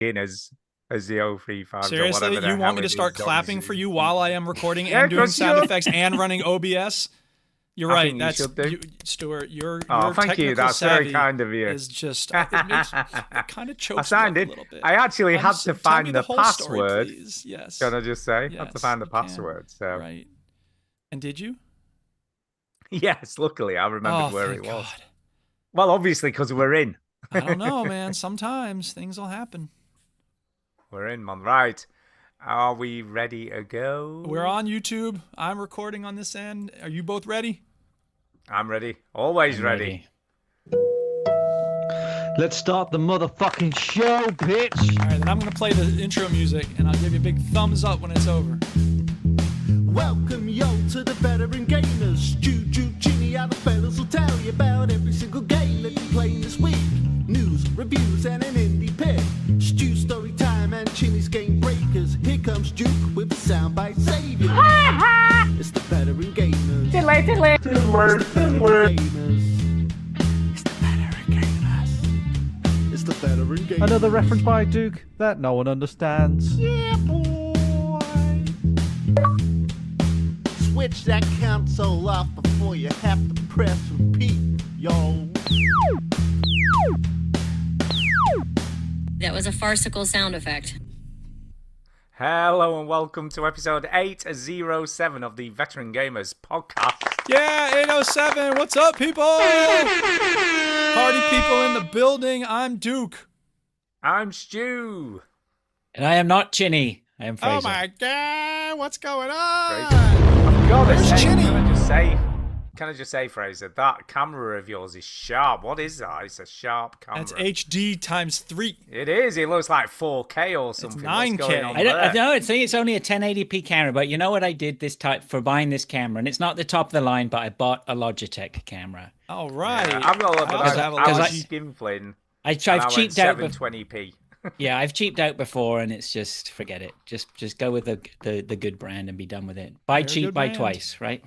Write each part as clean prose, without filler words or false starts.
in as the 035s or Seriously, whatever. you want me to start clapping for you while I am recording and doing sound effects and running OBS? You're right. That's Stuart. Your thank you. That's very kind of you. Is just it kind of chokes I signed me in. up a little bit. I actually had to find the password. Story, yes. Can I just say? Yes, I had to find the password. So right. And did you? Yes. Luckily, I remembered where it was. God. Well, obviously, because we're in. I don't know, man. Sometimes things will happen. We're in, man. Right. Are we ready to go? We're on YouTube. I'm recording on this end. Are you both ready? I'm ready. Always ready. Let's start the motherfucking show, bitch. All right, then I'm going to play the intro music, and I'll give you a big thumbs up when it's over. Welcome, yo, to the veteran gamers. Juju, Ginny, other fellas will tell you about every single game that you're playing this week. News, reviews, and an indie pick. Stu story time and Chinny's game breakers. Here comes Duke with the soundbite savior. It's the veteran gamers. Tiddler. It's the veteran gamers. It's the veteran gamers. Another reference by Duke that no one understands. Yeah, boy. Switch that console off before you have to press repeat, yo. That was a farcical sound effect. Hello and welcome to episode 807 of the Veteran Gamers podcast. Yeah, 807. What's up, people? Party people in the building. I'm Duke. I'm Stu. And I am not Chinny. I am Fraser. Oh my God, what's going on? Where's Chinny? Can I just say, Fraser, that camera of yours is sharp. What is that? It's a sharp camera. That's HD times 3. It is. It looks like 4K or something. It's 9K. What's going on I there? know it's only a 1080p camera, but you know what I did this time for buying this camera, and it's not the top of the line, but I bought a Logitech camera. All right. Yeah, I've got a lot, I but I was skinflin. I've cheaped out. 720p. Yeah, I've cheaped out before, and it's just forget it. Just go with the good brand and be done with it. Buy cheap, buy twice, right?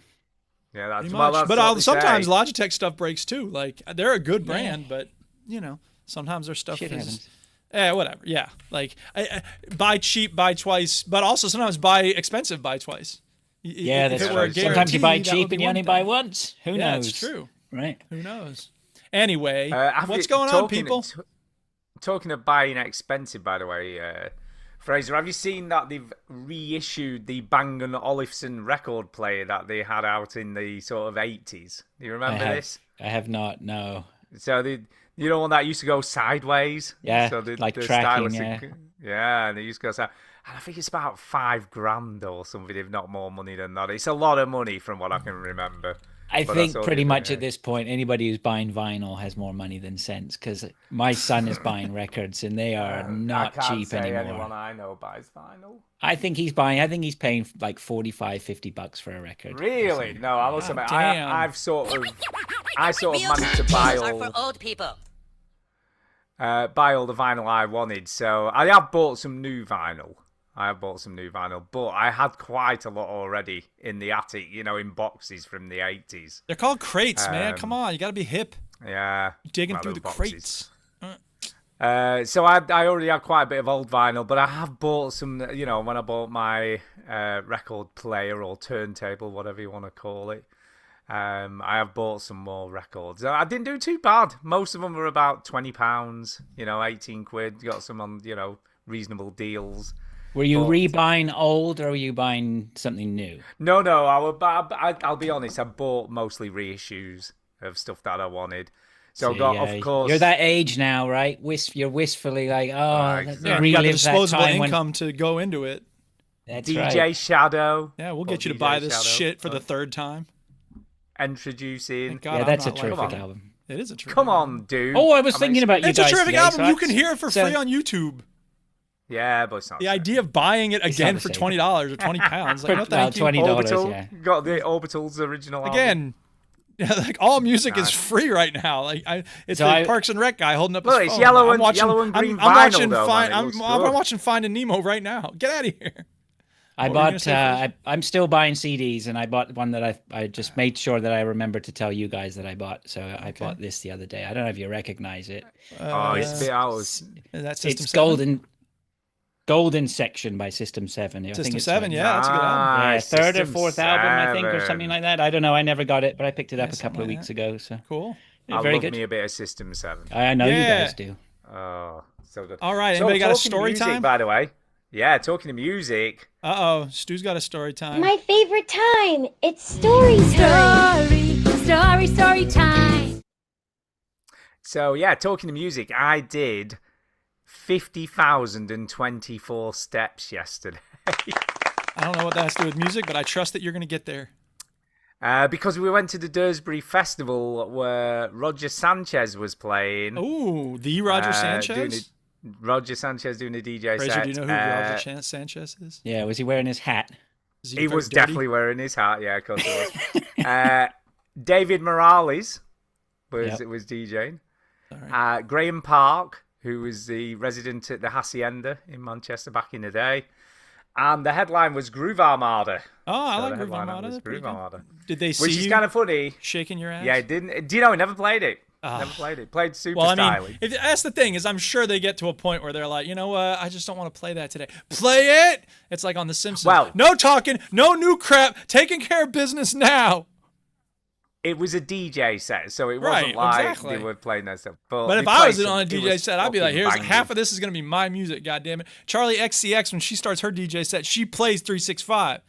Yeah, that's well. That's but sometimes Logitech stuff breaks too. Like they're a good brand, but you know sometimes their stuff is. Whatever. Yeah, like buy cheap, buy twice, but also sometimes buy expensive, buy twice. Yeah, that's true. Sometimes you buy cheap and you only buy once. Who knows? Yeah, it's true. Right? Who knows? Anyway, what's going on, people? Talking of buying expensive, by the way, Fraser, have you seen that they've reissued the Bang & Olufsen record player that they had out in the sort of 80s? Do you remember this? I have not, no. So, you know, when that used to go sideways? Yeah, so like tracking, yeah, and they used to go sideways. And I think it's about $5,000 or something, if not more money than that. It's a lot of money from what I can remember. I think pretty much at this point, anybody who's buying vinyl has more money than sense, because my son is buying records and they are not cheap anymore. Anyone I know buys vinyl. I think he's paying like $45-$50 for a record. Really? No, I must admit, I sort of managed to buy all. Are for old people. Buy all the vinyl I wanted. So I have bought some new vinyl. But I had quite a lot already in the attic, you know, in boxes from the 80s. They're called crates, man. Come on, you got to be hip. Yeah. Digging through the crates. So I already had quite a bit of old vinyl, but I have bought some, you know, when I bought my record player or turntable, whatever you want to call it. I have bought some more records. I didn't do too bad. Most of them were about £20, you know, 18 quid. Got some on, you know, reasonable deals. Were you rebuying old or were you buying something new? No. I'll be honest. I bought mostly reissues of stuff that I wanted. So of course, you're that age now, right? You're wistfully like, you got the disposable income to go into it. That's DJ right. Shadow. Yeah, we'll get you to buy this shit for the third time. Introducing. That's a terrific album. It is a terrific. Come on, dude. Oh, I was thinking about you guys. It's a terrific today, album. You can hear it for free on YouTube. Yeah, but it's not the idea of buying it again for $20 or £20. Like, no, thank you. $20, yeah. Got the Orbital's original album. Again, like all music is free right now. Like it's the Parks and Rec guy holding up his phone. It's yellow and green vinyl, though. I'm watching Finding Nemo right now. Get out of here. I'm still buying CDs, and I bought one that I just made sure that I remember to tell you guys that I bought. So I bought this the other day. I don't know if you recognize it. It's a bit out. That it's golden. Golden Section by System 7. I think System it's 7, like, yeah, that's a good album. yeah, Nice, third or System fourth album, I think, or 7. something like that. I don't know. I never got it, but I picked it up a something couple of like weeks that. ago. So Cool. yeah, I very love good. me a bit of System 7. I know you Yeah. guys do. Oh, so good. All right, So, anybody got a talking story music, time? by the way. Yeah, talking to music. Uh-oh, Stu's got a story time. My favorite time. It's story time. Story time. So yeah, talking to music, I did 50,024 steps yesterday. I don't know what that has to do with music, but I trust that you're going to get there. Because we went to the Dursbury Festival where Roger Sanchez was playing. Oh, the Roger Sanchez? Roger Sanchez doing a DJ Fraser, set. do you know who Roger Sanchez is? Yeah, was he wearing his hat? Is He very was dirty? definitely wearing his hat. Yeah, of course he was. David Morales was DJing. All right. Graham Park, who was the resident at the Hacienda in Manchester back in the day. And the headline was Groove Armada. Oh, I So like the Groove headliner Armada. was They're pretty Groove good. Armada. Did they see Which is you kind of funny. shaking your ass? Yeah, it didn't. Do you know, he never played it. Ah. Never played it. Played super Well, I styling. mean, that's the thing is I'm sure they get to a point where they're like, you know what? I just don't want to play that today. Play it. It's like on The Simpsons. Well- no talking, no new crap. Taking care of business now. It was a DJ set, so it Right, wasn't like exactly. they were playing that stuff. But they if I played was some- on a it DJ was set, I'd be like, fucking here's bangers. half of this is gonna be my music. God damn it. Charlie XCX, when she starts her DJ set, she plays 365.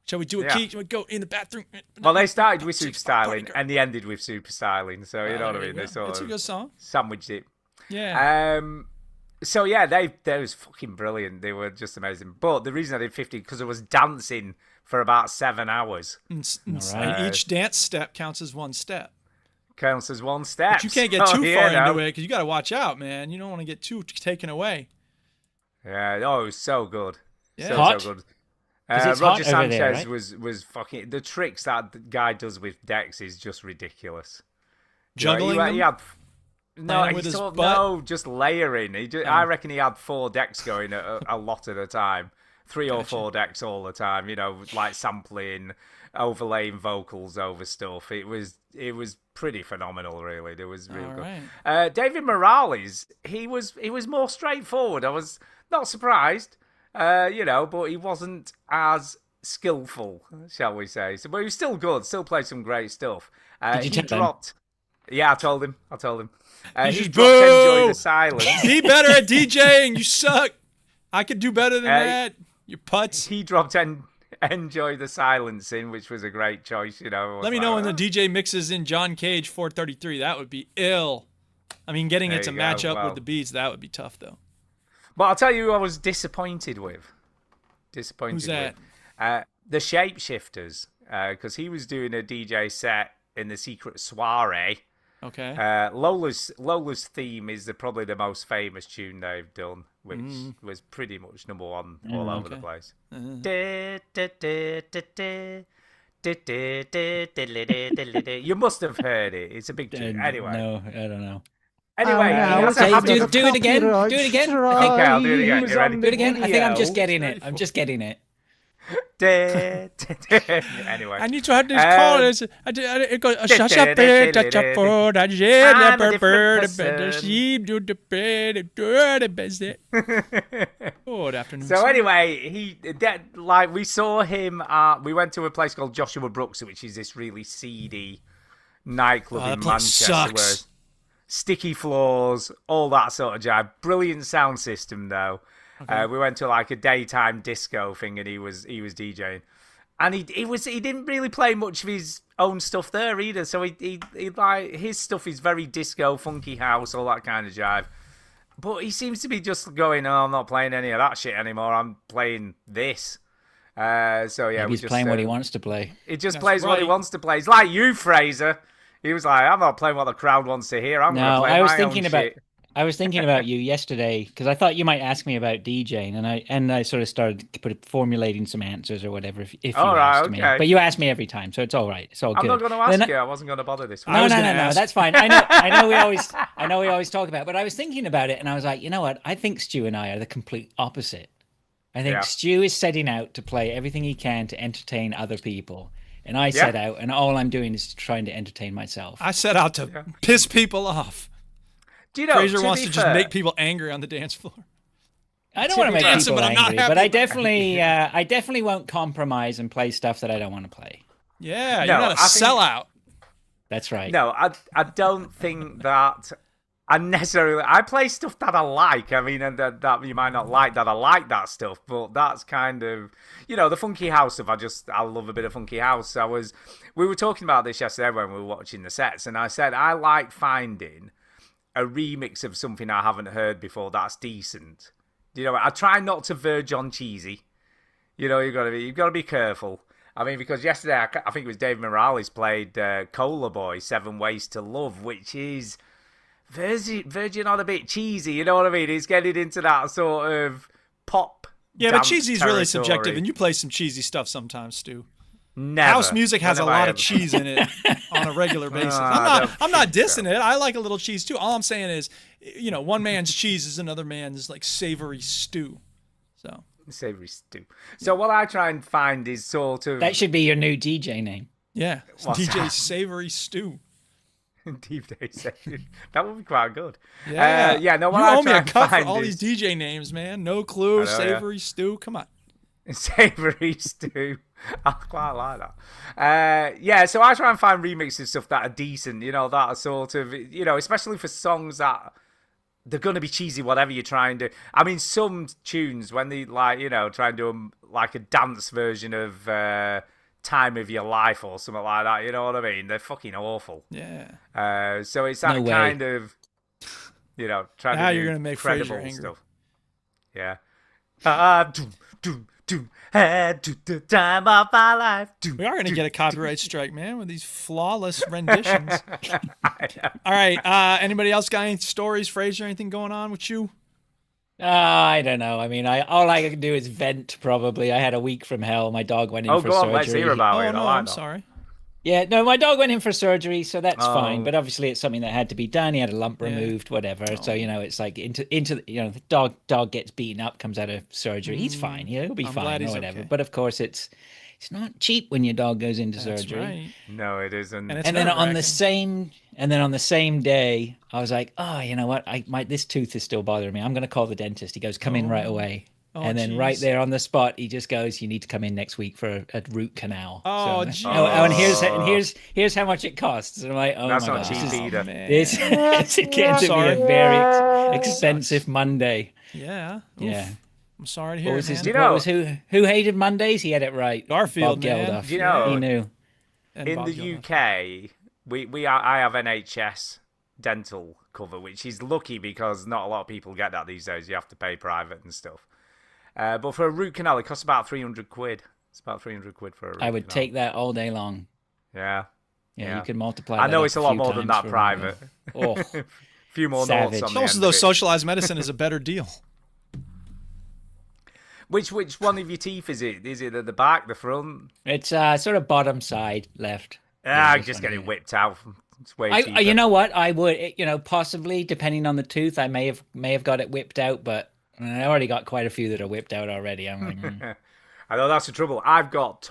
Shall we do a Yeah. key? Shall we go in the bathroom? Well, they started with super 365 styling party and they ended with super styling. So you know what I there mean. you They go. sort It's a of good song. sandwiched it. Yeah. So yeah, they was fucking brilliant. They were just amazing. But the reason I did 50 because I was dancing for about 7 hours. And each dance step counts as one step. Counts as one step. But you can't get So, too you far know. into it because you got to watch out, man. You don't want to get too taken away. Yeah. Oh, it was so good. Yeah. Hot? So good. 'Cause it's hot Roger over Sanchez there, right? was fucking. The tricks that the guy does with decks is just ridiculous. Juggling he them? no, Playing he with his sort of, butt? no, just layering. I reckon he had 4 decks going a lot at a time, 3 or 4 decks all the time. You know, like sampling, overlaying vocals over stuff. It was pretty phenomenal, really. It was real All good. right. David Morales, he was more straightforward. I was not surprised, but he wasn't as skillful, shall we say. So, but he was still good. Still played some great stuff. Did you He tell him? dropped. Yeah, I told him. He just, dropped Enjoy boo! the Silence. Be better at DJing. You suck. I could do better than Hey. that. You putz. He dropped Enjoy the Silence in, which was a great choice, I was Let me know when the like, DJ mixes in John Cage 433. That would be ill. I mean, getting it There to you match go. up Well. with the beats, that would be tough, though. But I'll tell you who I was disappointed with. Who's that? With. The Shapeshifters, because he was doing a DJ set in the Secret Soiree. Okay. Lola's theme is probably the most famous tune they've done, which was pretty much number 1 all over the place. You must have heard it. It's a big tune. Anyway, No, I don't know. anyway, he has a Say, habit do of- it again. Do it again. Okay, I'll do it again. You ready? Do it again. I think I'm just getting it. I'm just getting it. Anyway, I need to have this call. It goes, shut up, touch up for the jet, I'm a leopard, bird, different the person. sheep, do the bread, the business. Good afternoon. So sir. anyway, we saw him. We went to a place called Joshua Brooks, which is this really seedy nightclub that in place Manchester, sucks. where sticky floors, all that sort of jive. Brilliant sound system though. We went to like a daytime disco thing, and he was DJing, and he didn't really play much of his own stuff there either. So he like his stuff is very disco, funky house, all that kind of jive. But he seems to be just going, "Oh, I'm not playing any of that shit anymore. I'm playing this." So yeah, Maybe we he's just, playing what he wants to play. He just That's plays what he right. wants to play. It's like you, Fraser. He was like, "I'm not playing what the crowd wants to hear. I'm going to No, play I was my thinking own about. shit." I was thinking about you yesterday because I thought you might ask me about DJing, and I sort of started formulating some answers or whatever if you All right, asked me. okay. But you asked me every time, so it's all right. It's all I'm good. not going to ask Then you. I wasn't going to bother this week. No, was no, gonna no, ask. that's fine. I know we always talk about it, but I was thinking about it and I was like, you know what? I think Stu and I are the complete opposite. I think Yeah. Stu is setting out to play everything he can to entertain other people. And I set out and all I'm doing is trying to entertain myself. I set out to piss people off. Do you know? Fraser to wants be to just fair, make people angry on the dance floor. I don't want to make dancing, people but I'm not angry, happy but I about definitely won't compromise and play stuff that I don't want to play. Yeah, No, you're not a I think- sellout. That's right. No, I don't think that I necessarily. I play stuff that I like. I mean, and that you might not like that. I like that stuff, but that's kind of, the funky house stuff. I love a bit of funky house. We were talking about this yesterday when we were watching the sets, and I said I like finding a remix of something I haven't heard before that's decent. I try not to verge on cheesy. You've got to be careful. I mean, because yesterday I think it was Dave Morales played Cola Boy 7 Ways to Love, which is verging on a bit cheesy. You know what I mean? It's getting into that sort of pop. Yeah, but dance cheesy is really territory. subjective, and you play some cheesy stuff sometimes, Stu. Never. House music has a Whenever I lot of ever- cheese in it on a regular basis. I I'm not don't dissing it. I like a little cheese too. All I'm saying is, one man's cheese is another man's like savory stew. So Savory stew. So what I try and find is sort of That should be your new DJ name. yeah, What's DJ that? Savory Stew. deep day session. That would be quite good. Yeah, No, what you I owe me try a and cut for find all is these DJ names, man. No Clue, I know, yeah. Savory Stew. Come on. Savory stew. I quite like that. So I try and find remixes stuff that are decent, that are sort of, especially for songs that they're going to be cheesy, whatever you try and do. I mean, some tunes, when they, try and do like a dance version of Time of Your Life or something like that, you know what I mean? They're fucking awful. Yeah. So it's that No way. kind of, trying Now to you're do gonna make credible Fraser angry. stuff. Yeah. Had to the time of my life. We are going to get a copyright strike, man, with these flawless renditions. All right. Anybody else got any stories, Fraser? Anything going on with you? I don't know. I mean, all I can do is vent. Probably. I had a week from hell. My dog went in for Go on, surgery. let's hear about Oh it. no, I like I'm that. sorry. Yeah, no, my dog went in for surgery, so that's fine. Oh. But obviously, it's something that had to be done. He had a lump removed, whatever. So it's like into the dog gets beaten up, comes out of surgery. He's fine. He'll be I'm fine glad or he's whatever. okay. But of course, it's not cheap when your dog goes into That's surgery. right. No, it isn't. And it's And then on nerve-wracking. the same day, I was like, oh, you know what? This tooth is still bothering me. I'm going to call the dentist. He goes, come in right away. Oh, And then right jeez. there on the spot, he just goes, you need to come in next week for a root canal. Oh, so, jeez. and here's how much it costs. And I'm like, oh That's my not God, cheap this is- either. Man. This is getting to be Sorry. a very expensive Monday. Yeah. Oof. Yeah. I'm sorry to What hear was it, his? man. Do you know- What was who hated Mondays? He had it right. Garfield, Bob man. Geldof. Do you know- He knew. And In Bob the Geldof. UK, I have NHS dental cover, which is lucky because not a lot of people get that these days. You have to pay private and stuff. But for a root canal, it costs about 300 quid. It's about 300 quid for a root I would canal. take that all day long. Yeah. Yeah, Yeah. you can multiply. I know that it's up a lot few more than times that for- private. Oh, A few more Savage. notes on the Most end of those it. socialized medicine is a better deal. Which one of your teeth is it? Is it at the back, the front? it's sort of bottom side left. Ah, this just one get it here. whipped out. It's way cheaper. You know what? I would, possibly depending on the tooth, I may have got it whipped out, but I already got quite a few that are whipped out already. I'm like, I know that's the trouble. I've got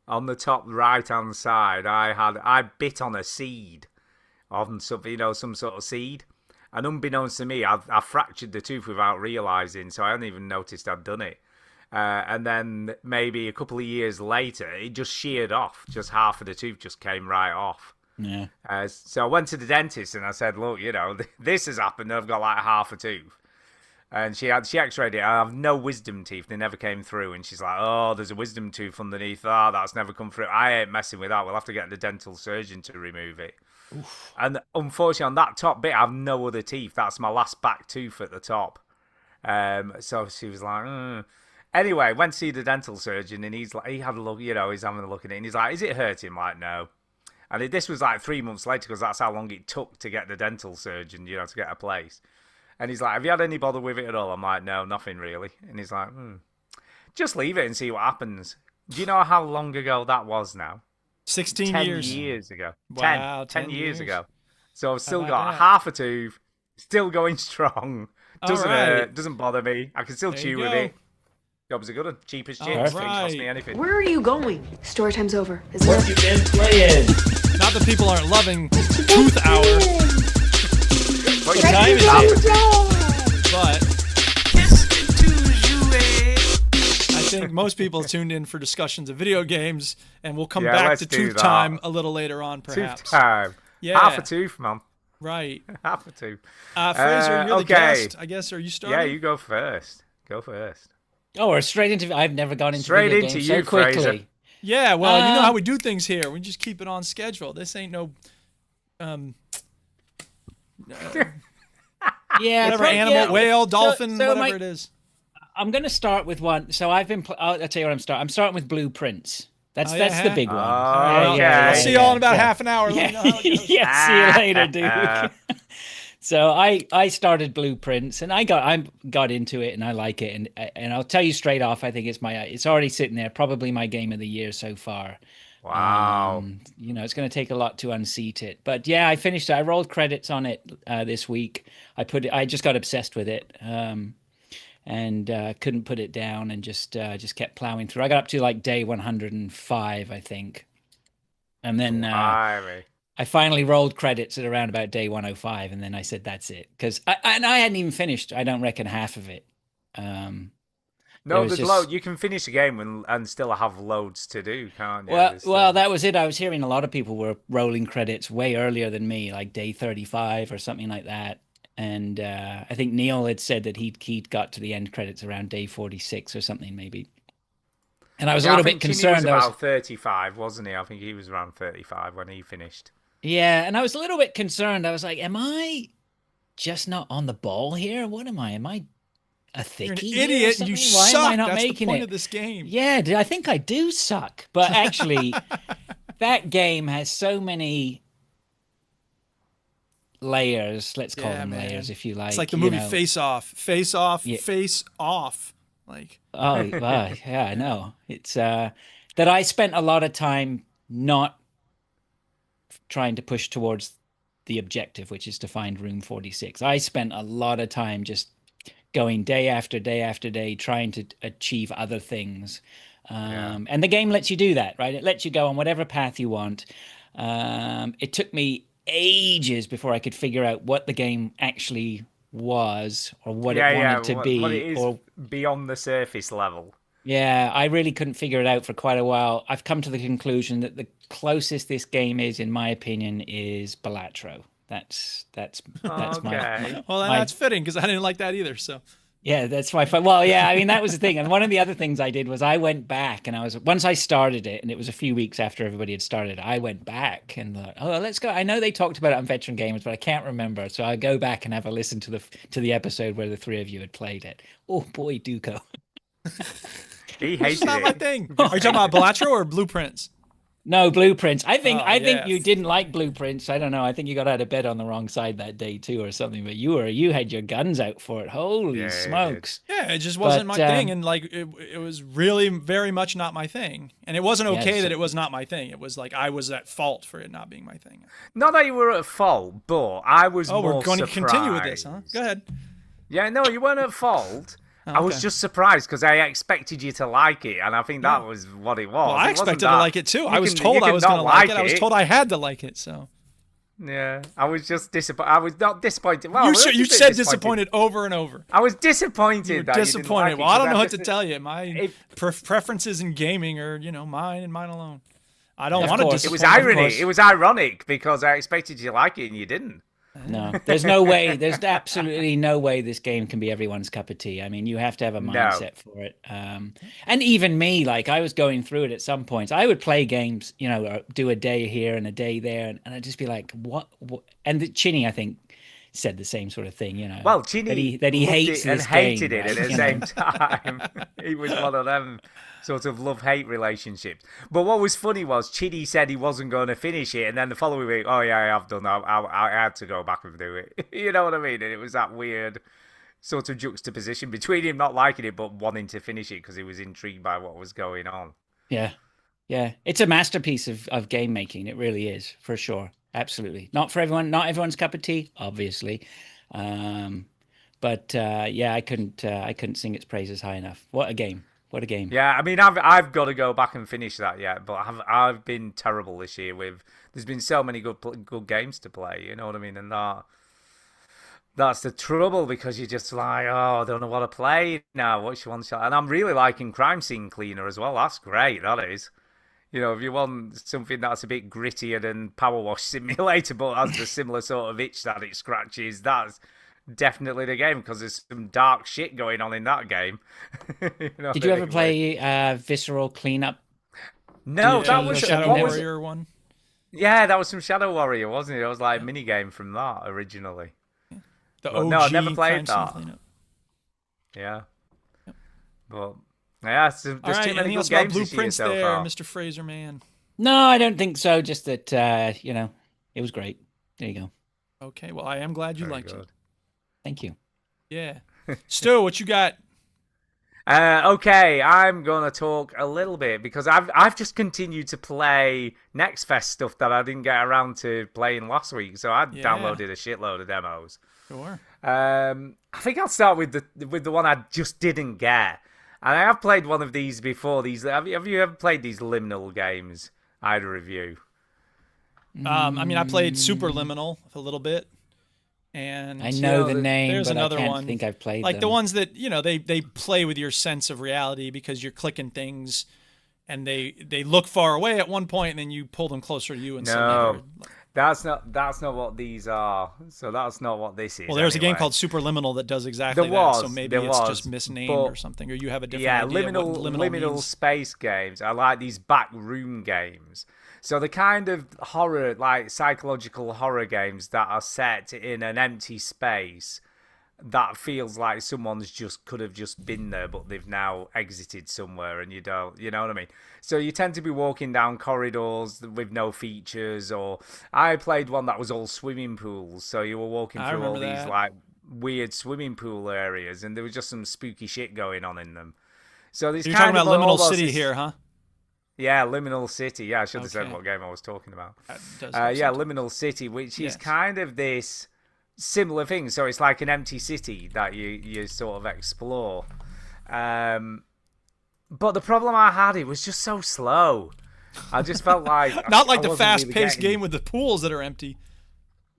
on the top right hand side. I bit on a seed, on some sort of seed, and unbeknownst to me, I fractured the tooth without realizing. So I hadn't even noticed I'd done it. And then maybe a couple of years later, it just sheared off. Just half of the tooth just came right off. yeah. So I went to the dentist and I said, look, this has happened. I've got like half a tooth. And she x-rayed it. I have no wisdom teeth. They never came through. And she's like, oh, there's a wisdom tooth underneath. That's never come through. I ain't messing with that. We'll have to get the dental surgeon to remove it. Oof. And unfortunately, on that top bit, I have no other teeth. That's my last back tooth at the top. So she was like, Anyway, went to see the dental surgeon. And he's like, he had a look, he's having a look at it. And he's like, is it hurting? I'm like, no. And this was like 3 months later because that's how long it took to get the dental surgeon, to get a place. And he's like, have you had any bother with it at all? I'm like, no, nothing really. And he's like, just leave it and see what happens. Do you know how long ago that was now? 16 10 years. years ago. Wow, 10 10 years years. ago. So I've still about got that? half a tooth, still going strong. Doesn't All right. hurt, doesn't bother me. I can still There chew you with go. it. Job's a good one. Cheap as chips. All Didn't cost me right. anything. Where are you going? Story time's over. Is it? you been playing? Not that people aren't loving Tooth Hour, What time is half it? a tooth. but think most people tuned in for discussions of video games, and we'll come Yeah, back let's to do Tooth that. Time a little later on, perhaps. Tooth time. Yeah. Half a tooth, man. Right. Half a tooth. Fraser, you're the okay. guest. I guess, are you starting? Yeah, you go first. Go first. Oh, we're straight into. I've never gone into Straight video into games you, so quickly. Fraser. Yeah, well, you know how we do things here. We just keep it on schedule. This ain't no Yeah, whatever animal, whale, dolphin, so whatever it is. I'm going to start with one. So I've been. I'll tell you what I'm starting. I'm starting with Blueprints. That's Oh, that's yeah? the big one. Oh, okay. I'll see you all in about half an hour. Let me know how it goes. Yeah, see you later, dude. So I started Blueprints and I got into it and I like it and I'll tell you straight off, I think it's already sitting there, probably my game of the year so far. Wow. You know, it's going to take a lot to unseat it, but yeah, I finished it. I rolled credits on it this week. I just got obsessed with it. And couldn't put it down and just kept plowing through. I got up to like day 105, I think. And then I finally rolled credits at around about day 105, and then I said, that's it. Because I hadn't even finished, I don't reckon, half of it. No, there's load. You can finish a game and still have loads to do, can't you? Well, that was it. I was hearing a lot of people were rolling credits way earlier than me, like day 35 or something like that. And I think Neil had said that he'd got to the end credits around day 46 or something, maybe. And I was a little bit concerned. He was about 35, wasn't he? I think he was around 35 when he finished. Yeah, and I was a little bit concerned. I was like, am I just not on the ball here? What am I? Am I a thickie? You're an idiot. You Why suck. am I not That's making the point it? of this game. Yeah, I think I do suck. But actually, that game has so many layers. Let's call them layers, if you like. It's like the movie Face Off. Face Off. Yeah. Face Off. Like. Oh, yeah, I know. It's that I spent a lot of time not trying to push towards the objective, which is to find room 46. I spent a lot of time just going day after day after day trying to achieve other things. And the game lets you do that, right? It lets you go on whatever path you want. It took me ages before I could figure out what the game actually was or what it wanted to be. What it is beyond the surface level. Yeah, I really couldn't figure it out for quite a while. I've come to the conclusion that the closest this game is, in my opinion, is Balatro. That's my. Well, that's fitting because I didn't like that either. So. Yeah, that's my fun. Well, yeah, I mean, that was the thing. And one of the other things I did was I went back and once I started it, and it was a few weeks after everybody had started, I went back and thought, oh, let's go. I know they talked about it on Veteran Gamers, but I can't remember. So I go back and have a listen to the episode where the three of you had played it. Oh boy, Duco. He hated It's not my thing. Are you talking about Balatro or Blueprints? No, Blueprints. I think yes. you didn't like Blueprints. I don't know. I think you got out of bed on the wrong side that day too, or something. But you had your guns out for it. Holy smokes! Yeah, it just wasn't my thing, and like it was really very much not my thing. And it wasn't okay that it was not my thing. It was like I was at fault for it not being my thing. Not that you were at fault, but I was. Oh, more we're going surprised. to continue with this, huh? Go ahead. Yeah, no, you weren't at fault. Oh, I was just surprised because I expected you to like it, and I think that was what it was. Well, I expected to like it too. I was told I was going to like it. I was told I had to like it. So. Yeah, I was just disappointed. I was not disappointed. Well, you said disappointed over and over. I was disappointed. You were that disappointed. You didn't like Well, I don't know what just, to tell you. My preferences in gaming are, mine and mine alone. I don't want to disappoint. It was irony. It was ironic because I expected you to like it and you didn't. No, there's no way. There's absolutely no way this game can be everyone's cup of tea. I mean, you have to have a mindset for it. And even me, like I was going through it at some points. I would play games, or do a day here and a day there, and I'd just be like, "What?" And Chinny, I think, said the same sort of thing. Well, Chinny that he hates it and this hated game, it at the same time. He was one of them sort of love-hate relationships. But what was funny was Chidi said he wasn't going to finish it, and then the following week, oh yeah, I have done. I had to go back and do it. You know what I mean? And it was that weird sort of juxtaposition between him not liking it but wanting to finish it because he was intrigued by what was going on. Yeah, it's a masterpiece of game making. It really is, for sure. Absolutely, not for everyone. Not everyone's cup of tea, obviously. But I couldn't sing its praises high enough. What a game! What a game! Yeah, I mean, I've got to go back and finish that yet, but I've been terrible this year. There's been so many good games to play. You know what I mean? And that That's the trouble, because you're just like, oh, I don't know what to play now. What's your one shot? And I'm really liking Crime Scene Cleaner as well. That's great, that is. You know, if you want something that's a bit grittier than Power Wash Simulator, but has the similar sort of itch that it scratches, that's definitely the game, because there's some dark shit going on in that game. Did you ever play Visceral Cleanup? No, that was Shadow Warrior one. Yeah, that was some Shadow Warrior, wasn't it? It was like a mini game from that originally. The OG no, I never played Crime that. Scene Cleanup. Yeah, but yeah, there's All too right, many anything good else about games this year Blueprints so there, far. Mr. Fraser, man? No, I don't think so. Just that it was great. There you go. Okay, well, I am glad you Very liked good. it. Thank you. Yeah. Stu, what you got? Okay, I'm gonna talk a little bit because I've just continued to play Next Fest stuff that I didn't get around to playing last week, so I downloaded a shitload of demos. Sure. I think I'll start with the one I just didn't get, and I have played one of these before. Have you ever played these liminal games? Either of you? I mean, I played Superliminal a little bit. And I know the name, there's but another I can't one, think I've played like them. the ones that they play with your sense of reality because you're clicking things, and they look far away at one point, and then you pull them closer to you. And No, that's not what these are. So that's not what this is. Well, there's a game anyway. called Superliminal that does exactly There was, that. So maybe there it's was, just misnamed but- or something, or you have a different idea of what liminal means. space games. I like these back room games. So the kind of horror, like psychological horror games that are set in an empty space that feels like someone's could have just been there, but they've now exited somewhere, and you know what I mean? So you tend to be walking down corridors with no features, or I played one that was all swimming pools. So you were walking I through all remember these that. like weird swimming pool areas, and there was just some spooky shit going on in them. So these You're talking kind about of Liminal almost City this- here, huh? Yeah, Liminal City. Yeah, I should have said Okay. what game I was talking about. That does have Yeah, something. Liminal City, which is Yes. kind of this similar thing. So it's like an empty city that you sort of explore. But the problem I had, it was just so slow. I just felt like Not like I the wasn't really fast-paced getting- game with the pools that are empty.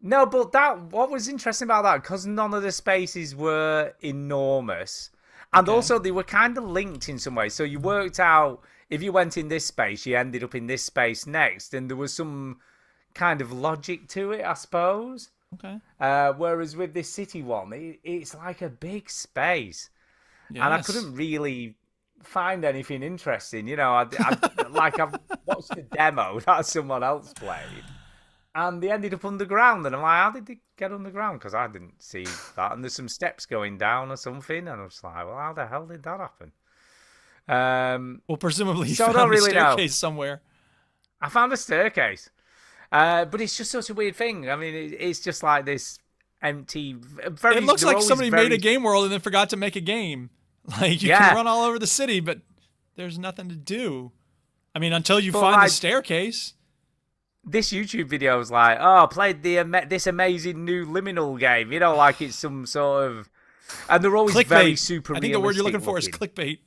No, but what was interesting about that, because none of the spaces were enormous, and also they were kind of linked in some way. So you worked out if you went in this space, you ended up in this space next, and there was some kind of logic to it, I suppose. Okay. Whereas with this city one, it's like a big space, and I Yes. couldn't really find anything interesting. You know, I've watched the demo that someone else played, and they ended up underground, and I'm like, how did they get underground? Because I didn't see that, and there's some steps going down or something, and I was like, well, how the hell did that happen? Well, presumably you So I found don't a really know. staircase somewhere. I found a staircase, but it's just such a weird thing. I mean, it's just like this empty. Very, It looks they're like always somebody very- made a game world and then forgot to make a game. Like you Yeah. can run all over the city, but there's nothing to do. I mean, until you But, find the like, staircase. This YouTube video was like, oh, I played this amazing new liminal game. You know, like it's some sort of, and they're always very Clickbait. super. I think the word you're looking realistic for is clickbait.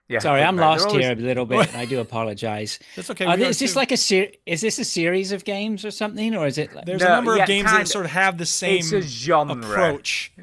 Yeah, Sorry, I'm clickbait. lost They're always- here a little bit. I do apologize. That's okay. Is this like is this a series of games or something, or is it? Like, There's No, a number yeah, of games that kinda. sort of have the same It's a genre. approach.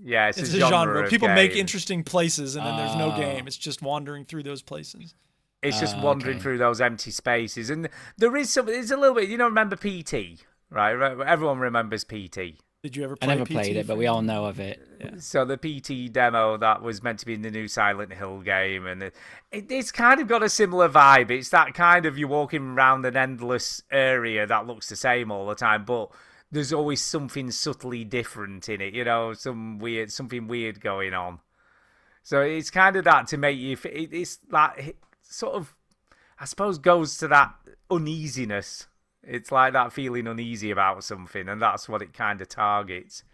Yeah, It's a genre. of People make game. interesting places, and then there's no game. It's just wandering through those places. It's just wandering okay. through those empty spaces, and there is some. There's a little bit. You know, remember PT, right? Everyone remembers PT. Did you ever I play never PT played it, but we all know of it. So the PT demo that was meant to be in the new Silent Hill game, and it's kind of got a similar vibe. It's that kind of you're walking around an endless area that looks the same all the time, but there's always something subtly different in it. You know, something weird going on. So it's kind of that to make you. It's like it sort of, I suppose, goes to that uneasiness. It's like that feeling uneasy about something, and that's what it kind of targets.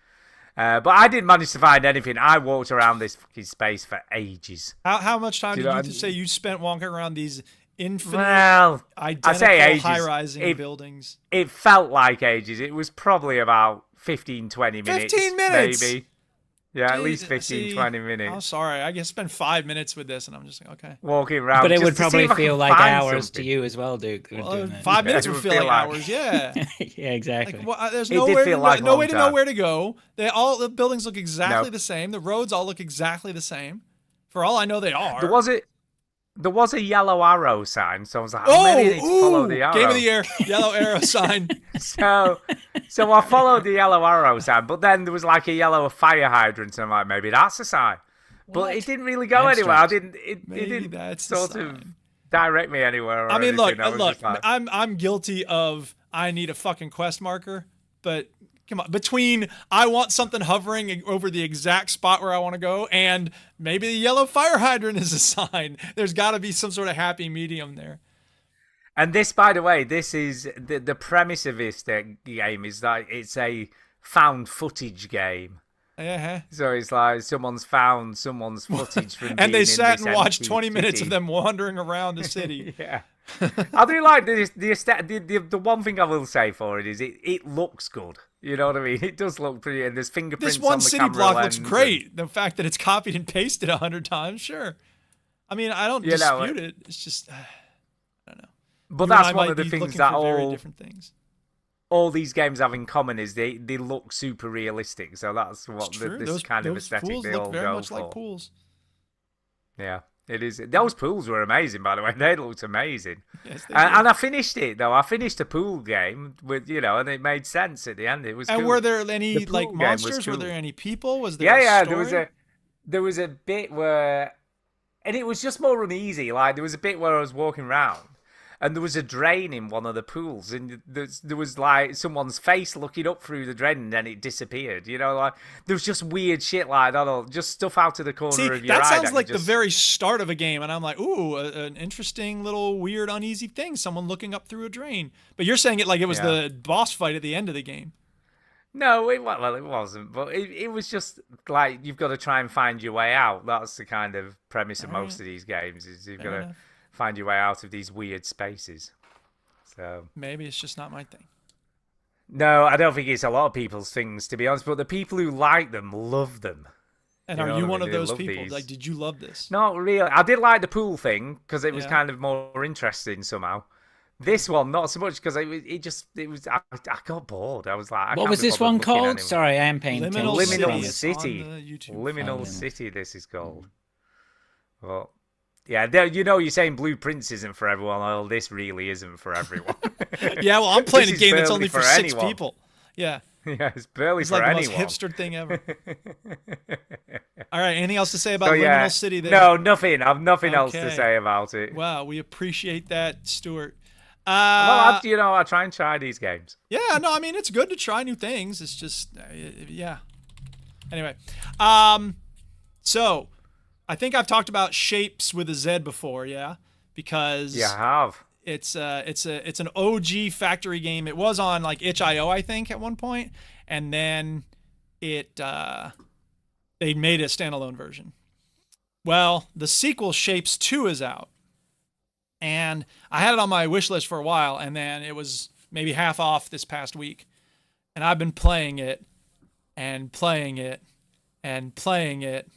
But I didn't manage to find anything. I walked around this fucking space for ages. How much time Do did you know, you say you spent walking around these infinite, Well, identical, I say ages. high-rising buildings? It felt like ages. It was probably about 15, 20 minutes. 15 minutes? Maybe. Yeah, at See, least 15, see, 20 I'm minutes. sorry. I guess spend 5 minutes with this, and I'm just like, okay. Walking around. But it just would to see probably if I can feel like find hours something. to you as well, Duke. Doing Well, that. 5 minutes it would would feel feel like like- hours. Yeah. Yeah, exactly. Like, well, there's It did nowhere, feel like no long way to know time. where to go. The buildings look exactly No. the same. The roads all look exactly the same. For all I know, they are. There was a yellow arrow sign, so I was like, oh, maybe I need to follow the arrow. Game of the year, yellow arrow sign. So I followed the yellow arrow sign, but then there was like a yellow fire hydrant, and I'm like, maybe that's a sign. But it didn't really go anywhere. Abstract. It Maybe didn't that's the sort of sign. direct me anywhere. Or I mean, anything. look, I was look. just like, I'm guilty of I need a fucking quest marker, but come on, between I want something hovering over the exact spot where I want to go, and maybe the yellow fire hydrant is a sign. There's got to be some sort of happy medium there. And this, by the way, this is the premise of this game is that it's a found footage game. Uh-huh. So it's like someone's found someone's footage from being And they in sat this and watched empty 20 minutes city. of them wandering around the city. Yeah. I do like the one thing I will say for it is it looks good. You know what I mean? It does look pretty, and there's fingerprints This one on the city camera block lens looks great. The fact that it's copied and pasted 100 times, sure. I mean, I don't You know, dispute it. It's just, I don't know. But You and I that's one might of the be things looking that for very all different things. all these games have in common is they look super realistic. So that's what It's true. this kind of those aesthetic pools they look all very go much for. like pools. Yeah, it is. Those pools were amazing, by the way. They looked amazing. Yes, they And do. I finished it though. I finished a pool game with and it made sense at the end. It was. And cool. were there any The like pool game was monsters? Were cool. there any people? Was there? Yeah, a story? there was a bit where, and it was just more uneasy. Like there was a bit where I was walking around, and there was a drain in one of the pools, and there was like someone's face looking up through the drain, and then it disappeared. Like there was just weird shit like that, or just stuff out of the corner See, of your eye. that sounds you like the just- very start of a game, and I'm like, ooh, an interesting little weird uneasy thing. Someone looking up through a drain. But you're saying it like it was Yeah. the boss fight at the end of the game. No, it wasn't. But it was just like you've got to try and find your way out. That's the kind of premise of most of these games. Is you've got to enough. find your way out of these weird spaces. So Maybe it's just not my thing. no, I don't think it's a lot of people's things, to be honest. But the people who like them love them. And You are know you what I one mean? of They those love people? these. Like, did you love this? Not really. I did like the pool thing because it was Yeah. kind of more interesting somehow. This one, not so much because it was. I got bored. I was like, I What can't was be this bothered one looking called? anymore. Sorry, I am paying Liminal attention. Liminal City. City. It's on the YouTube. Liminal Liminal. City. This is called. Well, yeah, you're saying Blueprints isn't for everyone. Well, this really isn't for everyone. Yeah, well, I'm playing a This is game that's barely only for for 6 anyone. people. Yeah, Yeah, it's barely it's for like the anyone. most hipster thing ever. All right, anything else to say about So, yeah, Liminal City there? no, nothing. I've nothing else to Okay. say about it. Wow, we appreciate that, Stuart. Well, I try and try these games. Yeah, no, I mean it's good to try new things. It's just, yeah. Anyway, so I think I've talked about Shapes with a Z before, yeah, because Yeah, I have. it's an OG factory game. It was on like itch.io, I think, at one point, and then it they made a standalone version. Well, the sequel Shapes 2 is out. And I had it on my wish list for a while, and then it was maybe half off this past week. And I've been playing it and playing it and playing it.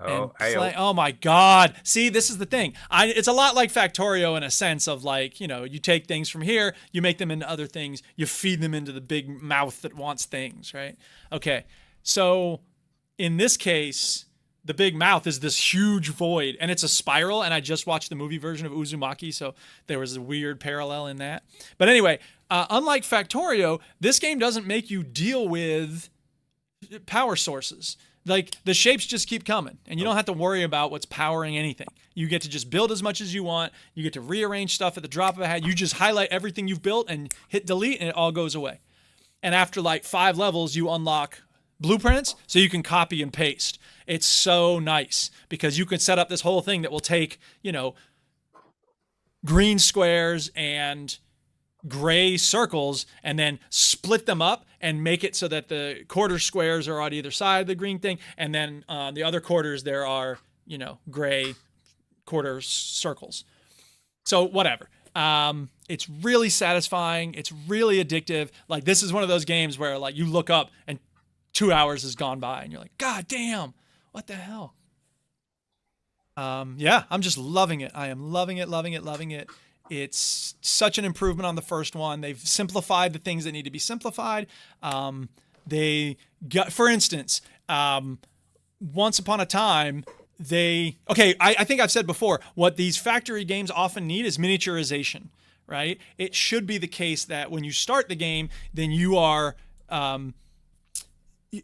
Oh, Oh my God. See, this is the thing. It's a lot like Factorio in a sense of like, you take things from here, you make them into other things, you feed them into the big mouth that wants things, right? Okay. So in this case, the big mouth is this huge void, and it's a spiral, and I just watched the movie version of Uzumaki, so there was a weird parallel in that. But anyway, unlike Factorio, this game doesn't make you deal with power sources. Like, the shapes just keep coming, and you don't have to worry about what's powering anything. You get to just build as much as you want. You get to rearrange stuff at the drop of a hat. You just highlight everything you've built and hit delete, and it all goes away. And after like 5 levels, you unlock blueprints so you can copy and paste. It's so nice because you can set up this whole thing that will take, green squares and gray circles and then split them up and make it so that the quarter squares are on either side of the green thing. And then the other quarters, there are, gray quarter circles. So whatever. It's really satisfying. It's really addictive. Like, this is one of those games where like you look up and 2 hours has gone by and you're like, God damn, what the hell? Yeah, I'm just loving it. I am loving it, loving it, loving it. It's such an improvement on the first one. They've simplified the things that need to be simplified. They got, for instance, once upon a time, I think I've said before, what these factory games often need is miniaturization, right? It should be the case that when you start the game, then you are,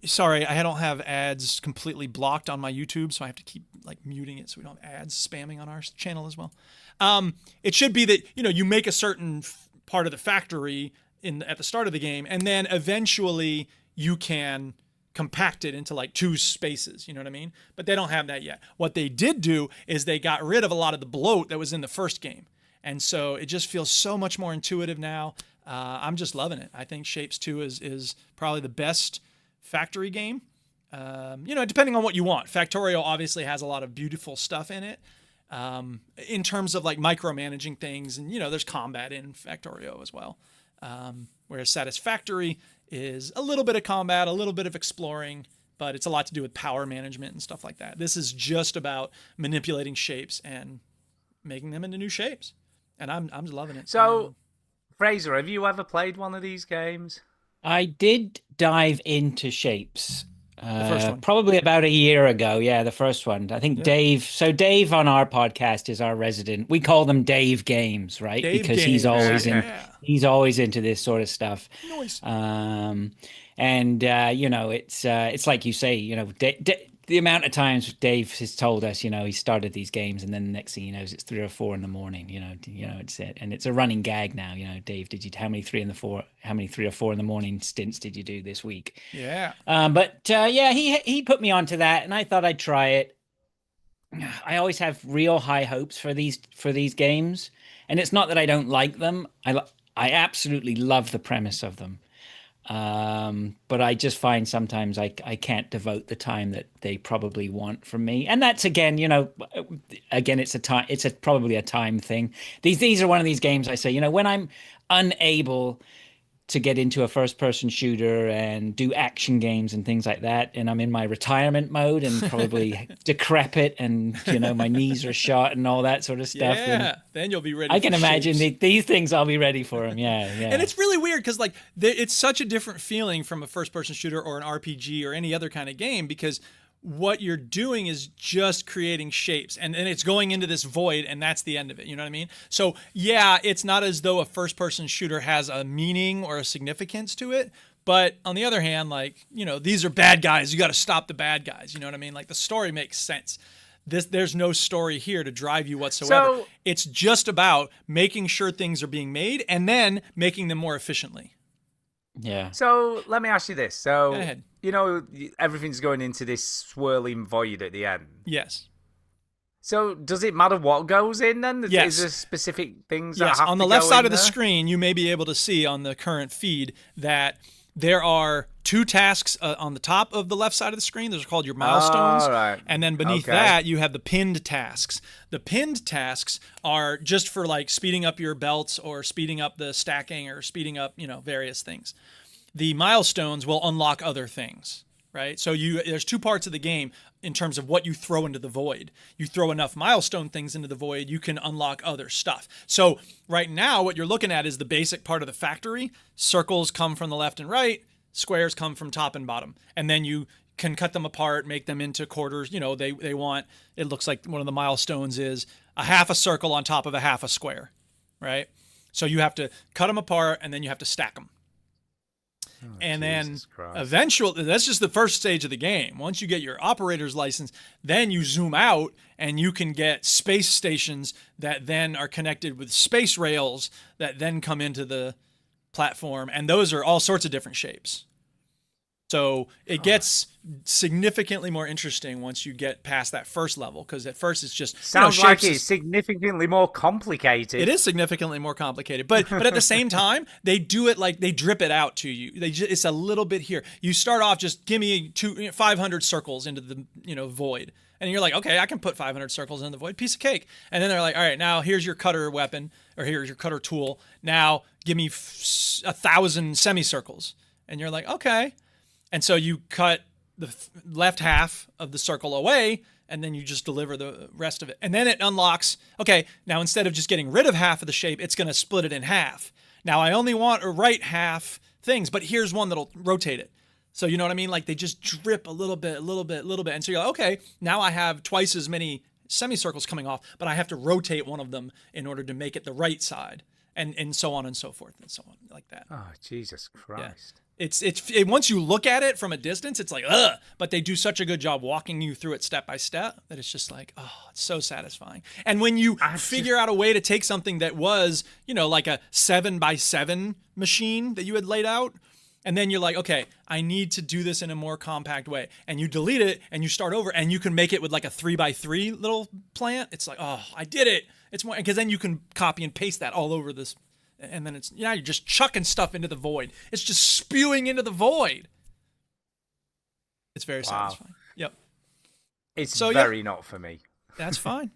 sorry, I don't have ads completely blocked on my YouTube, so I have to keep like muting it so we don't have ads spamming on our channel as well. It should be that, you make a certain part of the factory at the start of the game, and then eventually you can compact it into like 2 spaces, you know what I mean? But they don't have that yet. What they did do is they got rid of a lot of the bloat that was in the first game. And so it just feels so much more intuitive now. I'm just loving it. I think Shapes 2 is probably the best factory game. Depending on what you want. Factorio obviously has a lot of beautiful stuff in it. In terms of like micromanaging things, and there's combat in Factorio as well. Whereas Satisfactory is a little bit of combat, a little bit of exploring, but it's a lot to do with power management and stuff like that. This is just about manipulating shapes and making them into new shapes, and I'm just loving it. So, Fraser, have you ever played one of these games? I did dive into Shapes. The first one. Probably about a year ago. Yeah, the first one. I think Dave. So Dave on our podcast is our resident. We call them Dave Games, right? Dave because Games. he's always Yeah. he's always into this sort of stuff. Nice. It's like you say, the amount of times Dave has told us, he started these games, and then the next thing he knows, it's 3 or 4 in the morning. It's it, and it's a running gag now. Dave, how many 3 or 4 in the morning stints did you do this week? Yeah. He put me onto that, and I thought I'd try it. I always have real high hopes for these games, and it's not that I don't like them. I absolutely love the premise of them. But I just find sometimes I can't devote the time that they probably want from me. And that's again, it's probably a time thing. These are one of these games I say, when I'm unable to get into a first person shooter and do action games and things like that, and I'm in my retirement mode and probably decrepit, and my knees are shot and all that sort of stuff. Yeah, then you'll be ready. I can for imagine Shapes. these things I'll be ready for them. Yeah. And it's really weird because it's such a different feeling from a first person shooter or an RPG or any other kind of game, because what you're doing is just creating shapes, and it's going into this void, and that's the end of it. You know what I mean? So yeah, it's not as though a first person shooter has a meaning or a significance to it. But on the other hand, these are bad guys. You got to stop the bad guys. You know what I mean? Like, the story makes sense. There's no story here to drive you whatsoever. It's just about making sure things are being made and then making them more efficiently. Yeah. So let me ask you this. So, Go ahead. everything's going into this swirling void at the end. Yes. So does it matter what goes in then? Yes. Is there specific things that Yes. have On to the left go side in of the there? screen, you may be able to see on the current feed that there are 2 tasks on the top of the left side of the screen. Those are called your milestones. All right. And then beneath Okay. that, you have the pinned tasks. The pinned tasks are just for like speeding up your belts or speeding up the stacking or speeding up, various things. The milestones will unlock other things, right? So there's 2 parts of the game in terms of what you throw into the void. You throw enough milestone things into the void, you can unlock other stuff. So right now, what you're looking at is the basic part of the factory. Circles come from the left and right, squares come from top and bottom. And then you can cut them apart, make them into quarters. They want, it looks like one of the milestones is a half a circle on top of a half a square, right? So you have to cut them apart, and then you have to stack them. And then Jesus Christ. eventually, that's just the first stage of the game. Once you get your operator's license, then you zoom out and you can get space stations that then are connected with space rails that then come into the platform. And those are all sorts of different shapes. So it gets significantly more interesting once you get past that first level, because at first it's just Sounds like shapes it's significantly more complicated. It is significantly more complicated, but at the same time, they do it like they drip it out to you. It's a little bit here. You start off just give me 500 circles into the void, and you're like, okay, I can put 500 circles in the void, piece of cake. And then they're like, all right, now here's your cutter weapon, or here's your cutter tool. Now give me 1,000 semicircles, and you're like, okay. And so you cut the left half of the circle away, and then you just deliver the rest of it. And then it unlocks, okay, now instead of just getting rid of half of the shape, it's going to split it in half. Now I only want a right half things, but here's one that'll rotate it. So you know what I mean? Like they just drip a little bit. And so you're like, okay, now I have twice as many semicircles coming off, but I have to rotate one of them in order to make it the right side, and so on and so forth and so on, like that. Oh, Jesus Christ. It's once you look at it from a distance, it's like, ugh, but they do such a good job walking you through it step by step that it's just like, oh, it's so satisfying. And when you figure out a way to take something that was, like a 7x7 machine that you had laid out, and then you're like, okay, I need to do this in a more compact way. And you delete it and you start over, and you can make it with like a 3x3 little plant. It's like, oh, I did it. It's more, because then you can copy and paste that all over this. And then it's, you're just chucking stuff into the void. It's just spewing into the void. It's very satisfying. Yep. It's very not for me. That's fine.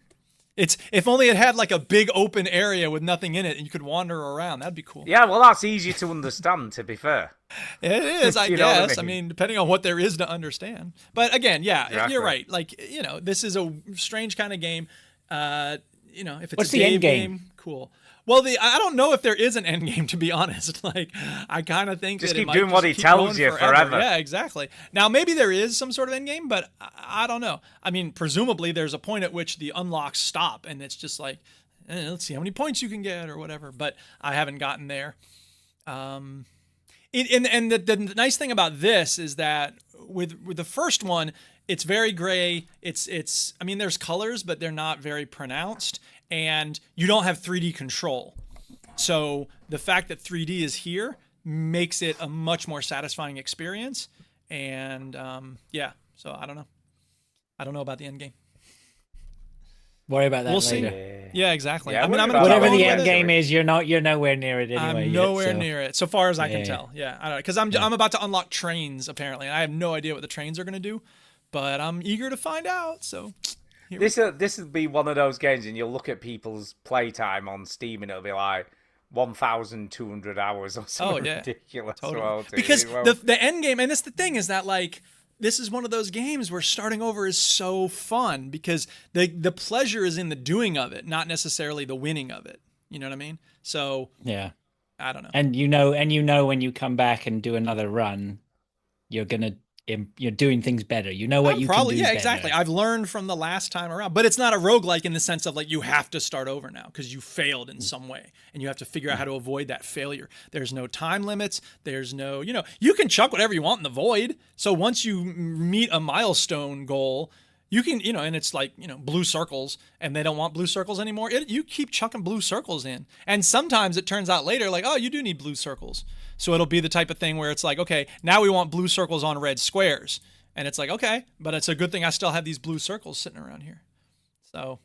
It's, if only it had like a big open area with nothing in it and you could wander around. That'd be cool. Yeah, well, that's easier to understand, to be fair. It is, I guess. I mean, depending on what there is to understand. But again, Exactly. You're right. Like, this is a strange kind of game. If it's What's a the end game, game? cool. Well, I don't know if there is an end game, to be honest. Like, I kind of think Just that it keep might doing what he keep tells going you forever. Yeah, exactly. Now, maybe there is some sort of end game, but I don't know. I mean, presumably there's a point at which the unlocks stop, and it's just like, let's see how many points you can get or whatever. But I haven't gotten there. And the nice thing about this is that with the first one, it's very gray. It's I mean, there's colors, but they're not very pronounced, and you don't have 3D control. So the fact that 3D is here makes it a much more satisfying experience. And so I don't know. I don't know about the end game. Worry about that We'll later. see. Yeah, exactly. Yeah, I mean, I'm gonna Whatever keep the going end with it. game is, you're nowhere near it anyway. I'm yet, nowhere so- near it, so far as I can Yeah. tell. Yeah, I don't know, because I'm about to unlock trains apparently, and I have no idea what the trains are going to do, but I'm eager to find out. So This will be one of those games, and you'll look at people's playtime on Steam, and it'll be like 1,200 hours or something ridiculous. Totally. Well, too. Because Well, the end game, and that's the thing, is that like this is one of those games where starting over is so fun because the pleasure is in the doing of it, not necessarily the winning of it. You know what I mean? So Yeah. I don't know. And you know when you come back and do another run, you're doing things better. You know what you probably, can do yeah, better. exactly. I've learned from the last time around, but it's not a roguelike in the sense of like you have to start over now because you failed in some way and you have to figure out how to avoid that failure. There's no time limits. There's no, you can chuck whatever you want in the void. So once you meet a milestone goal, you can, and it's like, blue circles, and they don't want blue circles anymore. You keep chucking blue circles in. And sometimes it turns out later, like, oh, you do need blue circles. So it'll be the type of thing where it's like, okay, now we want blue circles on red squares. And it's like, okay, but it's a good thing I still have these blue circles sitting around here. So,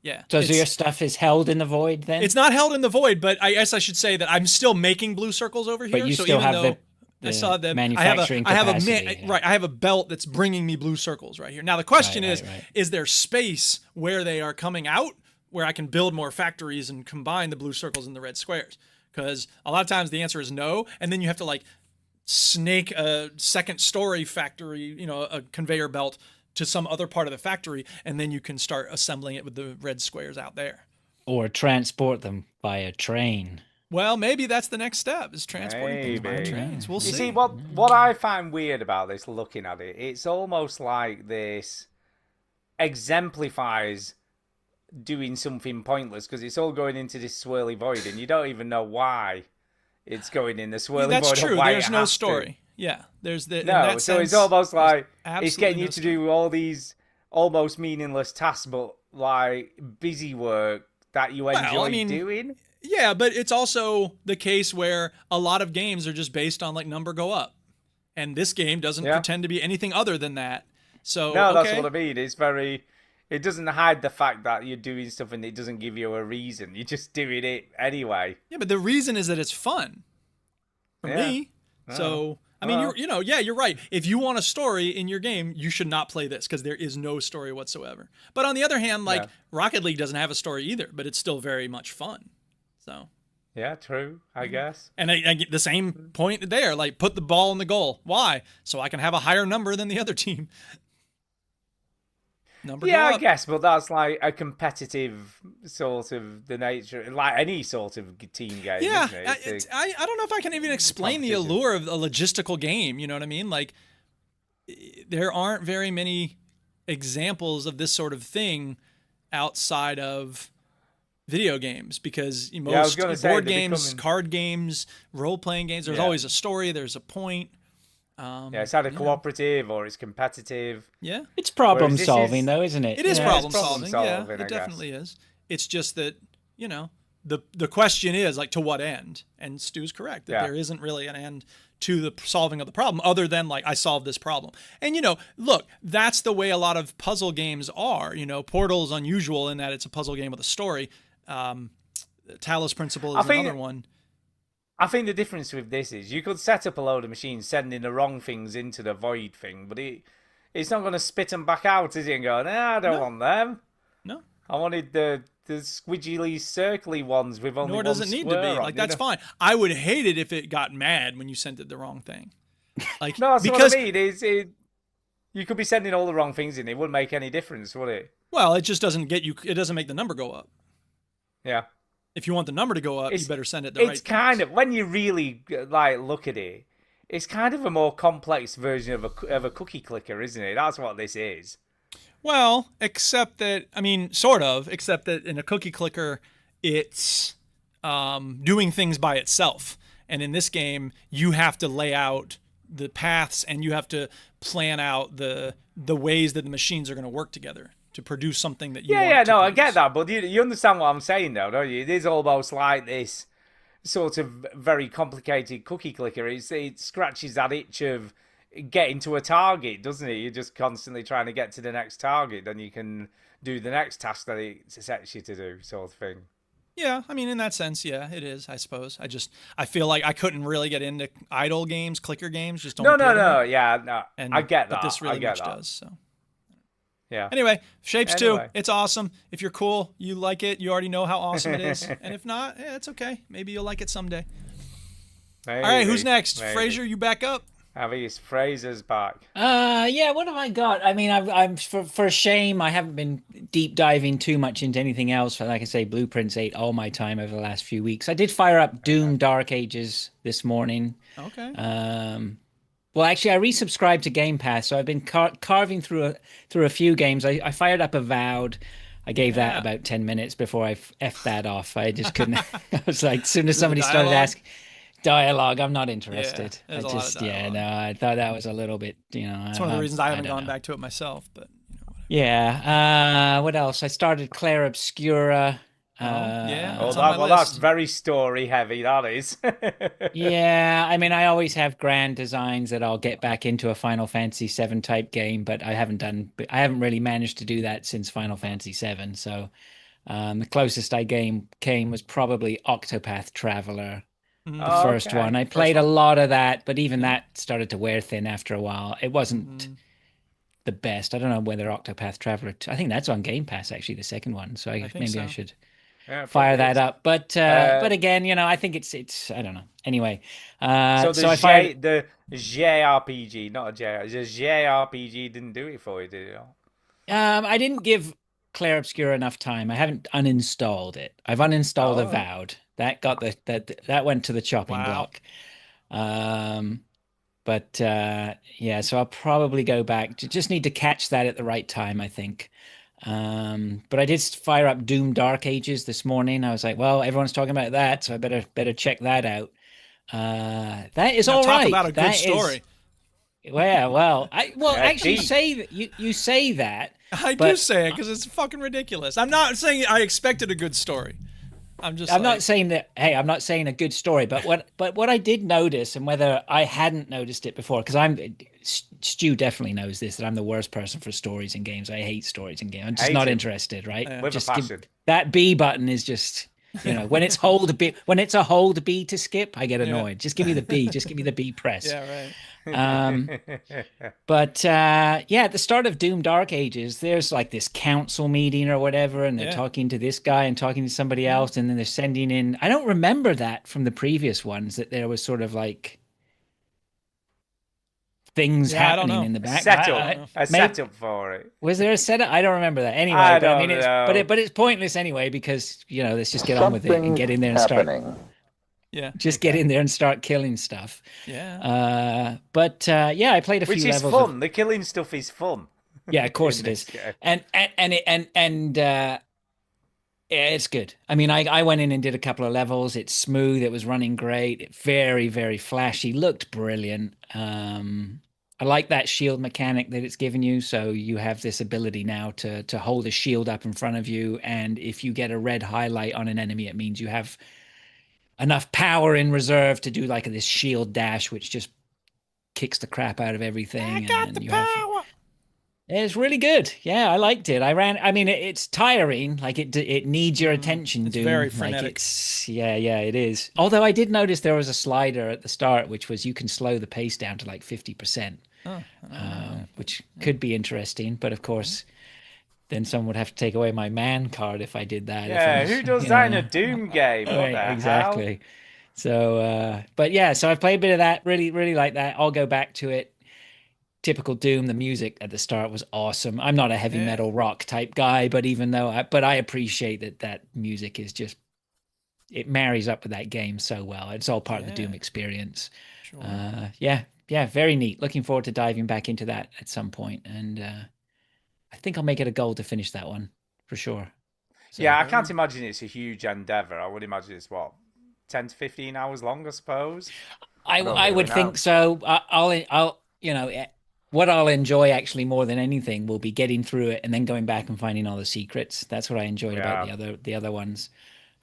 yeah. So your stuff is held in the void then? It's not held in the void, but I guess I should say that I'm still making blue circles over here. But you so still even have though the I saw that manufacturing capacity, yeah. I have a belt that's bringing me blue circles right here. Now the question Right. is there space where they are coming out where I can build more factories and combine the blue circles and the red squares? Because a lot of times the answer is no, and then you have to like snake a second story factory, a conveyor belt to some other part of the factory, and then you can start assembling it with the red squares out there. Or transport them by a train. Well, maybe that's the next step, is transporting things by Maybe. trains. We'll see. You see, what I find weird about this, looking at it, it's almost like this exemplifies doing something pointless because it's all going into this swirly void, and you don't even know why it's going in the swirly That's void. or true. why There's it no has to. story. Yeah, there's the No, in that so it's sense, almost like there's it's getting absolutely you no to story. do all these almost meaningless tasks, but like busy work that you enjoy doing. Yeah, but it's also the case where a lot of games are just based on like number go up, and this game doesn't pretend to be anything other than that. So No, that's what I mean. It's very. It doesn't hide the fact that you're doing stuff and it doesn't give you a reason. You're just doing it anyway. Yeah, but the reason is that it's fun for me. So I mean, you're right. If you want a story in your game, you should not play this because there is no story whatsoever. But on the other hand, like Rocket League doesn't have a story either, but it's still very much fun. So Yeah, true, I guess. And I get the same point there, like put the ball in the goal. Why? So I can have a higher number than the other team. Number Yeah, go I up. guess, but that's like a competitive sort of the nature, like any sort of team game, Yeah, isn't it? It's a- I don't know if I can even explain the competition. allure of a logistical game. You know what I mean? Like, there aren't very many examples of this sort of thing outside of video games, because I was most gonna say, board they're games, becoming- card games, role-playing games, there's Yeah. always a story, there's a point. yeah, it's either cooperative or it's competitive. Yeah, It's problem Whereas this solving, is- though, isn't it? it is Yeah. problem problem solving. Yeah, solving, I it guess. definitely is. It's just that, the question is, like, to what end? And Stu's correct that Yeah. there isn't really an end to the solving of the problem other than, like, I solved this problem. And, look, that's the way a lot of puzzle games are. Portal is unusual in that it's a puzzle game with a story. Talos Principle is another one. I think the difference with this is you could set up a load of machines sending the wrong things into the void thing, but it's not going to spit them back out, is it? And go, I don't want them. No. I wanted the squidgily, circly ones with only Nor one does it need to be. square on, Like, that's fine. I would hate it if it got mad when you sent it the wrong thing. Like, No, that's because what I mean. You could be sending all the wrong things in. It wouldn't make any difference, would it? well, it just doesn't get you. It doesn't make the number go up. Yeah. If you want the number to go up, you It's- better send it the right. It's kind of, when you really like look at it, it's kind of a more complex version of a cookie clicker, isn't it? That's what this is. Well, except that, sort of, except that in a cookie clicker, it's doing things by itself. And in this game, you have to lay out the paths and you have to plan out the ways that the machines are going to work together to produce something that you want Yeah, to no, I produce. get that, but you understand what I'm saying, though, don't you? It is almost like this sort of very complicated cookie clicker. It scratches that itch of getting to a target, doesn't it? You're just constantly trying to get to the next target, then you can do the next task that it sets you to do, sort of thing. Yeah, in that sense, yeah, it is, I suppose. I feel like I couldn't really get into idle games, clicker games, just don't No, appeal to no, me. yeah, no, And, I get that. But this really I get much that. does, so. Yeah. Anyway, Shapes 2, Anyway. it's awesome. If you're cool, you like it, you already know how awesome it is. And if not, it's okay. Maybe you'll like it someday. All right, who's next? Fraser, you back up? I think it's Fraser's back. Yeah, what have I got? I'm for shame, I haven't been deep diving too much into anything else. Like I say, Blueprints ate all my time over the last few weeks. I did fire up Doom Dark Ages this morning. Okay. Well, actually, I resubscribed to Game Pass, so I've been carving through a few games. I fired up Avowed. I gave that about 10 minutes before I effed that off. I just couldn't. I was like, as soon as somebody started dialogue? asking dialogue, I'm not interested. there's I a lot of just, dialogue. no, I thought that was a little bit, It's one of the reasons I haven't don't gone know. back to it myself, but whatever. Yeah. What else? I started Claire Obscura. yeah. Oh, It's on my that's list. very story heavy, that is. Yeah, I always have grand designs that I'll get back into a Final Fantasy VII type game, but I haven't really managed to do that since Final Fantasy VII. So the closest I came was probably Octopath Traveler, the first Okay. one. I played a lot of that, but even that started to wear thin after a while. It wasn't the best. I don't know whether Octopath Traveler. I think that's on Game Pass actually, the second one. So think maybe so. I should Yeah, fire probably that is. up. But again, I think it's I don't know. Anyway, So I fired. the JRPG, not a J, the JRPG didn't do it for you, did it? I didn't give Claire Obscura enough time. I haven't uninstalled it. I've uninstalled Oh. Avowed. That got that went to the chopping Wow. block. But yeah, so I'll probably go back. Just need to catch that at the right time, I think. But I did fire up Doom Dark Ages this morning. I was like, well, everyone's talking about that, so I better check that out. That is Now, all talk right. about a good That is- story. well, Yeah, actually, deep. you say that. I do but- say it because it's fucking ridiculous. I'm not saying I expected a good story. I'm not saying that. Hey, I'm not saying a good story, but what I did notice, and whether I hadn't noticed it before, because Stu definitely knows this, that I'm the worst person for stories in games. I hate stories in games. I'm just Hate not it. interested. Right? Yeah. With Just a give- passion. that B button is just. When it's hold B to skip, I get annoyed. Just give me the B. Just give me the B press. Yeah, right. But at the start of Doom Dark Ages, there's like this council meeting or whatever, and they're talking to this guy and talking to somebody else, and then they're sending in. I don't remember that from the previous ones, that there was sort of like things happening in the back. Setup for it. Was there a setup? I don't remember that. Anyway, I but, I mean, don't know. it's pointless anyway, because let's just get on with it and get in there and start. Yeah. Just get in there and start killing stuff. Yeah. I played a few Which is levels. fun. The killing stuff is fun. Yeah, of course it is. And it's good. I mean, I went in and did a couple of levels. It's smooth. It was running great. It very, very flashy. Looked brilliant. I like that shield mechanic that it's given you. So you have this ability now to hold a shield up in front of you, and if you get a red highlight on an enemy, it means you have enough power in reserve to do like this shield dash, which just kicks the crap out of everything. I got the power. It's really good. Yeah, I liked it. I mean, it's tiring. Like it needs your attention. It's very frenetic. Like it is. Although I did notice there was a slider at the start, which was you can slow the pace down to like 50%, which could be interesting. But of course, then someone would have to take away my man card if I did that. Yeah, who does that in a Doom game? What the exactly. hell? So, so I've played a bit of that. Really, really like that. I'll go back to it. Typical Doom. The music at the start was awesome. I'm not a heavy metal rock type guy, but I appreciate that music is just, it marries up with that game so well. It's all part of the Doom experience. Sure. Very neat. Looking forward to diving back into that at some point. And I think I'll make it a goal to finish that one for sure. So, I can't imagine it's a huge endeavor. I would imagine it's 10 to 15 hours long, I suppose. I would think so. I'll what I'll enjoy actually more than anything will be getting through it and then going back and finding all the secrets. That's what I enjoyed about the other ones.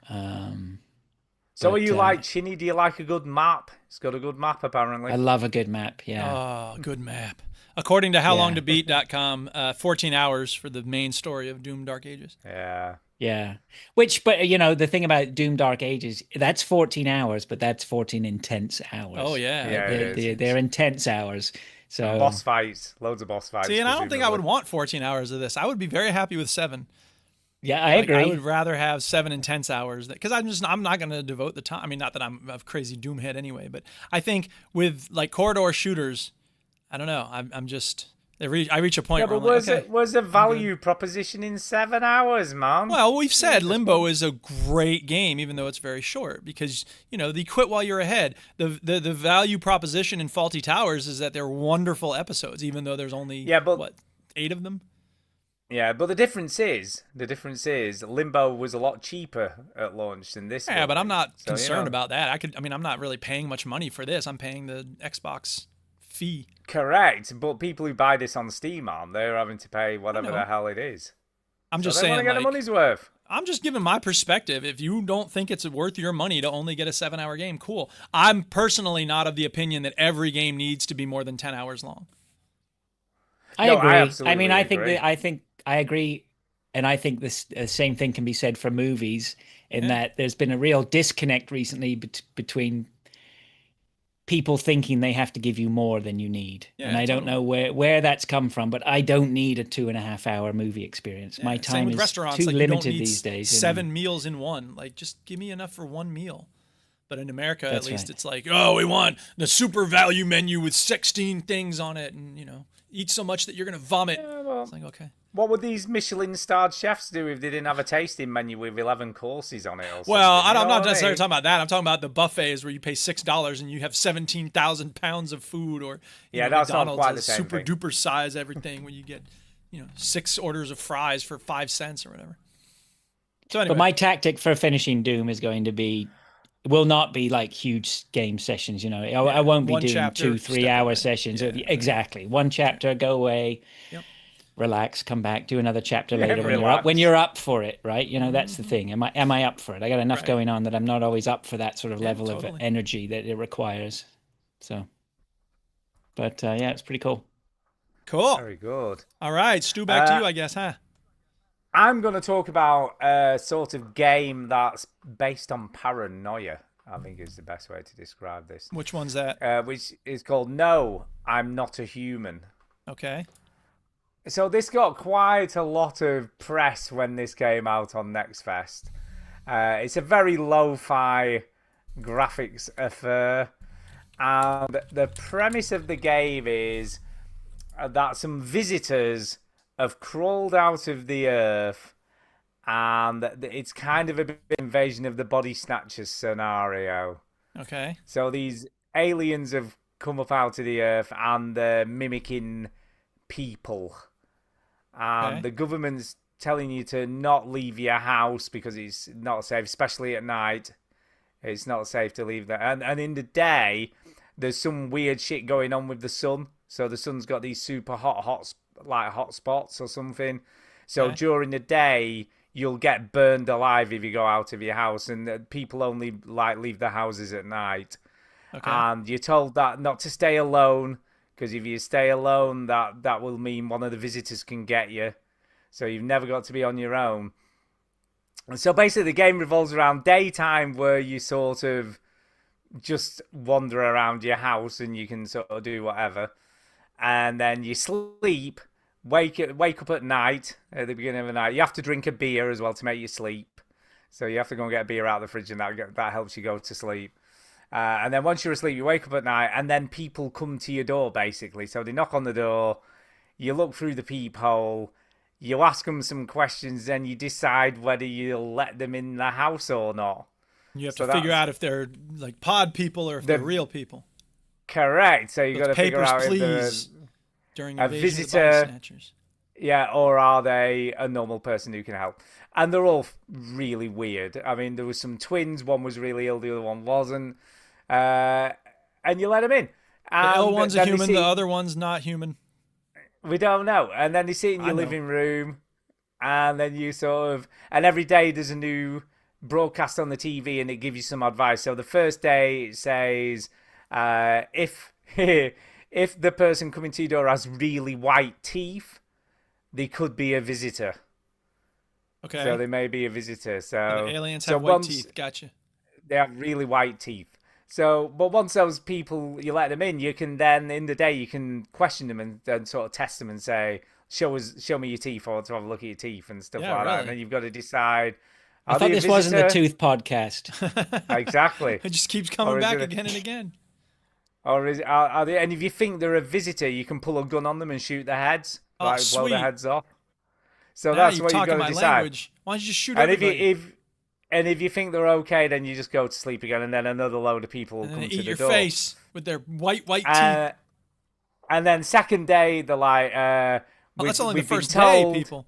So are you like Chinny? Do you like a good map? It's got a good map apparently. I love a good map. Yeah. Oh, good map. According to howlongtobeat.com, 14 hours for the main story of Doom Dark Ages. Yeah. Yeah. But the thing about Doom Dark Ages, that's 14 hours, but that's 14 intense hours. Oh, yeah. They're intense hours. So and boss fights, loads of boss fights. See, and I don't think I would want 14 hours of this. I would be very happy with 7. Yeah, I agree. I would rather have 7 intense hours because I'm not going to devote the time. I mean, not that I'm a crazy Doom head anyway, but I think with like corridor shooters, I don't know. I reach a point where I'm like, was a value proposition in 7 hours, man? Well, we've said Limbo is a great game, even though it's very short, because the quit while you're ahead. The value proposition in Faulty Towers is that they're wonderful episodes, even though there's only 8 of them. Yeah, but the difference is Limbo was a lot cheaper at launch than this. Yeah, but I'm not concerned about that. I'm not really paying much money for this. I'm paying the Xbox fee. Correct, but people who buy this on Steam, they're having to pay whatever the hell it is. I'm just saying, saying, they want to get the money's worth. I'm just giving my perspective. If you don't think it's worth your money to only get a 7-hour game, cool. I'm personally not of the opinion that every game needs to be more than 10 hours long. I agree. I mean, I agree, and I think this same thing can be said for movies. In that there's been a real disconnect recently between people thinking they have to give you more than you need. And I don't know where that's come from, but I don't need a 2.5-hour movie experience. My time is too limited these days. 7 meals in one. Like, just give me enough for one meal. But in America, at least, it's like, oh, we want the super value menu with 16 things on it, and eat so much that you're gonna vomit. Yeah, it's like, okay. What would these Michelin-starred chefs do if they didn't have a tasting menu with 11 courses on it? Or well, I'm not necessarily talking about that. I'm talking about the buffets where you pay $6 and you have 17,000 pounds of food, or that's McDonald's not quite the same super thing. duper size everything where you get 6 orders of fries for 5 cents or whatever. So anyway, but my tactic for finishing Doom is going to be. Will not be like huge game sessions, I won't be doing 2-3 hour sessions. Exactly. One chapter, go away, relax, come back, do another chapter later when you're up for it, right? That's the thing. Am I up for it? I got enough going on that I'm not always up for that sort of level of energy that it requires. So, but it's pretty cool. Cool. Very good. All right, Stu, back to you, I guess, huh? I'm going to talk about a sort of game that's based on paranoia. I think is the best way to describe this. Which one's that? Which is called No, I'm Not a Human. Okay. So this got quite a lot of press when this came out on Next Fest. It's a very lo-fi graphics affair. And the premise of the game is that some visitors have crawled out of the earth, and it's kind of a bit of invasion of the body snatchers scenario. Okay. So these aliens have come up out of the earth, and they're mimicking people. And Okay. the government's telling you to not leave your house because it's not safe, especially at night. It's not safe to leave there. And in the day, there's some weird shit going on with the sun. So the sun's got these super hot spots or something. So Okay. during the day, you'll get burned alive if you go out of your house. And people only leave their houses at night. Okay. And you're told that not to stay alone, because if you stay alone, that will mean one of the visitors can get you. So you've never got to be on your own. And so basically the game revolves around daytime, where you sort of just wander around your house and you can sort of do whatever. And then you sleep, wake up at night, at the beginning of the night. You have to drink a beer as well to make you sleep. So you have to go and get a beer out of the fridge, and that helps you go to sleep. And then once you're asleep, you wake up at night, and then people come to your door, basically. So they knock on the door, you look through the peephole, you ask them some questions, then you decide whether you'll let them in the house or not. You have So to figure that's- out if they're like pod people or if they're real people. Correct. So you got to figure Papers, out if please. they're During a invasion of the visitor- body snatchers. yeah, or are they a normal person who can help? And they're all really weird. I mean, there was some twins. One was really ill, the other one wasn't. And you let them in. The And L one's a then they human, see- the other one's not human. We don't know. And then they sit in I your know. living room, and then you sort of... And every day there's a new broadcast on the TV, and it gives you some advice. So the first day it says, if if the person coming to your door has really white teeth, they could be a visitor. Okay. So they may be a visitor. So And the aliens so have white once- teeth. Gotcha. They have really white teeth. So, but once those people, you let them in, you can then, in the day, you can question them and sort of test them and say, show me your teeth, or to have a look at your teeth and stuff Yeah, like that. really. And then you've got to decide. I are thought they a this wasn't the visitor? Tooth podcast. Exactly. It just keeps Or coming is back it a- again and again. Or is it, are they, and if you think they're a visitor, you can pull a gun on them and shoot their heads, Oh, like blow sweet. their heads off. So Now that's you're what you've talking got my to decide. language. Why don't you just shoot And if everybody? if you think they're okay, then you just go to sleep again, and then another load of people will and come then to eat the your door. face with their white teeth. And then second day, they're like, Oh, that's only the we've been first day, told- people.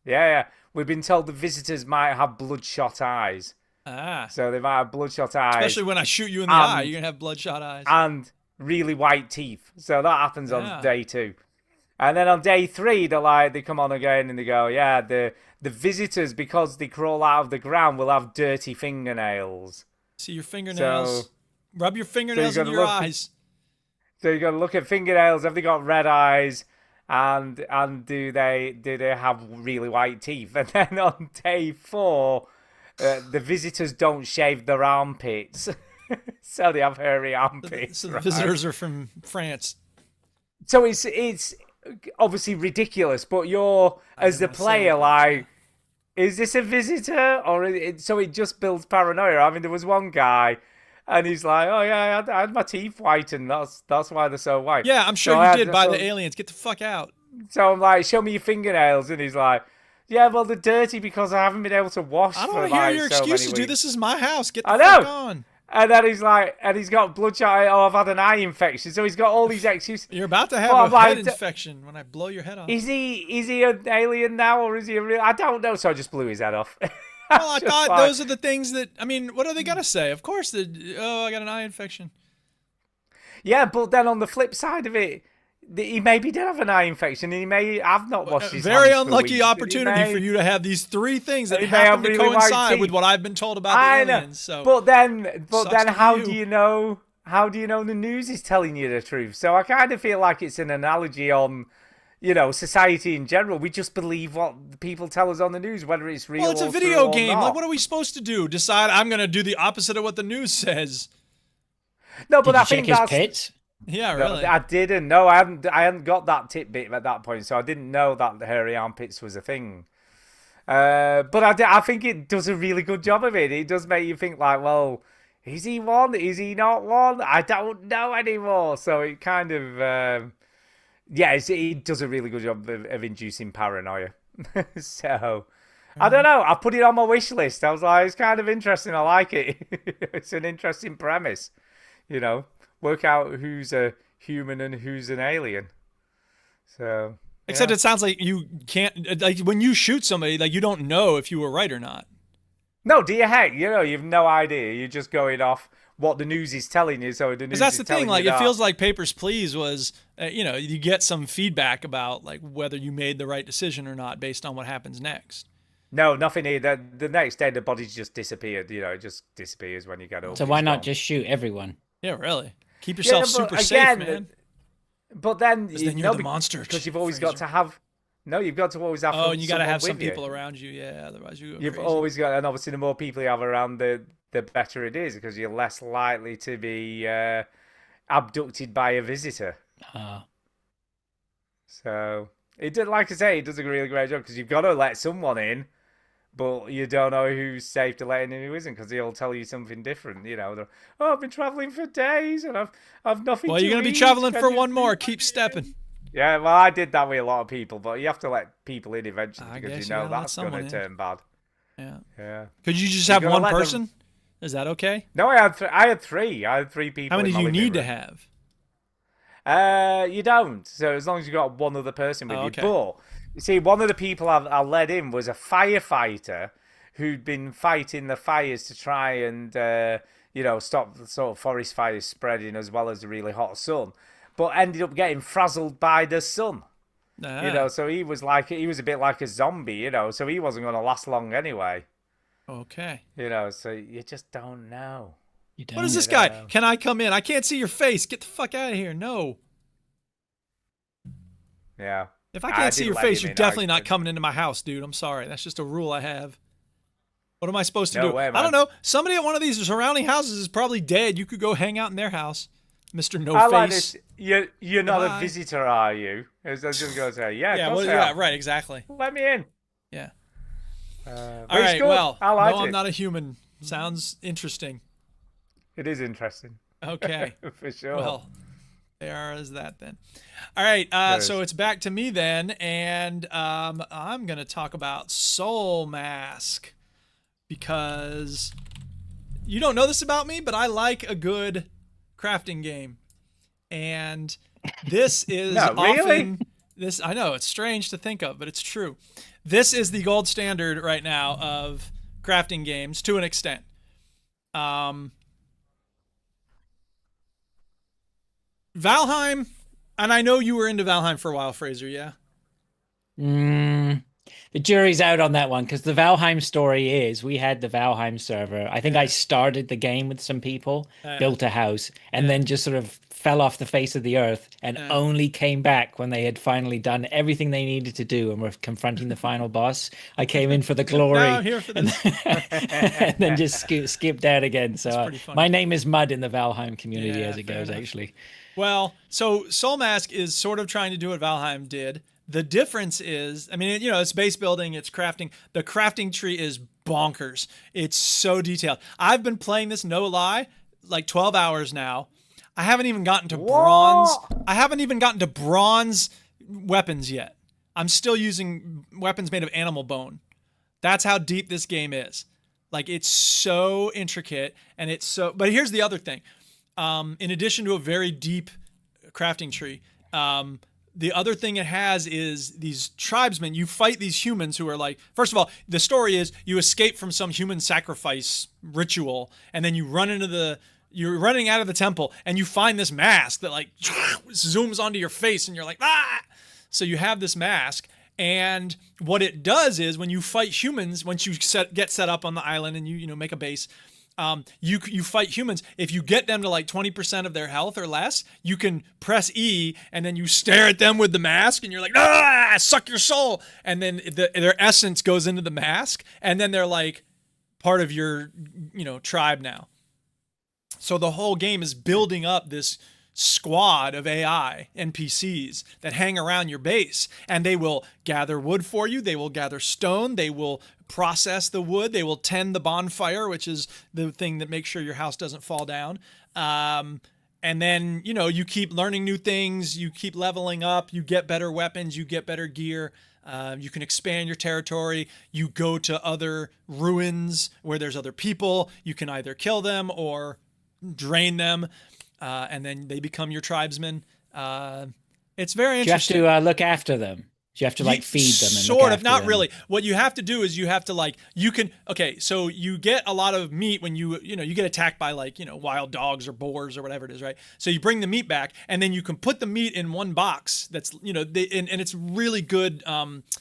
Yeah. We've been told the visitors might have bloodshot eyes. Ah. So they might have bloodshot eyes Especially when I shoot you in the And- eye, you're gonna have bloodshot eyes. and really white teeth. So that happens Yeah. on day 2. And then on day 3, they come on again and they go, yeah, the visitors, because they crawl out of the ground, will have dirty fingernails. See your fingernails. Rub your fingernails gotta in your look- eyes. So you got to look at fingernails. Have they got red eyes? And do they have really white teeth? And then on day 4, the visitors don't shave their armpits, so they have hairy armpits. So the right? visitors are from France. So it's obviously ridiculous, but you're as the gonna say player it. like, is this a visitor or so it just builds paranoia. I mean, there was one guy, and he's like, oh yeah, I had my teeth whitened. That's why they're so white. Yeah, I'm sure So you I did had- by so- the aliens. Get the fuck out. So I'm like, show me your fingernails, and he's like, yeah, well they're dirty because I haven't been able to wash. I don't for want to hear like your so many excuses, dude. weeks." This is my house. Get the I fuck know. on. And then he's like, and he's got bloodshot eye. Oh, I've had an eye infection. So he's got all these excuses. You're about to have Well, a I'm like, head infection when I blow your head off. Is he an alien now, or is he a real? I don't know. So I just blew his head off. Well, I Just thought like- those are the things that, I mean, what are they going to say? Of course, I got an eye infection. Yeah, but then on the flip side of it, he maybe did have an eye infection, and he may have not washed his Very hands for unlucky weeks. opportunity He may- for you to have these 3 things that He may happen have to really white coincide teeth. with what I've been told about I the know, aliens. So, but then Sucks to how you. do you know? How do you know the news is telling you the truth? So I kind of feel like it's an analogy on, society in general. We just believe what people tell us on the news, whether it's real. Well, it's a or video true game. Or not. Like, what are we supposed to do? Decide I'm going to do the opposite of what the news says. No, but Did you I think check his that's. pits? Yeah, No, really. I didn't. No, I hadn't got that tidbit at that point, so I didn't know that the hairy armpits was a thing. But I think it does a really good job of it. It does make you think like, well, is he one? Is he not one? I don't know anymore. So it kind of, it does a really good job of inducing paranoia. So I don't know. I put it on my wish list. I was like, it's kind of interesting. I like it. It's an interesting premise. Work out who's a human and who's an alien. So. Except it sounds like you can't, like when you shoot somebody, like you don't know if you were right or not. No, do you heck? You've no idea. You're just going off what the news is telling you. So the news Because that's is the telling thing. Like you it that. feels like Papers, Please was, you get some feedback about like whether you made the right decision or not based on what happens next. No, nothing here. The next day, the body's just disappeared. It just disappears when you get up. So why not just shoot everyone? Yeah, really. Keep yourself but super safe, again, man. But then, Then you're the monster. because you've always got to have. No, you've got to always have. Oh, and you got to someone have some with you. people around you. Yeah, otherwise you go You've crazy. always got, and obviously the more people you have around, the better it is, because you're less likely to be abducted by a visitor. So it did, like I say, it does a really great job because you've got to let someone in, but you don't know who's safe to let in and who isn't, because he'll tell you something different. I've been traveling for days and I've nothing. Well, to you're gonna be eat. traveling Can for you one please more. let Keep me stepping. in?" Yeah, well, I did that with a lot of people, but you have to let people in eventually I because guess you you know gotta let that's going someone to in. turn bad. Yeah. Yeah. Could you just You have gotta one let them- person? Is that okay? No, I had three. I had three people. How many in do my you living need to room. have? You don't. So as long as you got one other person with Oh, you. okay. But you see, one of the people I let in was a firefighter who'd been fighting the fires to try and stop the sort of forest fires spreading as well as the really hot sun, but ended up getting frazzled by the sun. So he was a bit like a zombie. So he wasn't going to last long anyway. Okay. So you just don't know. You don't. What is this guy? Can I come in? I can't see your face. Get the fuck out of here. No. Yeah. If I can't see did your let face, him you're in. definitely not coming into my house, dude. I'm sorry. That's just a rule I have. What am I supposed to No do? way, I man. don't know. Somebody at one of these surrounding houses is probably dead. You could go hang out in their house, Mr. No I Face. like this. You're not Goodbye. a visitor, are you? I was just going to say, yeah, Yeah, of course I yeah, am. right, exactly. Let me in. Yeah. But All it's right, good. well, I like no, it. I'm not a human. Sounds interesting. It is interesting. Okay. For sure. Well, there is that then. All right, so it's back to me then, and I'm going to talk about Soul Mask because you don't know this about me, but I like a good crafting game. And this is No, really? often this I know it's strange to think of, but it's true. This is the gold standard right now of crafting games to an extent. Valheim, and I know you were into Valheim for a while, Fraser, yeah? The jury's out on that one because the Valheim story is we had the Valheim server. I think I started the game with some people, built a house, and then just sort of fell off the face of the earth and only came back when they had finally done everything they needed to do and were confronting the final boss. I came in for the glory. No, I'm here for this. And then just skipped out again. So pretty funny. my name is Mud in the Valheim community Yeah, as it fair goes, enough. actually. Well, so Soul Mask is sort of trying to do what Valheim did. The difference is, I mean, it's base building, it's crafting. The crafting tree is bonkers. It's so detailed. I've been playing this, no lie, like 12 hours now. I haven't even gotten to bronze. I haven't even gotten to bronze weapons yet. I'm still using weapons made of animal bone. That's how deep this game is. Like, it's so intricate, and it's so. But here's the other thing. In addition to a very deep crafting tree, the other thing it has is these tribesmen. You fight these humans who are like, first of all, the story is you escape from some human sacrifice ritual, and then you're running out of the temple, and you find this mask that like zooms onto your face, and you're like, ah! So you have this mask, and what it does is when you fight humans, once you get set up on the island and you make a base, You fight humans. If you get them to like 20% of their health or less, you can press E and then you stare at them with the mask and you're like, ah, suck your soul. And then their essence goes into the mask and then they're like part of your, tribe now. So the whole game is building up this squad of AI NPCs that hang around your base, and they will gather wood for you. They will gather stone. They will process the wood. They will tend the bonfire, which is the thing that makes sure your house doesn't fall down. And then, you keep learning new things. You keep leveling up. You get better weapons. You get better gear. You can expand your territory. You go to other ruins where there's other people. You can either kill them or drain them. And then they become your tribesmen. It's very interesting. You have to look after them. You have to feed them. And sort of, not really. What you have to do is you have to so you get a lot of meat when you get attacked by wild dogs or boars or whatever it is, right? So you bring the meat back and then you can put the meat in one box that's, and it's really good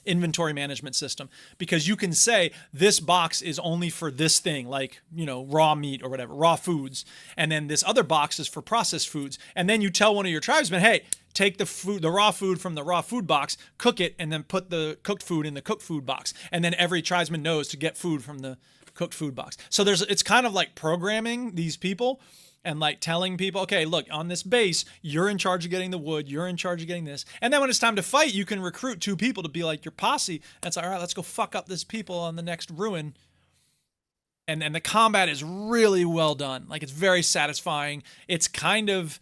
inventory management system because you can say this box is only for this thing, raw meat or whatever, raw foods. And then this other box is for processed foods. And then you tell one of your tribesmen, hey, take the raw food from the raw food box, cook it, and then put the cooked food in the cooked food box. And then every tribesman knows to get food from the cooked food box. So it's kind of like programming these people and telling people, okay, look, on this base, you're in charge of getting the wood, you're in charge of getting this. And then when it's time to fight, you can recruit 2 people to be like your posse. And it's like, all right, let's go fuck up this people on the next ruin. And the combat is really well done. It's very satisfying. It's kind of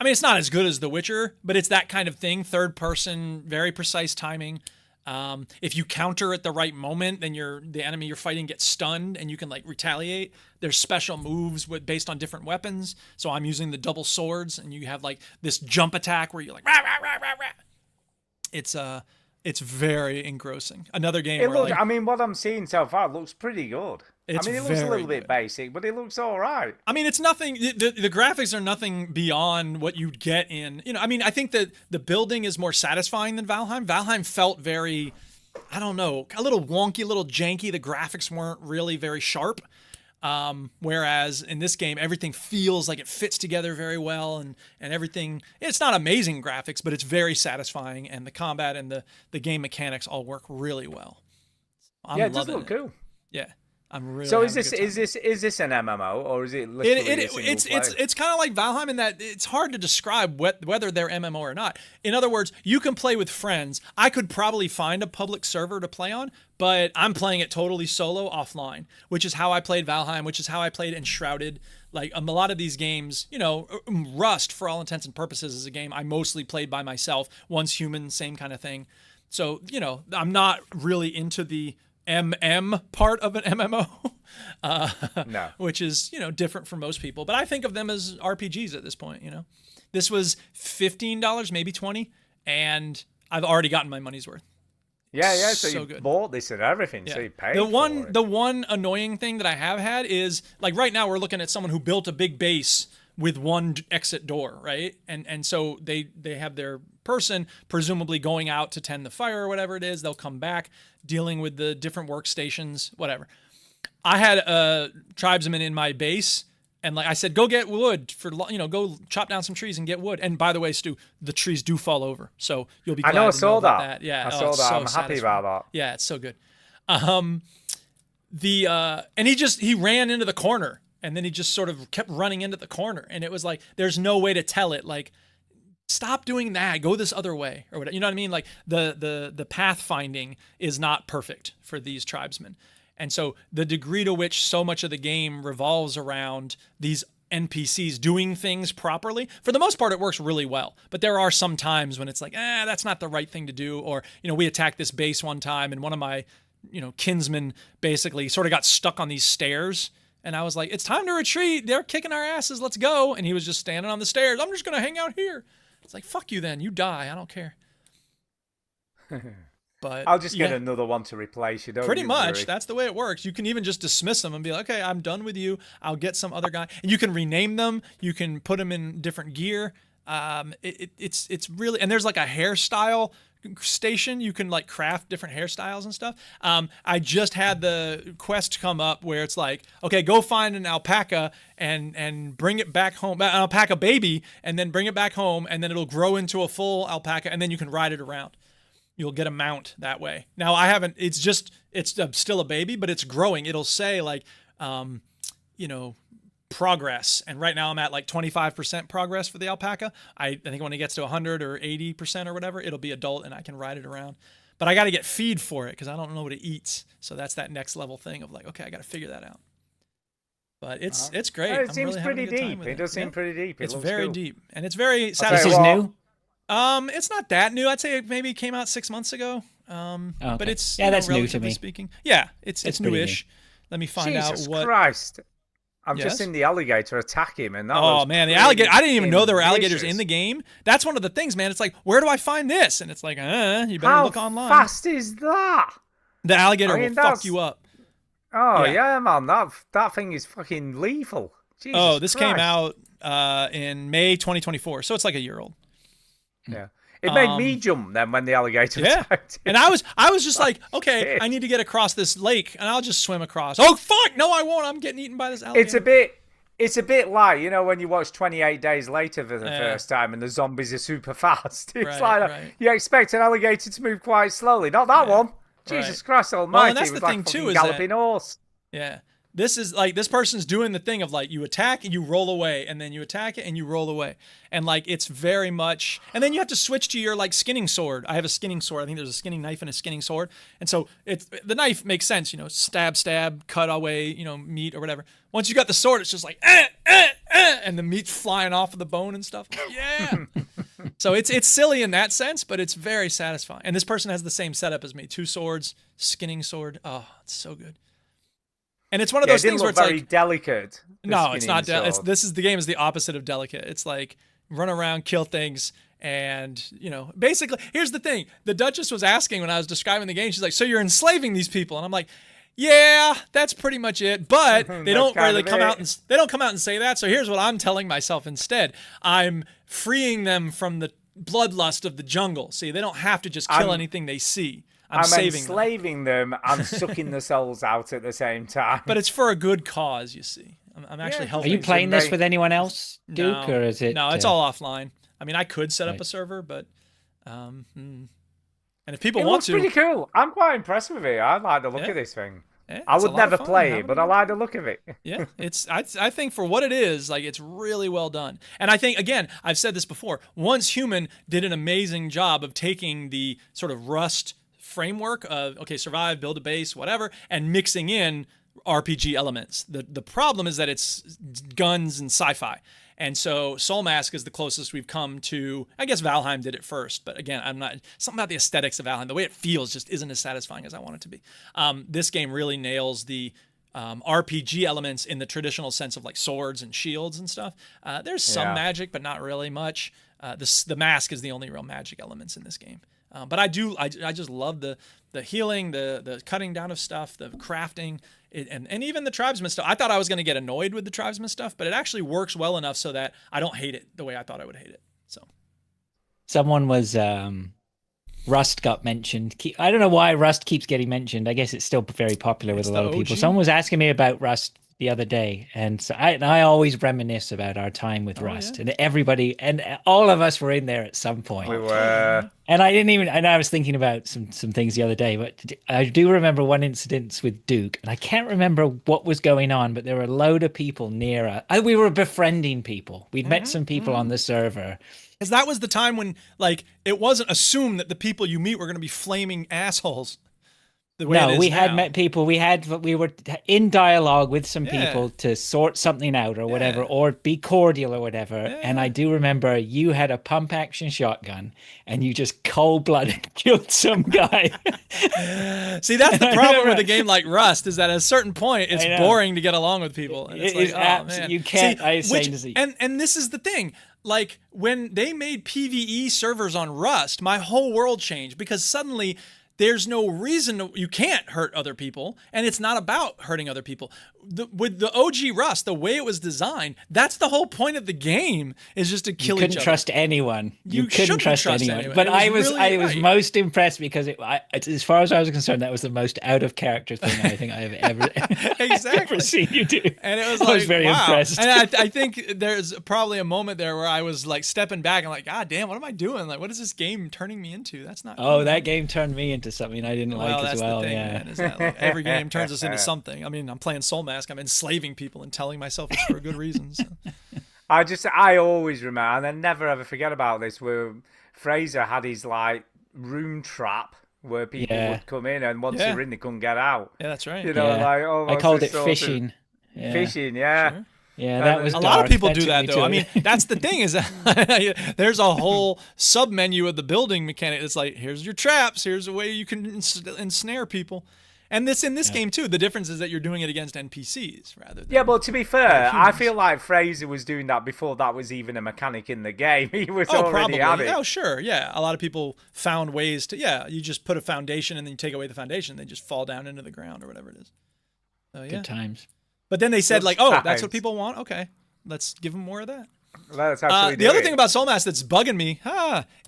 it's not as good as The Witcher, but it's that kind of thing. Third person, very precise timing. If you counter at the right moment, then the enemy you're fighting gets stunned and you can retaliate. There's special moves based on different weapons. So I'm using the double swords and you have this jump attack where you're rah, rah, rah, rah, rah. It's very engrossing. Another game what I'm seeing so far looks pretty good. It looks a little bit basic, but it looks all right. It's nothing. The graphics are nothing beyond what you'd get in. I think that the building is more satisfying than Valheim. Valheim felt very, I don't know, a little wonky, a little janky. The graphics weren't really very sharp. Whereas in this game, everything feels like it fits together very well, and everything. It's not amazing graphics, but it's very satisfying, and the combat and the game mechanics all work really well. It does look cool. Yeah. I'm really so is this an MMO or is it literally a single player? It's kind of like Valheim in that it's hard to describe whether they're MMO or not. In other words, you can play with friends. I could probably find a public server to play on, but I'm playing it totally solo offline, which is how I played Valheim, which is how I played Enshrouded. A lot of these games, Rust for all intents and purposes is a game I mostly played by myself. Once Human, same kind of thing. So, I'm not really into the part of an MMO, no. Which is, different for most people. But I think of them as RPGs at this point, This was $15, maybe $20, and I've already gotten my money's worth. Yeah, so you good. Bought this and everything, so you paid for it. The one annoying thing that I have had is, right now we're looking at someone who built a big base with one exit door, right? And so they have their person presumably going out to tend the fire or whatever it is. They'll come back, dealing with the different workstations, whatever. I had a tribesman in my base, and I said, go get wood go chop down some trees and get wood. And by the way, Stu, the trees do fall over, so you'll be glad I to know about that. Yeah, I saw that. So I'm happy about that. Yeah, it's so good. And he ran into the corner. And then he just sort of kept running into the corner. And it was there's no way to tell it. Stop doing that. Go this other way or whatever. You know what I mean? The pathfinding is not perfect for these tribesmen. And so the degree to which so much of the game revolves around these NPCs doing things properly, for the most part, it works really well. But there are some times when it's that's not the right thing to do. Or, we attacked this base one time and one of my, kinsmen basically sort of got stuck on these stairs. And I was like, it's time to retreat. They're kicking our asses. Let's go. And he was just standing on the stairs. I'm just going to hang out here. It's fuck you then. You die. I don't care. But I'll just get another one to replace you. Pretty much. That's the way it works. You can even just dismiss them and be like, okay, I'm done with you. I'll get some other guy. And you can rename them. You can put them in different gear. It's really, and there's a hairstyle station, you can like craft different hairstyles and stuff. I just had the quest come up where it's like, okay, go find an alpaca and bring it back home, an alpaca baby, and then bring it back home, and then it'll grow into a full alpaca, and then you can ride it around. You'll get a mount that way. Now I haven't. It's still a baby, but it's growing. It'll say like, progress, and right now I'm at like 25% progress for the alpaca. I think when it gets to 100 or 80% or whatever, it'll be adult and I can ride it around. But I got to get feed for it because I don't know what it eats. So that's that next level thing of like, okay, I got to figure that out. But it's great. It I'm seems really pretty having a good time deep. with It does seem pretty deep. It's looks very cool. deep, and it's very This satisfying. is new. It's not that new. I'd say it maybe came out 6 months ago. But it's that's new to relatively me. speaking. Yeah, it's pretty newish. Let me find Jesus out what. Christ. I'm Yes? just in the alligator attack him, and that Oh was man, the pretty alligator! I didn't even know there were alligators vicious. in the game. That's one of the things, man. It's like, where do I find this? And it's like, you better How look online. fast is that? The alligator I mean, will fuck that's- you up. Oh Yeah. yeah, man, that thing is fucking lethal. Jesus Oh, this came Christ. out in May 2024, so it's like a year old. Yeah, it made me jump then when the alligator Yeah, attacked him. and I was just like, okay, I need to get across this lake, and I'll just swim across. Oh fuck, no, I won't. I'm getting eaten by this alligator. It's a bit like, when you watch 28 Days Later for the first time and the zombies are super fast. It's Right. you expect an alligator to move quite slowly. Not that one. Jesus Christ almighty. that's it was the like thing, a too, fucking is that- galloping horse. Yeah. This is like, this person's doing the thing of like, you attack and you roll away, and then you attack it and you roll away. And like, it's very much, and then you have to switch to your like skinning sword. I have a skinning sword. I think there's a skinning knife and a skinning sword. And so the knife makes sense, stab, cut away, meat or whatever. Once you got the sword, it's just like, and the meat's flying off of the bone and stuff. Yeah. So it's silly in that sense, but it's very satisfying. And this person has the same setup as me. 2 swords, skinning sword. Oh, it's so good. And it's one of those it didn't things where look it's very like, delicate. the no, it's not. skinning sword. The game is the opposite of delicate. It's like run around, kill things, and basically, here's the thing. The Duchess was asking when I was describing the game. She's like, "So you're enslaving these people?" And I'm like, "Yeah, that's pretty much it." But they don't really come out and they don't come out and say that. So here's what I'm telling myself instead. I'm freeing them from the bloodlust of the jungle. See, they don't have to just kill anything they see. I'm saving them. enslaving them and sucking the souls out at the same time. But it's for a good cause, you see. I'm actually Yeah. helping. Are you It's playing this amazing. with anyone else, Duke, or is it? No, it's all offline. I mean, I could set up Right. a server, but and if people It want looks to, pretty cool. I'm quite impressed with it. I like the look Yeah. of this thing. yeah, I it's a would lot of never fun. play Having it, a but good I like time. the look of it. Yeah, I think for what it is, like it's really well done. And I think again, I've said this before. Once Human did an amazing job of taking the sort of Rust framework of survive, build a base, whatever, and mixing in RPG elements. The problem is that it's guns and sci-fi. And so Soul Mask is the closest we've come to, I guess Valheim did it first, but again, something about the aesthetics of Valheim, the way it feels just isn't as satisfying as I want it to be. This game really nails the RPG elements in the traditional sense of like swords and shields and stuff. There's some magic, but not really much. The mask is the only real magic elements in this game. But I just love the healing, the cutting down of stuff, the crafting, and even the tribesman stuff. I thought I was going to get annoyed with the tribesman stuff, but it actually works well enough so that I don't hate it the way I thought I would hate it. So Someone was Rust got mentioned. I don't know why Rust keeps getting mentioned. I guess it's still very popular with It's a lot the of people. OG. Someone was asking me about Rust the other day, and so I always reminisce about our time with Rust, and everybody and all of us were in there at some point. We were. And I was thinking about some things the other day, but I do remember one incident with Duke, and I can't remember what was going on, but there were a load of people near us. We were befriending people. We'd met some people on the server. because that was the time when like it wasn't assumed that the people you meet were going to be flaming assholes. The way it No, is we had now. met people. We were in dialogue with some Yeah. people to sort something out or whatever, Yeah. or be cordial or whatever. And Yeah. I do remember you had a pump action shotgun and you just cold blooded killed some guy. See, that's the I problem remember- with a game like Rust is that at a certain point it's I know. boring to get along with people. And it's It like, is oh, man. you can't. See, I was saying to see. and this is the thing. Like when they made PvE servers on Rust, my whole world changed because suddenly there's no reason you can't hurt other people, and it's not about hurting other people. With the OG Rust, the way it was designed, that's the whole point of the game, is just to kill each other. You couldn't trust anyone. You couldn't shouldn't trust anyone. anyone. But It was I really was right. most impressed because as far as I was concerned, that was the most out of character thing I think I have ever, ever seen you do. And it was I like, was very wow. impressed. And I think there's probably a moment there where I was like stepping back and like, God damn, what am I doing? Like, what is this game turning me into? That's not Oh, cool. that game turned me into something I didn't like that's as well. the thing, Yeah. man, is that like, every game turns us into something. I mean, I'm playing Soul Mask. I'm enslaving people and telling myself it's for a good reason. So. I always remember, and I never ever forget about this, where Fraser had his like room trap where people would come in, and once they're in, they couldn't get out. Yeah, that's right. You know, like I called it fishing. Yeah. Fishing, yeah. Sure. Yeah, that was a lot of dark. people That do took that me though. to I it. mean, that's the thing is that there's a whole sub menu of the building mechanic. It's like, here's your traps. Here's a way you can ensnare people. And in this game too, the difference is that you're doing it against NPCs rather than but to be fair, I humans. feel like Fraser was doing that before that was even a mechanic in the game. He was Oh, already probably. at it. Oh, sure. Yeah. A lot of people found ways to, you just put a foundation and then you take away the foundation. They just fall down into the ground or whatever it is. So, yeah. Good times. But then they said, Good like, oh, that's times. what people want? Okay. Let's give them more of that. Let's actually The do other it. thing about Soul Mask that's bugging me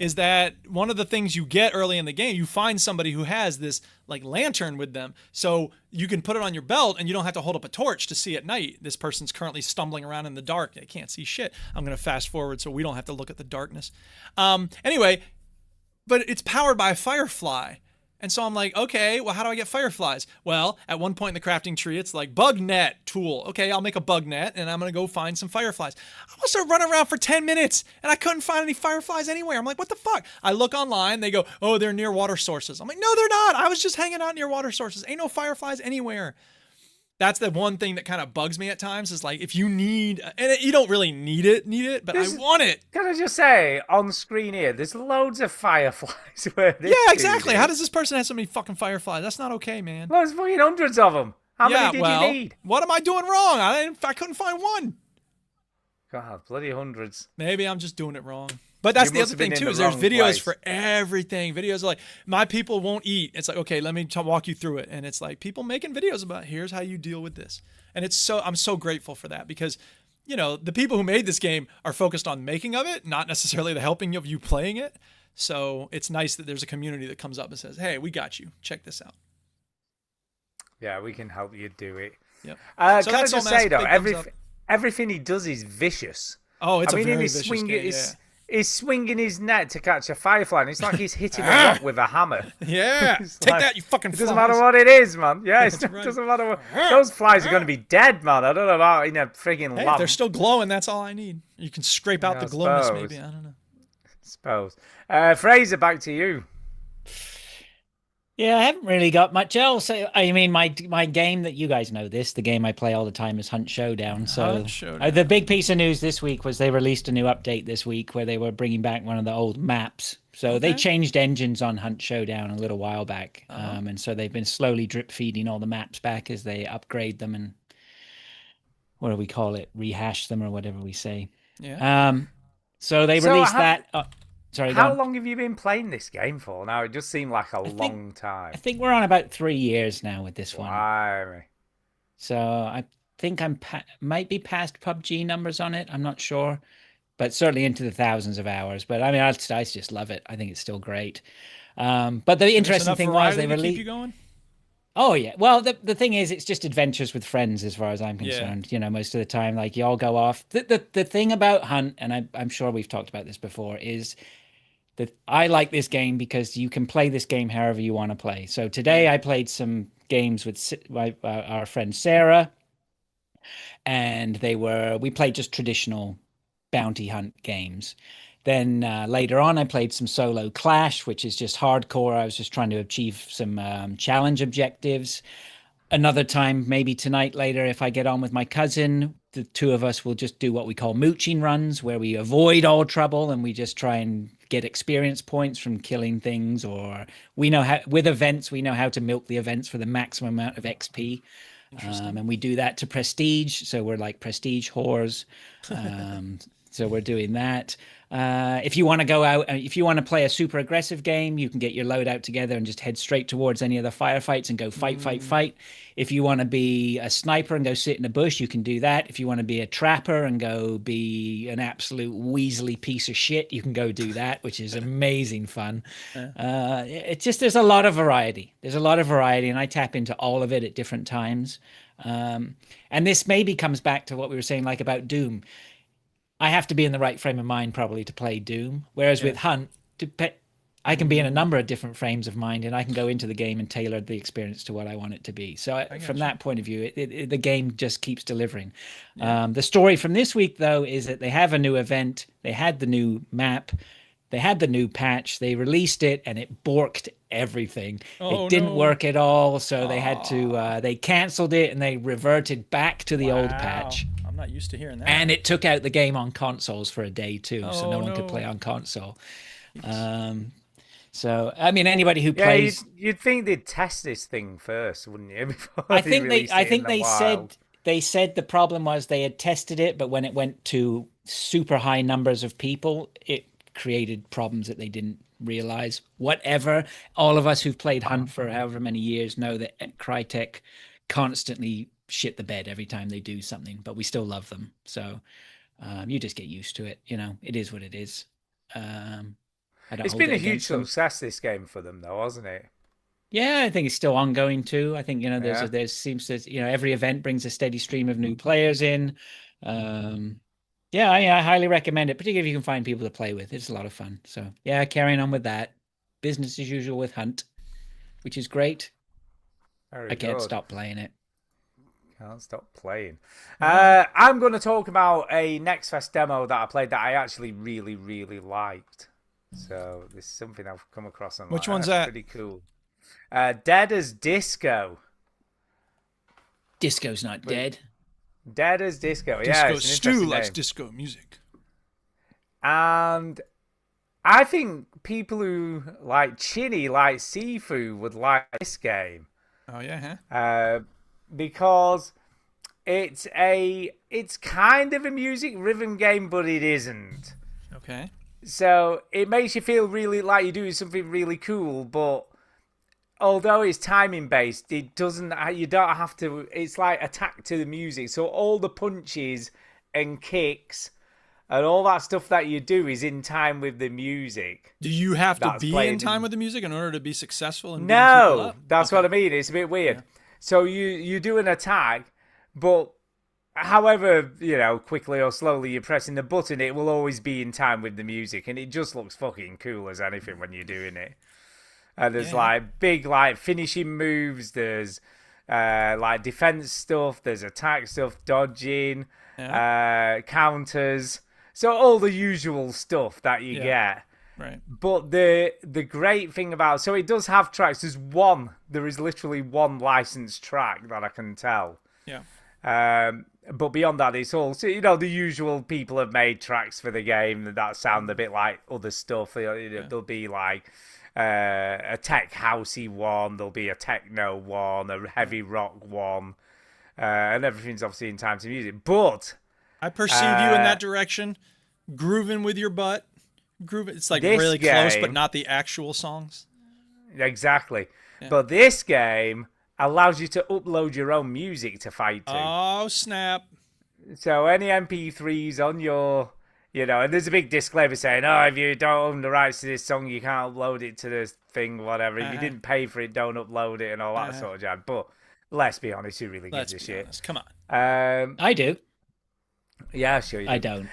is that one of the things you get early in the game, you find somebody who has this like lantern with them. So you can put it on your belt and you don't have to hold up a torch to see at night. This person's currently stumbling around in the dark. They can't see shit. I'm going to fast forward so we don't have to look at the darkness. Anyway, but it's powered by a firefly. And so I'm like, okay, well, how do I get fireflies? Well, at one point in the crafting tree, it's like bug net tool. Okay, I'll make a bug net and I'm going to go find some fireflies. I must have run around for 10 minutes and I couldn't find any fireflies anywhere. I'm like, what the fuck? I look online. They go, oh, they're near water sources. I'm like, no, they're not. I was just hanging out near water sources. Ain't no fireflies anywhere. That's the one thing that kind of bugs me at times is like, if you need, and you don't really need it, but I want it. Can I just say, on screen here, there's loads of fireflies. Where this Yeah, dude exactly. is. How does this person have so many fucking fireflies? That's not okay, man. Well, there's fucking hundreds of them. How many did you need? What am I doing wrong? I couldn't find one. God, bloody hundreds. Maybe I'm just doing it wrong. But that's You the must other have been thing in too, the is there's wrong videos place. for everything. Videos are like, my people won't eat. It's like, okay, let me walk you through it. And it's like people making videos about here's how you deal with this. And I'm so grateful for that because, you know, the people who made this game are focused on making of it, not necessarily the helping of you playing it. So it's nice that there's a community that comes up and says, hey, we got you. Check this out. Yeah, we can help you do it. Yep. Can I So that's just Soul Mask, say though, big thumbs up. everything he does is vicious. Oh, it's I mean, a very in his vicious swing, game, he's swinging his net to catch a firefly, and it's like he's hitting a rock with a hammer. Yeah. It's Take like- that, you fucking It flies. doesn't matter what it is, man. Yeah, it That's right. doesn't matter what. Those flies are going to be dead, man. I don't know about in a frigging Hey, if lamp. they're still glowing, that's all I need. You can scrape out Yeah, the glowness, suppose. maybe. I don't know. Suppose. Fraser, back to you. Yeah, I haven't really got much else. I mean, my game that you guys know this, the game I play all the time is Hunt Showdown. So Hunt Showdown. the big piece of news this week was they released a new update this week where they were bringing back one of the old maps. So they changed engines on Hunt Showdown a little while back, and so they've been slowly drip feeding all the maps back as they upgrade them and what do we call it, rehash them or whatever we say. Yeah. So they So released how- that. Sorry, go How on. long have you been playing this game for? Now it just seemed like a long time. I think we're on about 3 years now with this one. Why? So I think might be past PUBG numbers on it. I'm not sure, but certainly into the thousands of hours. But I mean, I just love it. I think it's still great. But the There's interesting enough thing was variety they to keep released. you going? Oh yeah. Well, the thing is, it's just adventures with friends, as far as I'm Yeah. concerned. You know, most of the time, like you all go off. The thing about Hunt, and I'm sure we've talked about this before, is that I like this game because you can play this game however you want to play. So today I played some games with our friend Sarah, and we played just traditional bounty hunt games. Then later on, I played some solo Clash, which is just hardcore. I was just trying to achieve some challenge objectives. Another time, maybe tonight later, if I get on with my cousin, the two of us will just do what we call mooching runs, where we avoid all trouble and we just try and get experience points from killing things. Or we know how, with events, we know how to milk the events for the maximum amount of XP. And we do that to prestige. So we're like prestige whores. So we're doing that. If you want to go out, if you want to play a super aggressive game, you can get your loadout together and just head straight towards any of the firefights and go fight, fight, fight. If you want to be a sniper and go sit in a bush, you can do that. If you want to be a trapper and go be an absolute weaselly piece of shit, you can go do that, which is amazing fun. It's just, there's a lot of variety. There's a lot of variety, and I tap into all of it at different times. And this maybe comes back to what we were saying, like about Doom. I have to be in the right frame of mind probably to play Doom. Whereas with Hunt, I can be in a number of different frames of mind, and I can go into the game and tailor the experience to what I want it to be. So from that point of view, the game just keeps delivering. Yeah. The story from this week, though, is that they have a new event. They had the new map. They had the new patch. They released it, and it borked everything. It didn't work at all, so they had to. They canceled it, and they reverted back to the old patch. I'm not used to hearing that. And it took out the game on consoles for a day too, so no one could play on console. So I mean, anybody who plays, you'd think they'd test this thing first, wouldn't you? Before I think they said the problem was they had tested it, but when it went to super high numbers of people, it created problems that they didn't realize. Whatever, all of us who've played Hunt for however many years know that Crytek constantly shit the bed every time they do something, but we still love them. So you just get used to it. You know, it is what it is. It's been a huge success, this game, for them, though, hasn't it? Yeah, I think it's still ongoing too. I think, you know, there's seems to, you know, every event brings a steady stream of new players in. I highly recommend it, particularly if you can find people to play with. It's a lot of fun. So yeah, carrying on with that. Business as usual with Hunt, which is great. I can't stop playing it. Can't stop playing. I'm going to talk about a Next Fest demo that I played that I actually really, really liked. So this is something I've come across online. Which one's that? Pretty cool. Dead as Disco. Disco's not dead. Dead as Disco. Yeah, it's an Stu likes name. disco music. And I think people who like Chinny, like Sifu, would like this game. Oh yeah, huh? Because it's kind of a music rhythm game, but it isn't. Okay. So it makes you feel really like you're doing something really cool, but although it's timing based, it doesn't. You don't have to. It's like attack to the music. So all the punches and kicks and all that stuff that you do is in time with the music. Do you have to be in time with the music in order to be successful? No, that's what I mean. It's a bit weird. Yeah. So you do an attack, but however, you know, quickly or slowly you're pressing the button, it will always be in time with the music, and it just looks fucking cool as anything when you're doing it. And there's like big like finishing moves, there's like defense stuff, there's attack stuff, dodging, counters. So all the usual stuff that you get. Right. But the great thing about, so it does have tracks. There is literally one licensed track that I can tell. Yeah. But beyond that, it's all, so, you know, the usual people have made tracks for the game that sound a bit like other stuff. There'll be like a tech housey one, there'll be a techno one, a heavy rock one, and everything's obviously in time to music. But I perceive you in that direction, grooving with your butt. It's like really close, but not the actual songs. Exactly. Yeah. But this game allows you to upload your own music to fight to. Oh, snap. So any MP3s on your, you know, and there's a big disclaimer saying, oh, if you don't own the rights to this song, you can't upload it to this thing, whatever. If you didn't pay for it, don't upload it and all that sort of jazz. But let's be honest, who really gives a shit? Honest. Come on. I do. Yeah, sure you do. I don't.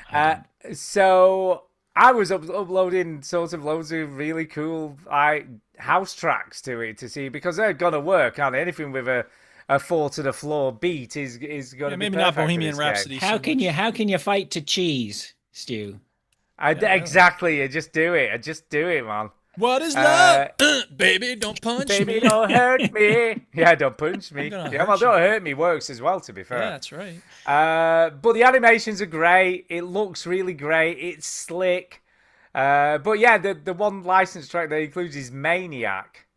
So I was uploading sort of loads of really cool house tracks to it to see, because they're gonna work, aren't they? Anything with a 4 to the floor beat is gonna be maybe perfect not Bohemian Rhapsody. How can you fight to cheese, Stu? Exactly. I just do it, man. What is love? Baby, don't punch me. Baby, don't hurt me. Yeah, don't punch me. Don't hurt me works as well, to be fair. Yeah, that's right. But the animations are great. It looks really great. It's slick. But yeah, the one licensed track that includes is Maniac.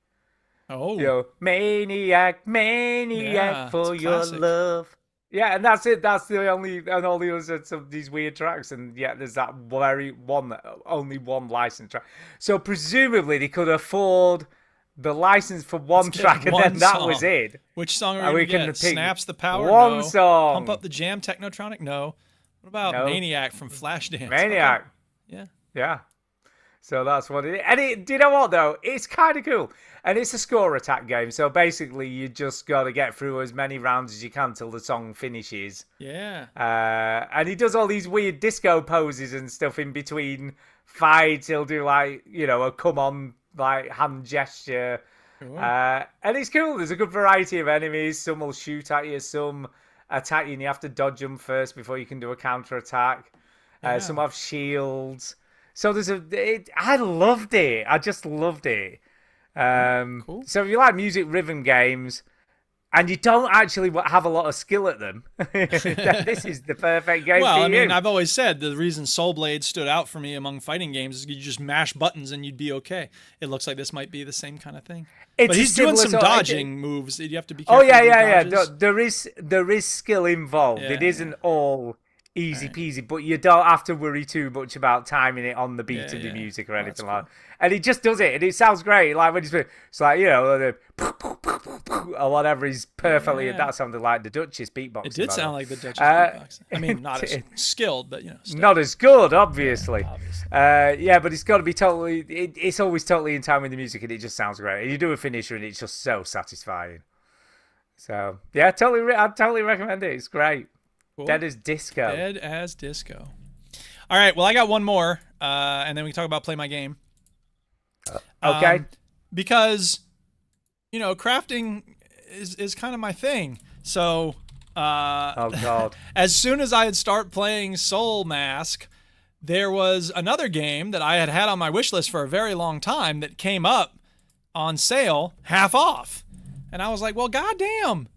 Oh. You know, Maniac for your love. Yeah, and that's it. That's the only and all the others of these weird tracks, and yeah, there's that very one, only one license track. So presumably they could afford the license for one Let's get track, and one then that song. was it. Which song are And we we going can to pick get? Snaps the Power? one No. song. Pump Up the Jam, Technotronic? No. What about No. Maniac from Flashdance? Maniac. Okay. Yeah. Yeah. So that's what it is. And do you know what, though? It's kind of cool. And it's a score attack game. So basically, you just got to get through as many rounds as you can till the song finishes. Yeah. And he does all these weird disco poses and stuff in between fights. He'll do, like, you know, a come on, like, hand gesture. Cool. And it's cool. There's a good variety of enemies. Some will shoot at you, some attack you, and you have to dodge them first before you can do a counter attack. Some have shields. So I loved it. I just loved it. Cool. So if you like music rhythm games and you don't actually have a lot of skill at them, then this is the perfect game Well, for I you. mean, I've always said the reason Soul Blade stood out for me among fighting games is you just mash buttons and you'd be okay. It looks like this might be the same kind of thing. But he's doing some dodging moves. You have to be careful. Oh yeah, with your yeah. dodges. There is skill involved. Yeah, It isn't all easy peasy, but you don't have to worry too much about timing it on the beat of the music or anything like that. And he just does it, and it sounds great. Like when it's like, you know, or whatever. He's perfectly. That sounded like the Duchess beatbox. It did sound like the Duchess beatbox. I mean, not as skilled, but you know, still. Not as good, obviously. Yeah, but it's got to be totally. It's always totally in time with the music, and it just sounds great. And you do a finisher, and it's just so satisfying. So yeah, I totally recommend it. It's great. Cool. Dead as Disco. Dead as Disco. All right, well, I got one more, and then we can talk about Play My Game. Okay. Because, you know, crafting is kind of my thing. So, Oh God. as soon as I had start playing Soul Mask, there was another game that I had had on my wish list for a very long time that came up on sale half off. And I was like, well, goddamn.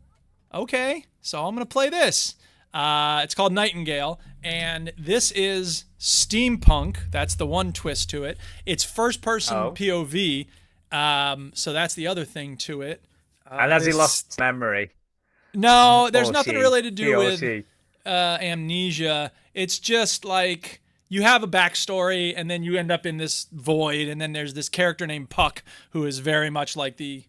Okay, so I'm going to play this. It's called Nightingale, and this is steampunk. That's the one twist to it. It's first-person POV, so that's the other thing to it. And has he lost memory? No, there's Or nothing she. really to do He or with she. amnesia. It's just like you have a backstory, and then you end up in this void, and then there's this character named Puck, who is very much like the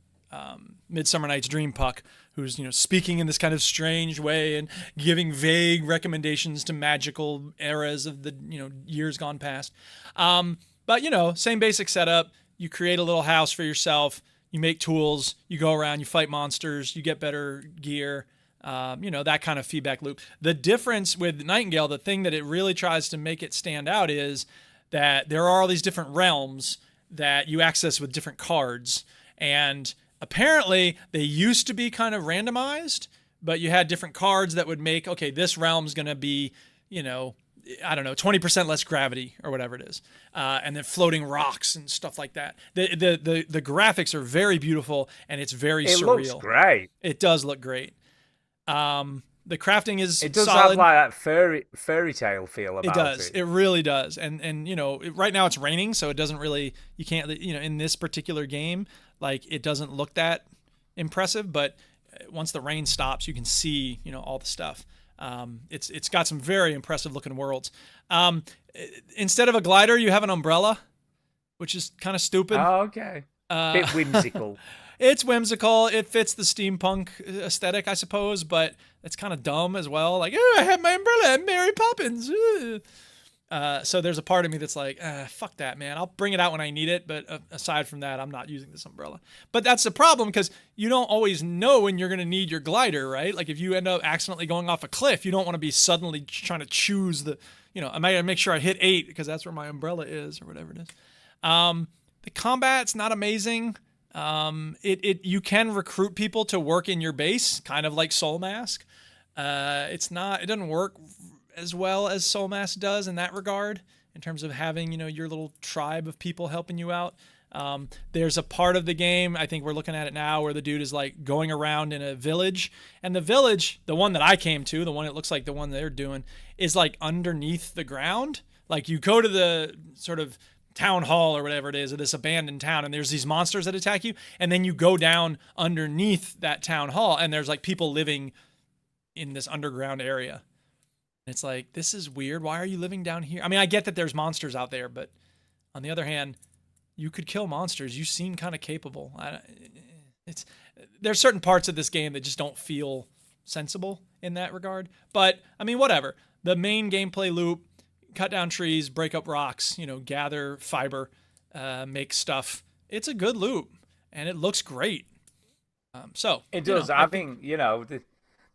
Midsummer Night's Dream Puck, who's, you know, speaking in this kind of strange way and giving vague recommendations to magical eras of the, you know, years gone past. But, you know, same basic setup. You create a little house for yourself. You make tools. You go around. You fight monsters. You get better gear. You know, that kind of feedback loop. The difference with Nightingale, the thing that it really tries to make it stand out is that there are all these different realms that you access with different cards. And apparently, they used to be kind of randomized, but you had different cards that would make, okay, this realm's going to be, you know, I don't know, 20% less gravity or whatever it is. And then floating rocks and stuff like that. The graphics are very beautiful, and it's very surreal. It looks great. It does look great. The crafting is It does solid. have like that fairy tale feel about it. It does. It really does. And you know, right now it's raining, so it doesn't really, you can't, you know, in this particular game, like, it doesn't look that impressive, but once the rain stops, you can see, you know, all the stuff. It's got some very impressive looking worlds. Instead of a glider, you have an umbrella, which is kind of stupid. Oh, okay. Bit whimsical. It's whimsical. It fits the steampunk aesthetic, I suppose, but it's kind of dumb as well. Like, oh, I have my umbrella, I'm Mary Poppins. So there's a part of me that's like, fuck that, man. I'll bring it out when I need it, but aside from that, I'm not using this umbrella. But that's the problem, because you don't always know when you're going to need your glider, right? Like, if you end up accidentally going off a cliff, you don't want to be suddenly trying to choose the, you know, I might make sure I hit 8 because that's where my umbrella is, or whatever it is. The combat's not amazing. You can recruit people to work in your base, kind of like Soul Mask. It doesn't work as well as Soul Mask does in that regard, in terms of having, you know, your little tribe of people helping you out. There's a part of the game, I think we're looking at it now, where the dude is like going around in a village, and the village, the one that I came to, the one that looks like the one they're doing, is like underneath the ground. Like, you go to the sort of town hall or whatever it is of this abandoned town, and there's these monsters that attack you, and then you go down underneath that town hall, and there's like people living in this underground area. It's like, this is weird. Why are you living down here? I mean, I get that there's monsters out there, but on the other hand, you could kill monsters. You seem kind of capable. There's certain parts of this game that just don't feel sensible in that regard. But I mean, whatever. The main gameplay loop: cut down trees, break up rocks, gather fiber, make stuff. It's a good loop, and it looks great. It does. I think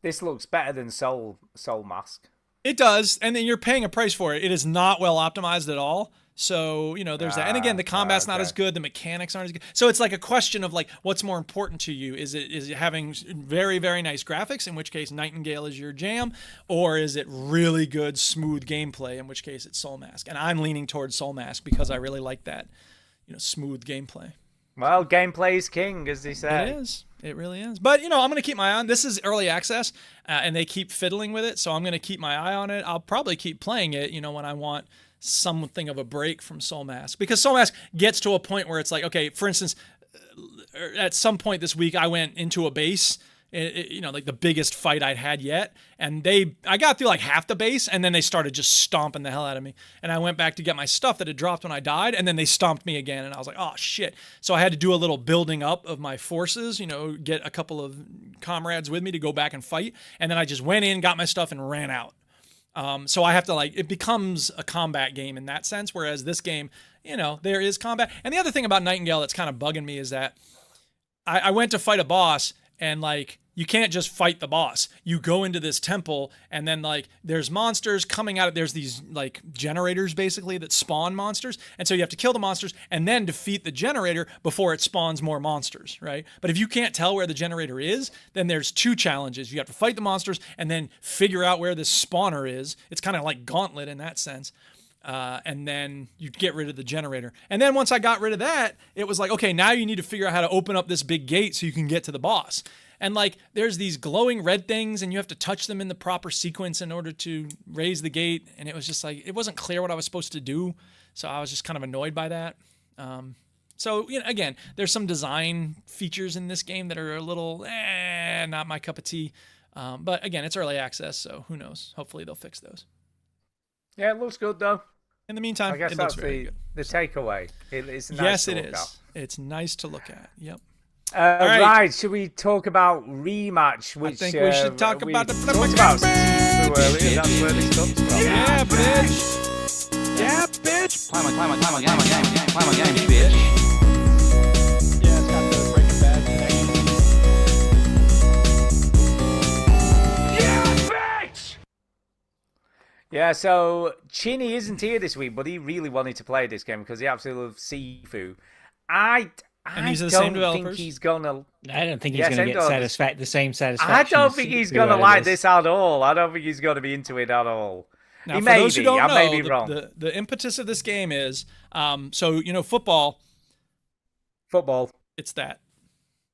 this looks better than Soul Mask. It does, and then you're paying a price for it. It is not well optimized at all. So, there's that. And again, the combat's not as good. The mechanics aren't as good. So it's like a question of like, what's more important to you? Is it having very, very nice graphics, in which case Nightingale is your jam? Or is it really good, smooth gameplay, in which case it's Soul Mask? And I'm leaning towards Soul Mask because I really like that, smooth gameplay. Well, gameplay is king, as they say. It is. It really is. But, I'm going to keep my eye on. This is early access, and they keep fiddling with it, so I'm going to keep my eye on it. I'll probably keep playing it, when I want something of a break from Soul Mask. Because Soul Mask gets to a point where it's like, okay, for instance, at some point this week, I went into a base, like the biggest fight I'd had yet, and I got through like half the base, and then they started just stomping the hell out of me, and I went back to get my stuff that had dropped when I died, and then they stomped me again, and I was like, oh shit. So I had to do a little building up of my forces, get a couple of comrades with me to go back and fight, and then I just went in, got my stuff, and ran out. So I have to it becomes a combat game in that sense, whereas this game, there is combat. And the other thing about Nightingale that's kind of bugging me is that I went to fight a boss, and you can't just fight the boss. You go into this temple, and then there's monsters coming out. There's these generators basically that spawn monsters, and so you have to kill the monsters and then defeat the generator before it spawns more monsters, right? But if you can't tell where the generator is, then there's two challenges. You have to fight the monsters and then figure out where this spawner is. It's kind of like Gauntlet in that sense. And then you get rid of the generator. And then once I got rid of that, it was like, okay, now you need to figure out how to open up this big gate so you can get to the boss. And there's these glowing red things, and you have to touch them in the proper sequence in order to raise the gate. And it was just it wasn't clear what I was supposed to do. So I was just kind of annoyed by that. So, again, there's some design features in this game that are a little, not my cup of tea. But again, it's early access, so who knows? Hopefully they'll fix those. Yeah, it looks good though. In the meantime, I guess it that's looks very good. the takeaway. It's nice yes, to it look is. at. It's nice to look at. Yep. Right, should we talk about Rematch? Which I think we should talk about the talked about Sifu earlier. That's where this comes from. Yeah, bitch. Yeah, bitch. Play my game, bitch. Yeah, it's got the Breaking Bad connection. Yeah, so Chinny isn't here this week, but he really wanted to play this game because he absolutely loves Sifu. I these are the don't same developers? think he's gonna. I don't think he's going to get the same satisfaction. I don't as think he's Sifu gonna out of like this at all. I don't think he's gonna be into it at all. Now, he for may those who be. don't I know, may be wrong. The impetus of this game is, football. Football. It's that.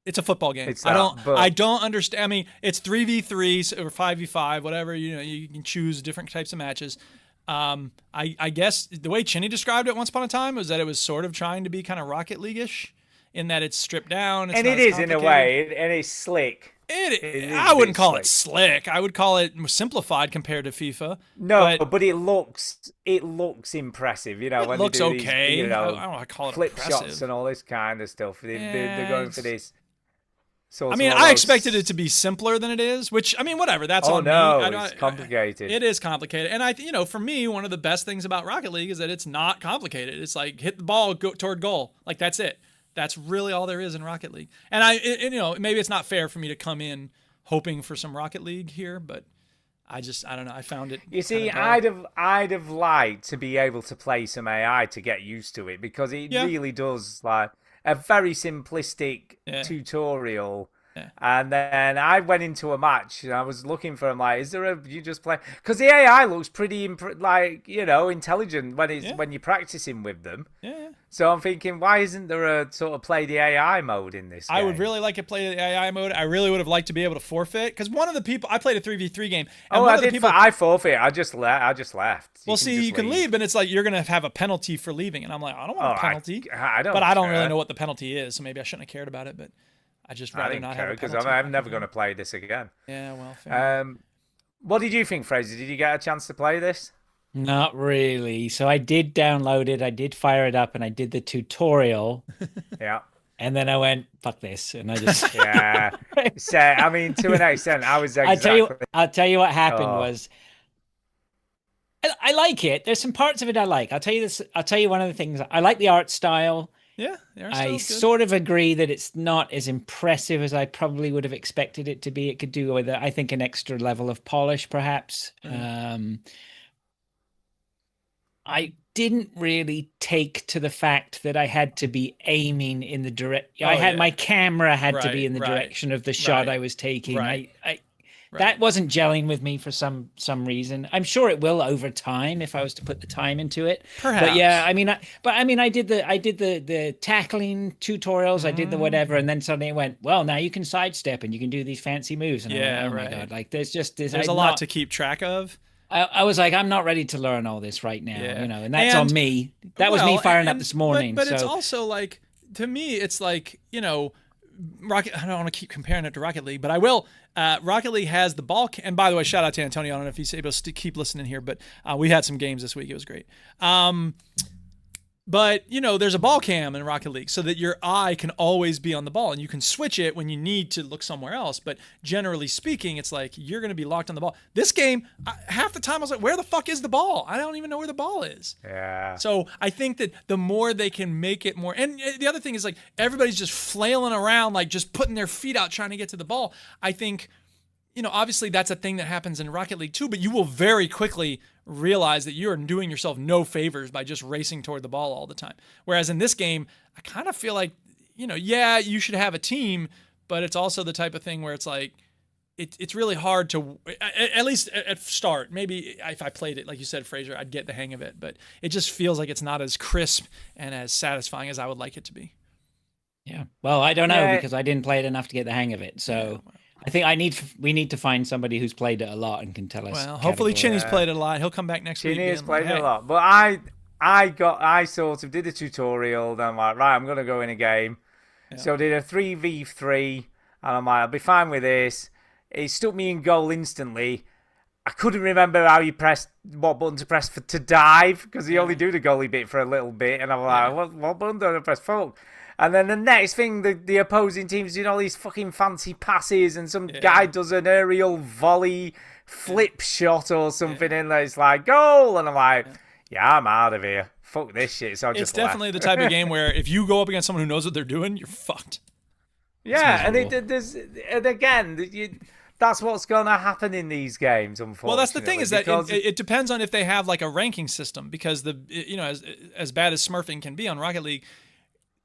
It's a football game. It's that, I don't understand. I mean, it's 3v3 or 5v5, whatever. You can choose different types of matches. I guess the way Chinny described it once upon a time was that it was sort of trying to be kind of Rocket League-ish in that it's stripped down. It's and not it as is in a complicated. way, and it's slick. I wouldn't call it slick. I would call it simplified compared to FIFA. No, but it looks impressive. It when looks they do these, okay. I don't know. I call it flip impressive. shots and all this kind of stuff. They're going for this. I mean, I expected it to be simpler than it is, which, I mean, whatever. That's on me. It's complicated. It is complicated. And for me, one of the best things about Rocket League is that it's not complicated. It's like hit the ball, go toward goal. Like, that's it. That's really all there is in Rocket League. And maybe it's not fair for me to come in hoping for some Rocket League here, but I don't know. I found it. You see, kind of I'd have liked to be able to play some AI to get used to it because it really does a very simplistic tutorial. Yeah. And then I went into a match and I was looking for him you just play? Because the AI looks pretty intelligent when you're practicing with them. Yeah. So I'm thinking, why isn't there a sort of play the AI mode in this game? I would really like to play the AI mode. I really would have liked to be able to forfeit because one of the people I played a 3v3 game. And I forfeit. I just left. Well, you can leave, but it's like you're gonna have a penalty for leaving, and I'm like, I don't want a penalty. I don't really know what the penalty is, so maybe I shouldn't have cared about it. But I just rather not have a penalty. Because I'm never going to play this again. Yeah, well, fair What did you think, Fraser? Did you get a chance to play this? Not really. So I did download it, I did fire it up, and I did the tutorial. Yeah. And then I went, fuck this. And I just Yeah. So, I mean, to an extent, I was exactly... I'll tell you what happened Oh. was I like it. There's some parts of it I like. I'll tell you this. I'll tell you one of the things. I like the art style. Yeah, I sort of agree that it's not as impressive as I probably would have expected it to be. It could do with, I think, an extra level of polish, perhaps. I didn't really take to the fact that I had to be aiming in the direct. My camera had to be in the direction of the shot I was taking. That wasn't gelling with me for some reason. I'm sure it will over time if I was to put the time into it. Perhaps. But yeah, I did the tackling tutorials. I did the whatever, and then suddenly it went, well, now you can sidestep and you can do these fancy moves. And I went, oh my God, like there's a lot to keep track of. I was like, I'm not ready to learn all this right now, and that's on me. That was me firing up this morning. But it's also like, to me, it's like, Rocket. I don't want to keep comparing it to Rocket League, but I will. Rocket League has the ball. And by the way, shout out to Antonio. I don't know if he's able to keep listening here, but we had some games this week. It was great. But, there's a ball cam in Rocket League so that your eye can always be on the ball and you can switch it when you need to look somewhere else. But generally speaking, it's like you're going to be locked on the ball. This game, half the time I was like, where the fuck is the ball? I don't even know where the ball is. Yeah. So I think that the more they can make it more, and the other thing is like everybody's just flailing around, like just putting their feet out trying to get to the ball. I think, obviously that's a thing that happens in Rocket League too, but you will very quickly realize that you are doing yourself no favors by just racing toward the ball all the time. Whereas in this game, I kind of feel like, you should have a team, but it's also the type of thing where it's like, it's really hard to, at least at start, maybe if I played it, like you said, Fraser, I'd get the hang of it, but it just feels like it's not as crisp and as satisfying as I would like it to be. Yeah. Well, I don't know because I didn't play it enough to get the hang of it. So I think we need to find somebody who's played it a lot and can tell us. Well, hopefully Chinny's played it a lot. He'll come back next week. Chinny has played it a lot, but I sort of did a tutorial. Then I'm like, right, I'm gonna go in a game. Yeah. So I did a 3v3, and I'm like, I'll be fine with this. It stuck me in goal instantly. I couldn't remember how you pressed what button to press to dive because you only do the goalie bit for a little bit, and I'm like, what button do I press? Fuck. And then the next thing, the opposing team's doing all these fucking fancy passes, and some guy does an aerial volley flip shot or something, and it's like, goal! And I'm like, I'm out of here. Fuck this shit. So I just It's definitely the type of game where if you go up against someone who knows what they're doing, you're fucked. Yeah, and again, that's what's going to happen in these games, unfortunately. Well, that's the thing is that it depends on if they have like a ranking system, because as bad as smurfing can be on Rocket League,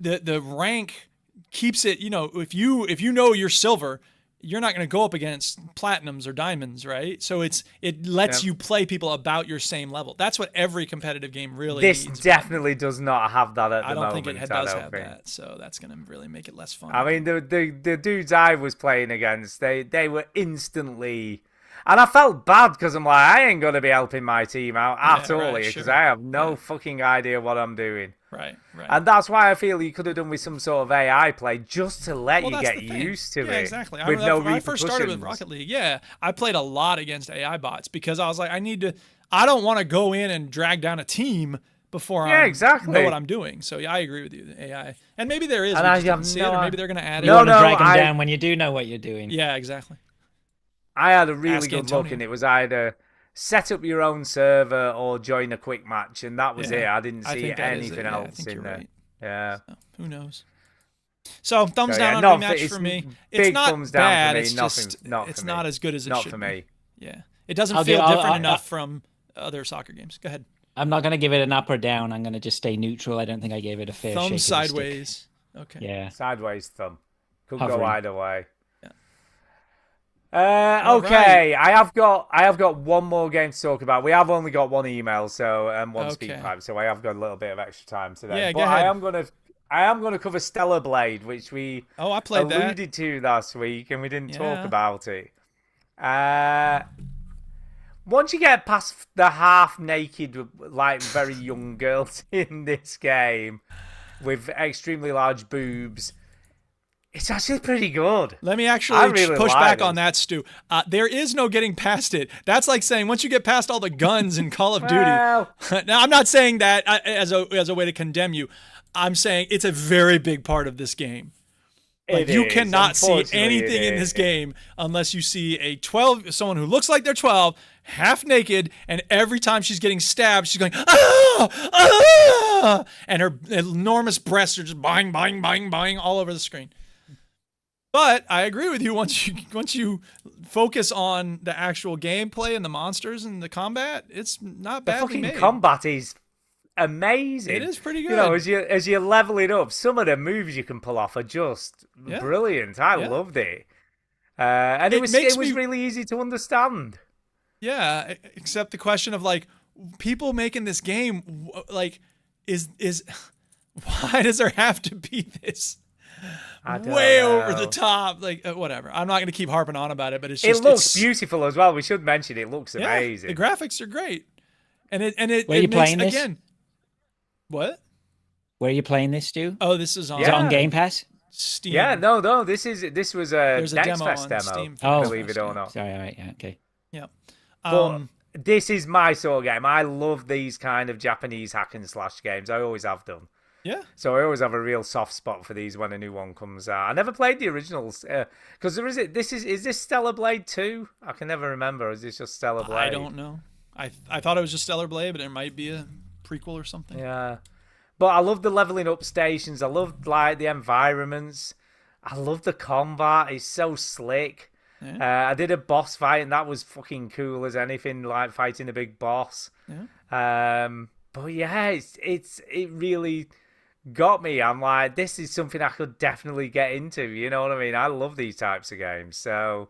the rank keeps it, if you know you're silver, you're not going to go up against platinums or diamonds, right? So it lets you play people about your same level. That's what every competitive game really This needs. definitely does not have that at the moment. I don't think it does have that, so that's going to really make it less fun. I mean, the dudes I was playing against, they were instantly... And I felt bad because I'm like, I ain't going to be helping my team out at all here because I have no fucking idea what I'm doing. Right. And that's why I feel you could have done with some sort of AI play just to let you get used to it. Yeah, exactly. With no when I first started with Rocket League, I played a lot against AI bots because I was like, I don't want to go in and drag down a team before I know what I'm doing. So I agree with you, the AI. And maybe there is, and we I just didn't see it, or maybe they're going to add it. You want to drag them down when you do know what you're doing. Yeah, exactly. I had a really good look, and it was either set up your own server or join a quick match, and that was it. I didn't see anything else in there. Right. Yeah. So, who knows? So thumbs down on rematch for me. It's not bad. It's just it's not as good as it should be. Not for me. Yeah. It doesn't feel different enough from other soccer games. Go ahead. I'm not going to give it an up or down. I'm going to just stay neutral. I don't think I gave it a fair shake. Thumb sideways. Okay. Yeah. Sideways thumb. Could Hovering. go either way. Okay, right. I have got one more game to talk about. We have only got one email, and one speak pipe, so I have got a little bit of extra time today. Yeah, but go ahead. I am gonna cover Stellar Blade, which we I played alluded to last week, and we didn't talk about it. Once you get past the half-naked, like very young girls in this game with extremely large boobs, It's actually pretty good. Let me I actually really push like back on this. that, Stu. There is no getting past it. That's like saying once you get past all the guns in Call of Duty. Well, Now, I'm not saying that as a way to condemn you. I'm saying it's a very big part of this game. Like, it you is. cannot see Unfortunately, anything it in this is. game unless you see someone who looks like they're 12, half naked, and every time she's getting stabbed, she's going, ah, ah, and her enormous breasts are just bang, bang, bang, bang all over the screen. But I agree with you. Once you focus on the actual gameplay and the monsters and the combat, it's not The badly fucking made. combat is amazing. It is pretty You know, good. as you're leveling up, some of the moves you can pull off are just Yeah. brilliant. I Yeah. loved it. And It it was makes me- really easy to understand. Yeah, except the question of like people making this game, like, is why does there have to be this I don't way over know. the top? Like, whatever. I'm not going to keep harping on about it, but it's It just looks it's, beautiful as well. We should mention it looks yeah, amazing. the graphics are great, and it Where are you makes, playing this? again. What? Where are you playing this, Stu? Oh, this is on Is it on Yeah. Game Pass? Steam. Yeah, no. This was a There's a Next demo Fest on demo. Steam for Oh. Believe it or not. Sorry, all right, yeah, okay. Yeah. But this is my sort of game. I love these kind of Japanese hack and slash games. I always have done. yeah. So I always have a real soft spot for these when a new one comes out. I never played the originals because is this Stellar Blade 2? I can never remember. Is this just Stellar Blade? I don't know. I thought it was just Stellar Blade, but it might be a prequel or something. Yeah, but I love the leveling up stations. I love like the environments. I love the combat. It's so slick. Yeah. I did a boss fight and that was fucking cool as anything, like fighting a big boss. Yeah. But yeah, it really got me. I'm like, this is something I could definitely get into. You know what I mean? I love these types of games. So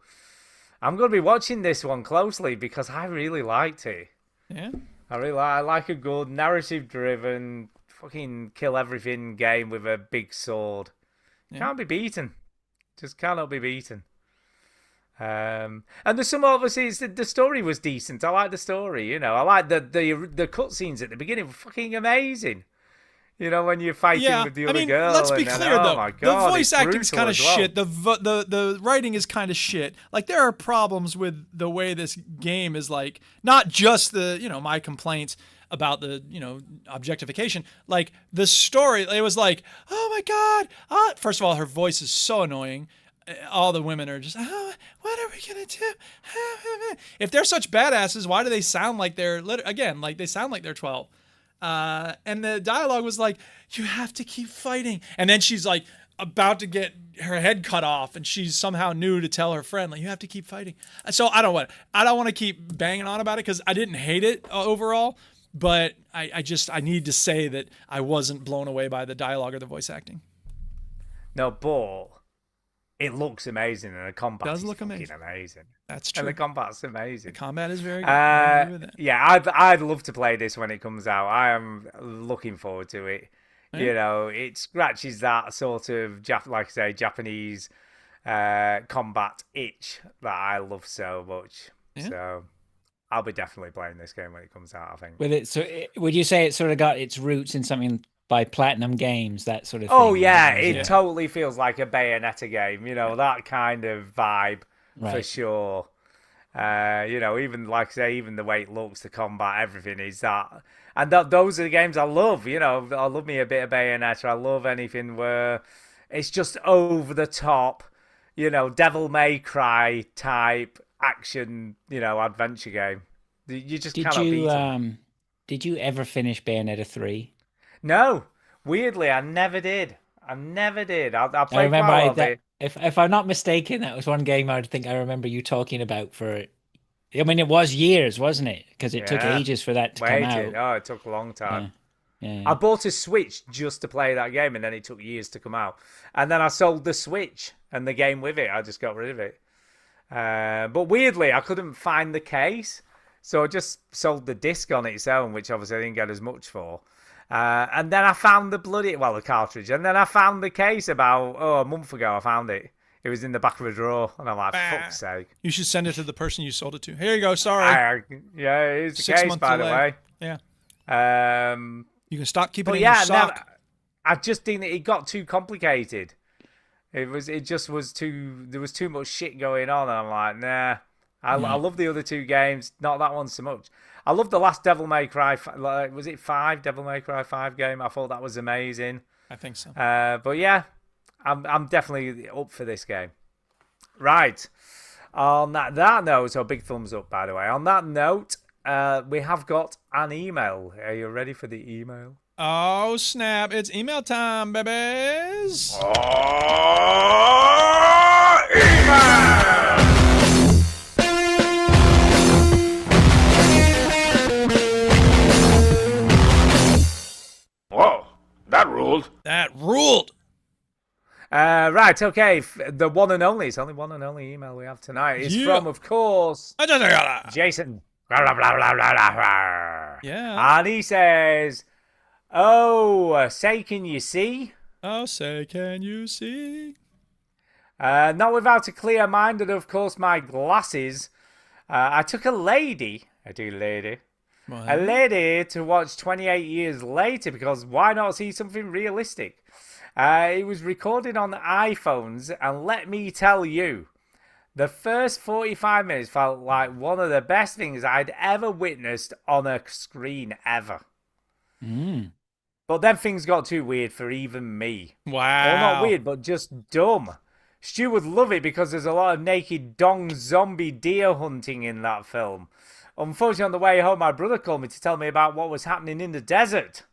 I'm going to be watching this one closely because I really liked it. Yeah. I like a good narrative-driven, fucking kill everything game with a big sword. Can't be beaten. Just cannot be beaten. And there's some obviously the story was decent. I like the story. You know, I like the cutscenes at the beginning were fucking amazing. You know, when you're fighting with the other girl. Let's be and then, clear oh though. my God, the voice it's acting's brutal kind of as well. shit. The writing is kind of shit. Like there are problems with the way this game is like not just my complaints about the objectification. Like the story, it was like, oh my God. First of all, her voice is so annoying. All the women are just, oh, what are we gonna do? If they're such badasses, why do they sound like they're they sound like they're 12? And the dialogue was like, you have to keep fighting. And then she's like about to get her head cut off and she's somehow new to tell her friend, like, you have to keep fighting. So I don't want to keep banging on about it because I didn't hate it overall, but I need to say that I wasn't blown away by the dialogue or the voice acting. No, but it looks amazing and the combat Does is look fucking amazing. amazing. That's true. And the combat's amazing. The combat is very good. I agree with that. Yeah, I'd love to play this when it comes out. I am looking forward to it. Yeah. You know, it scratches that sort of like I say, Japanese combat itch that I love so much. Yeah. So I'll be definitely playing this game when it comes out, I think. With it, so would you say it sort of got its roots in something by Platinum Games, that sort of thing? Oh yeah, Is it totally feels like a Bayonetta game. You know, that kind of vibe for Right. sure. Even like I say, even the way it looks, the combat, everything is that. And those are the games I love. You know, I love me a bit of Bayonetta. I love anything where it's just over the top. You know, Devil May Cry type action. Adventure game. You just cannot beat it. Did you ever finish Bayonetta 3? No, weirdly, I never did. I played I quite remember a lot of it. if I'm not mistaken, that was one game I remember you talking about for. I mean, it was years, wasn't it? Because it took Yeah. ages for that to come Waited. out. Oh, it took a long time. Yeah. I bought a Switch just to play that game, and then it took years to come out. And then I sold the Switch and the game with it. I just got rid of it. But weirdly, I couldn't find the case, so I just sold the disc on its own, which obviously I didn't get as much for. And then I found the cartridge. And then I found the case about a month ago. I found it. It was in the back of a drawer, and I'm like, fuck's sake. You should send it to the person you sold it to. Here you go. Sorry. Yeah, it is the 6 case, month by the delay. way. Yeah. You can stop keeping But it in your yeah, sock. I just think that it got too complicated. It just was too. There was too much shit going on. And I'm like, nah. I love the other two games. Not that one so much. I love the last Devil May Cry. Was it 5? Devil May Cry 5 game. I thought that was amazing. I think so. But yeah, I'm definitely up for this game. Right. On that note, so big thumbs up, by the way. On that note, we have got an email. Are you ready for the email? Oh, snap. It's email time, babies. Email! Whoa, that ruled. That ruled. Right, okay. The one and only, it's only one and only email we have tonight. It's from, of course, Jason. Yeah. And he says, oh, say, can you see? Oh, say, can you see? Not without a clear mind and, of course, my glasses. I took a lady to watch 28 Years Later because why not see something realistic? It was recorded on iPhones, and let me tell you, the first 45 minutes felt like one of the best things I'd ever witnessed on a screen ever. But then things got too weird for even me. Wow. Well, not weird, but just dumb. Stu would love it because there's a lot of naked dong zombie deer hunting in that film. Unfortunately, on the way home, my brother called me to tell me about what was happening in the desert.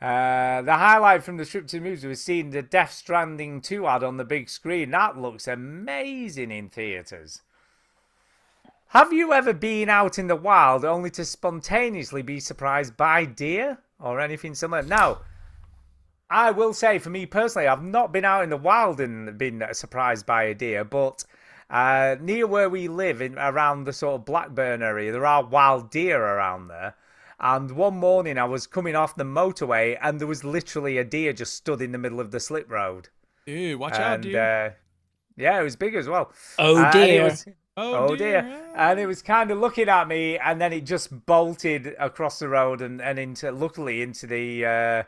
The highlight from the trip to the movies was seeing the Death Stranding 2 ad on the big screen. That looks amazing in theatres. Have you ever been out in the wild only to spontaneously be surprised by deer or anything similar? Now, I will say for me personally, I've not been out in the wild and been surprised by a deer, but near where we live, around the sort of Blackburn area, there are wild deer around there. And one morning I was coming off the motorway and there was literally a deer just stood in the middle of the slip road. Dude, watch out, dude. Yeah, it was big as well. Oh, dear. Oh dear. And it was kind of looking at me, and then it just bolted across the road and luckily into the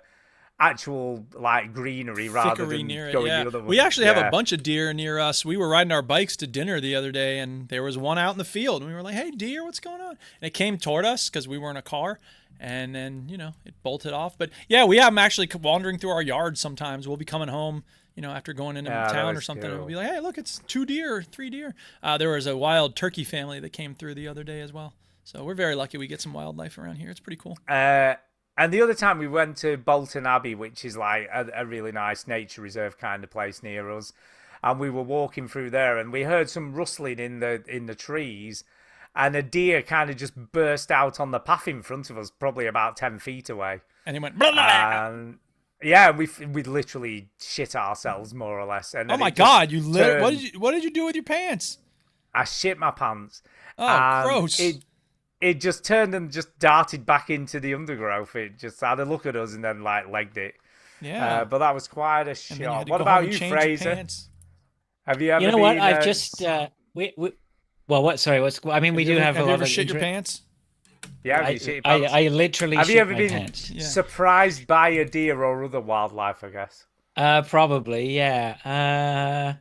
actual like greenery rather than near it, going yeah. the other way. We actually have a bunch of deer near us. We were riding our bikes to dinner the other day, and there was one out in the field. And we were like, hey, deer, what's going on? And it came toward us because we were in a car. And then, it bolted off. But, yeah, we have them actually wandering through our yard sometimes. We'll be coming home, after going into town or something. Cool. And we'll be like, hey, look, it's 2 deer or 3 deer. There was a wild turkey family that came through the other day as well. So we're very lucky we get some wildlife around here. It's pretty cool. And the other time we went to Bolton Abbey, which is like a really nice nature reserve kind of place near us. And we were walking through there and we heard some rustling in the trees. And a deer kind of just burst out on the path in front of us, probably about 10 feet away. And he went, blah, blah, blah. Yeah, we literally shit ourselves, more or less. And oh my God, what did you do with your pants? I shit my pants. Oh, gross. It just turned and just darted back into the undergrowth. It just had a look at us and then legged it. Yeah. But that was quite a shot. What about you, Fraser? Have you ever You know what? I've just well, what? Sorry, I mean, we do have a lot of. Have you ever shit your pants? Yeah, I literally. Have you ever been pants. Surprised by a deer or other wildlife? I guess. Probably, yeah.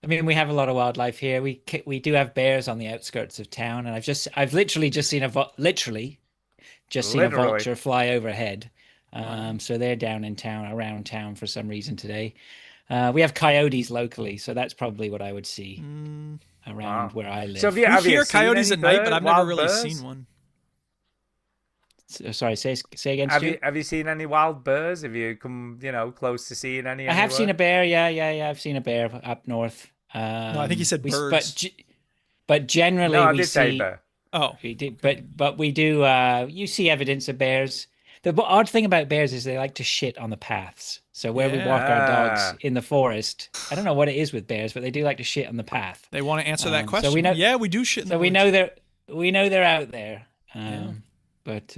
I mean, we have a lot of wildlife here. We do have bears on the outskirts of town, and I've literally just seen a vulture fly overhead. So they're down in town, around town for some reason today. We have coyotes locally, so that's probably what I would see around where I live. So we hear coyotes at night, but I've never really seen one. Sorry, say again, Stu. Have you seen any wild bears? Have you come, close to seeing any? I have seen a bear. Yeah. I've seen a bear up north. No, I think he said birds. But generally, no, I did say bear. Oh, we did. But we do. You see evidence of bears. The odd thing about bears is they like to shit on the paths. So where we walk our dogs in the forest, I don't know what it is with bears, but they do like to shit on the path. They want to answer that question. So we know, we do shit. So we know they're out there. But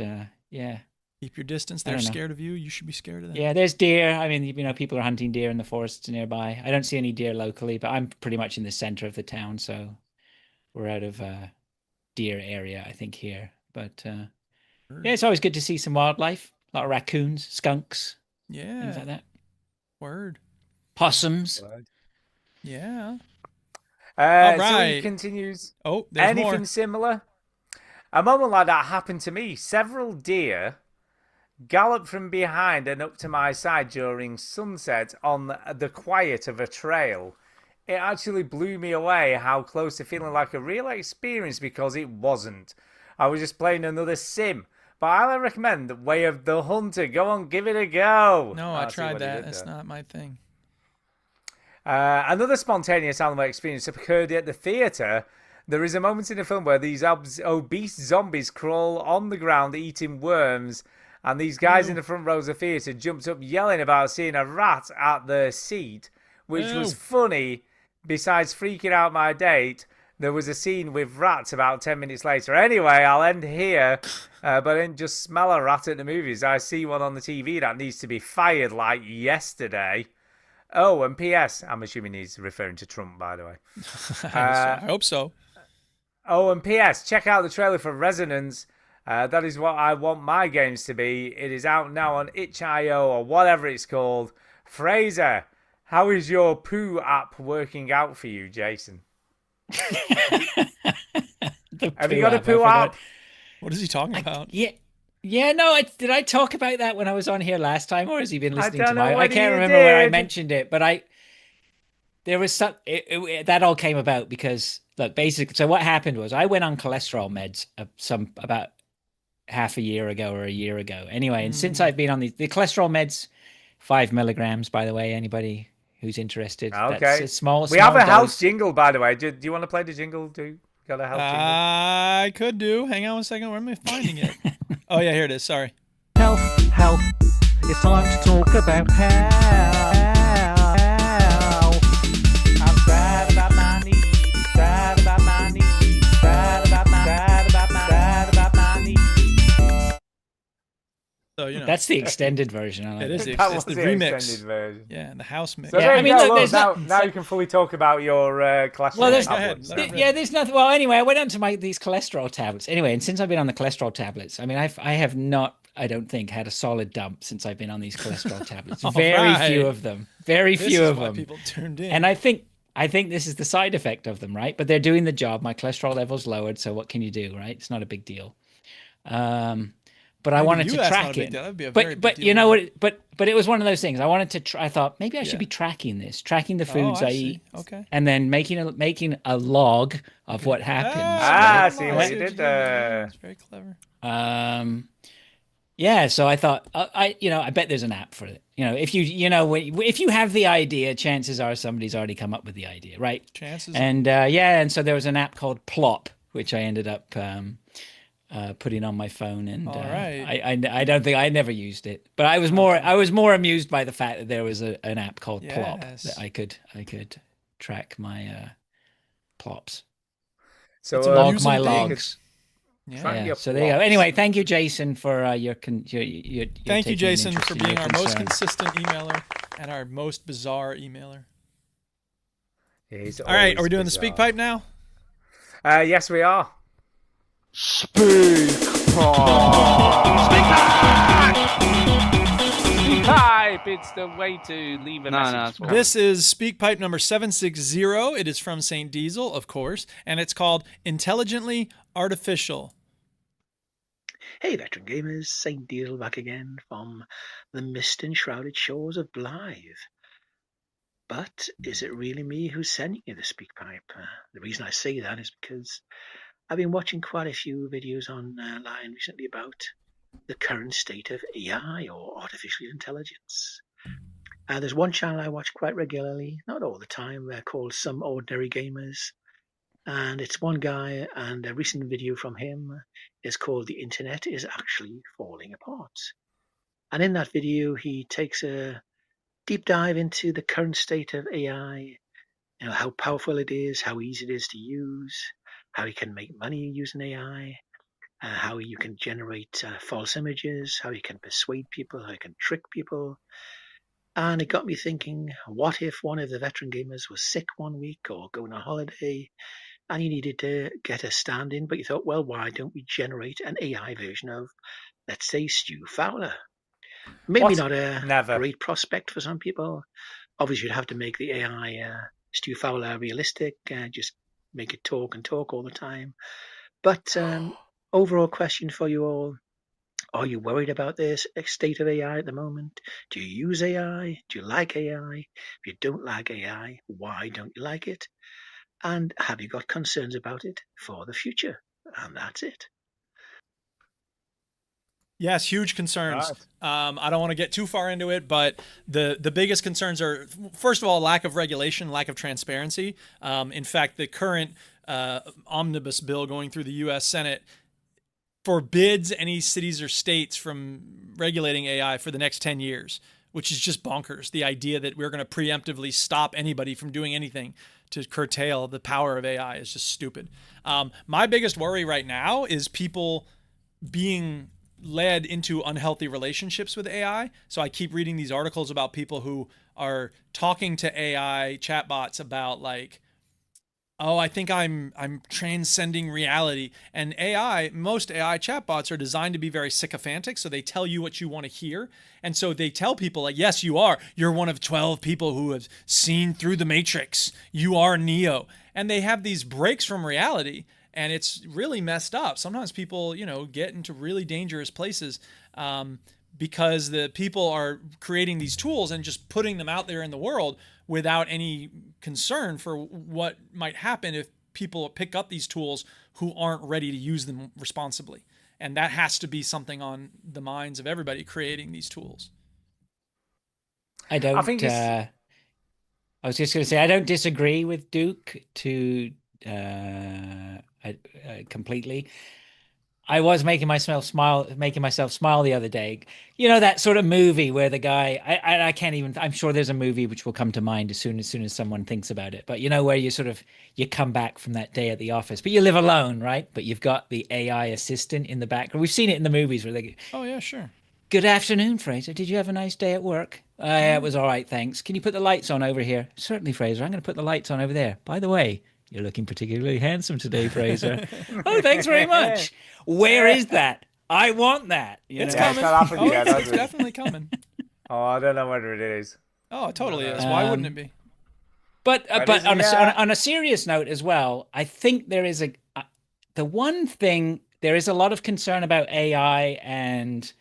yeah. Keep your distance. They're scared of you. You should be scared of them. Yeah, there's deer. I mean, people are hunting deer in the forests nearby. I don't see any deer locally, but I'm pretty much in the center of the town, so we're out of deer area, I think, here. But yeah, it's always good to see some wildlife. A lot of raccoons, skunks, things like that. Word. possums. Yeah. So right. he continues. Oh, there's Anything more. similar? A moment like that happened to me. Several deer galloped from behind and up to my side during sunset on the quiet of a trail. It actually blew me away how close to feeling like a real experience, because it wasn't. I was just playing another sim. But I highly recommend the Way of the Hunter. Go on, give it a go. No, I tried that. It's not my thing. Another spontaneous animal experience occurred at the theatre. There is a moment in the film where these obese zombies crawl on the ground eating worms, and these guys in the front rows of the theatre jumped up yelling about seeing a rat at their seat, which was funny. Besides freaking out my date, there was a scene with rats about 10 minutes later. Anyway, I'll end here, but I didn't just smell a rat at the movies. I see one on the TV that needs to be fired like yesterday. Oh, and P.S. I'm assuming he's referring to Trump, by the way. I hope so. Oh, and P.S. Check out the trailer for Resonance. That is what I want my games to be. It is out now on itch.io or whatever it's called. Fraser, how is your poo app working out for you, Jason? Have you got a poo app? What is he talking about? Yeah, no. Did I talk about that when I was on here last time, or has he been listening to my? I can't remember where I mentioned it, but there was some. That all came about because look, basically. So what happened was I went on cholesterol meds about half a year ago or a year ago. Anyway, and since I've been on the cholesterol meds, 5 milligrams. By the way, anybody who's interested. Okay. That's a small. We have a dose. house jingle, by the way. Do you want to play the jingle? Got a house jingle? I could do. Hang on one second. Where am I finding it? Oh, yeah, here it is. Sorry. Health. It's time to talk about health. I'm sad about my knees. Sad about my knees. Sad about my knees. So, you know. That's the extended version. I like It is. That was It's the the remix. extended version. Yeah, the house mix. So Yeah, there I you mean, go. look, Well, there's now you can fully talk about your cholesterol. Well, there's tablets. there's nothing. Well, anyway, I went on to these cholesterol tablets. Anyway, and since I've been on the cholesterol tablets, I mean, I have not, I don't think, had a solid dump since I've been on these cholesterol tablets. Very few of them. Very This few is of why them. people tuned in. And I think this is the side effect of them, right? But they're doing the job. My cholesterol level's lowered, so what can you do, right? It's not a big deal. But I wanted to that's not a track big it. deal. That'd be a very big But deal. you know what? But it was one of those things. I wanted to try. I thought maybe I should be tracking the foods I I see. eat, Okay. and then making a log of what happens. Ah, right? see what you did there. That's very clever. Yeah. So I thought I bet there's an app for it. If you have the idea, chances are somebody's already come up with the idea, right? Chances. And so there was an app called Plop, which I ended up putting on my phone, and All right. I don't think I never used it, but I was more amused by the fact that there was an app called Plop Yes. that I could track my plops, So log my amusing thing. logs. Track Yeah. your So there you go. plops. Anyway, thank you, Jason, for your Thank you, taking an Jason, interest for in being your our most concern. consistent emailer and our most bizarre emailer. He's All right, always are we doing the bizarre. speak pipe now? Yes, we are. Pipe, it's the way to leave a message. No, This is speak pipe number 760. It is from St. Diesel, of course, and it's called Intelligently Artificial. Hey, veteran gamers, St. Diesel back again from the mist-enshrouded shores of Blythe. But is it really me who's sending you the speak pipe? The reason I say that is because I've been watching quite a few videos online recently about the current state of AI, or artificial intelligence. There's one channel I watch quite regularly, not all the time, they're called Some Ordinary Gamers. And it's one guy, and a recent video from him is called The Internet is Actually Falling Apart. And in that video, he takes a deep dive into the current state of AI, how powerful it is, how easy it is to use, how you can make money using AI, how you can generate false images, how you can persuade people, how you can trick people. And it got me thinking, what if one of the veteran gamers was sick one week or going on holiday and you needed to get a stand-in, but you thought, well, why don't we generate an AI version of, let's say, Stu Fowler? Maybe not a great prospect for some people, Obviously, you'd have to make the AI Stu Fowler realistic, just make it talk and talk all the time. But overall question for you all, are you worried about this state of AI at the moment? Do you use AI? Do you like AI? If you don't like AI, why don't you like it? And have you got concerns about it for the future? And that's it. Yes, huge concerns. I don't want to get too far into it, but the biggest concerns are, first of all, lack of regulation, lack of transparency. In fact, the current omnibus bill going through the U.S. Senate forbids any cities or states from regulating AI for the next 10 years, which is just bonkers. The idea that we're going to preemptively stop anybody from doing anything to curtail the power of AI is just stupid. My biggest worry right now is people being led into unhealthy relationships with AI. So I keep reading these articles about people who are talking to AI chatbots about like, oh, I think I'm transcending reality. And most AI chatbots are designed to be very sycophantic. So they tell you what you want to hear. And so they tell people like, yes, you are. You're one of 12 people who have seen through the Matrix. You are Neo. And they have these breaks from reality. And it's really messed up. Sometimes people, get into really dangerous places because the people are creating these tools and just putting them out there in the world without any concern for what might happen if people pick up these tools who aren't ready to use them responsibly. And that has to be something on the minds of everybody creating these tools. I was just going to say, I don't disagree with Duke completely. I was making myself smile the other day. That sort of movie where the guy, I can't even, I'm sure there's a movie which will come to mind as soon as someone thinks about it. But where you come back from that day at the office, but you live alone, right? But you've got the AI assistant in the background. We've seen it in the movies where they go, oh yeah, sure. Good afternoon, Fraser. Did you have a nice day at work? It was all right, thanks. Can you put the lights on over here? Certainly, Fraser. I'm going to put the lights on over there. By the way, you're looking particularly handsome today, Fraser. Oh, thanks very much. Where is that? I want that. It's coming. It's definitely coming. Oh, I don't know whether it is. Oh, it totally is. Why wouldn't it be? But on a serious note as well, I think there is there is a lot of concern about AI and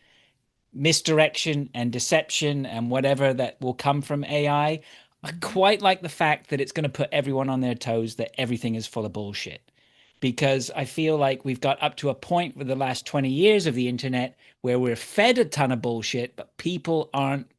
misdirection and deception and whatever that will come from AI. I quite like the fact that it's going to put everyone on their toes, that everything is full of bullshit. Because I feel like we've got up to a point with the last 20 years of the internet where we're fed a ton of bullshit, but people aren't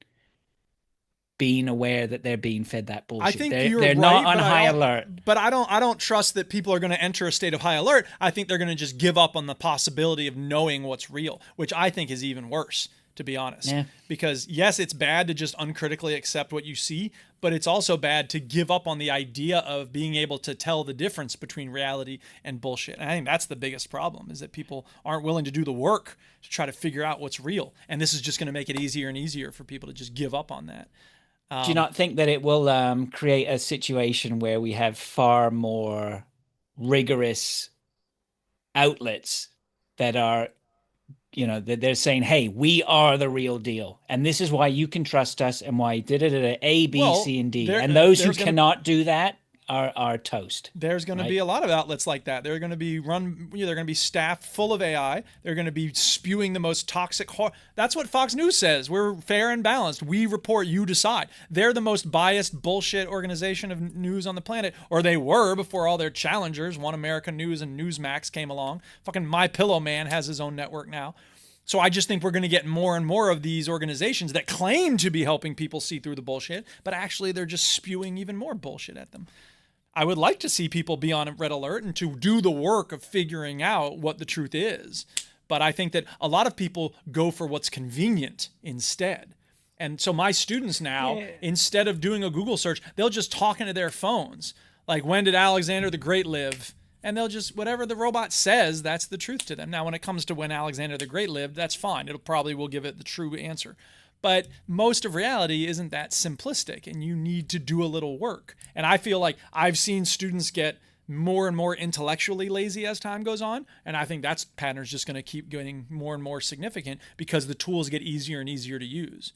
being aware that they're being fed that bullshit. I think they're not on high alert. But I don't trust that people are going to enter a state of high alert. I think they're going to just give up on the possibility of knowing what's real, which I think is even worse, to be honest. Yeah. Because yes, it's bad to just uncritically accept what you see, but it's also bad to give up on the idea of being able to tell the difference between reality and bullshit. And I think that's the biggest problem, is that people aren't willing to do the work to try to figure out what's real. And this is just going to make it easier and easier for people to just give up on that. Do you not think that it will create a situation where we have far more rigorous outlets that are, that they're saying, hey, we are the real deal, and this is why you can trust us, and why A, B, C, and D. And those who cannot do that are toast. There's going to be a lot of outlets like that. They're going to be they're going to be staffed full of AI. They're going to be spewing the most toxic. That's what Fox News says. We're fair and balanced. We report, you decide. They're the most biased bullshit organization of news on the planet, or they were before all their challengers, One American News and Newsmax, came along. Fucking MyPillow Man has his own network now. So I just think we're going to get more and more of these organizations that claim to be helping people see through the bullshit, but actually they're just spewing even more bullshit at them. I would like to see people be on red alert and to do the work of figuring out what the truth is. But I think that a lot of people go for what's convenient instead. And so my students now, instead of doing a Google search, they'll just talk into their phones. Like, when did Alexander the Great live? And they'll just, whatever the robot says, that's the truth to them. Now, when it comes to when Alexander the Great lived, that's fine. It'll probably will give it the true answer. But most of reality isn't that simplistic, and you need to do a little work. And I feel like I've seen students get more and more intellectually lazy as time goes on, and I think that pattern's just going to keep getting more and more significant because the tools get easier and easier to use.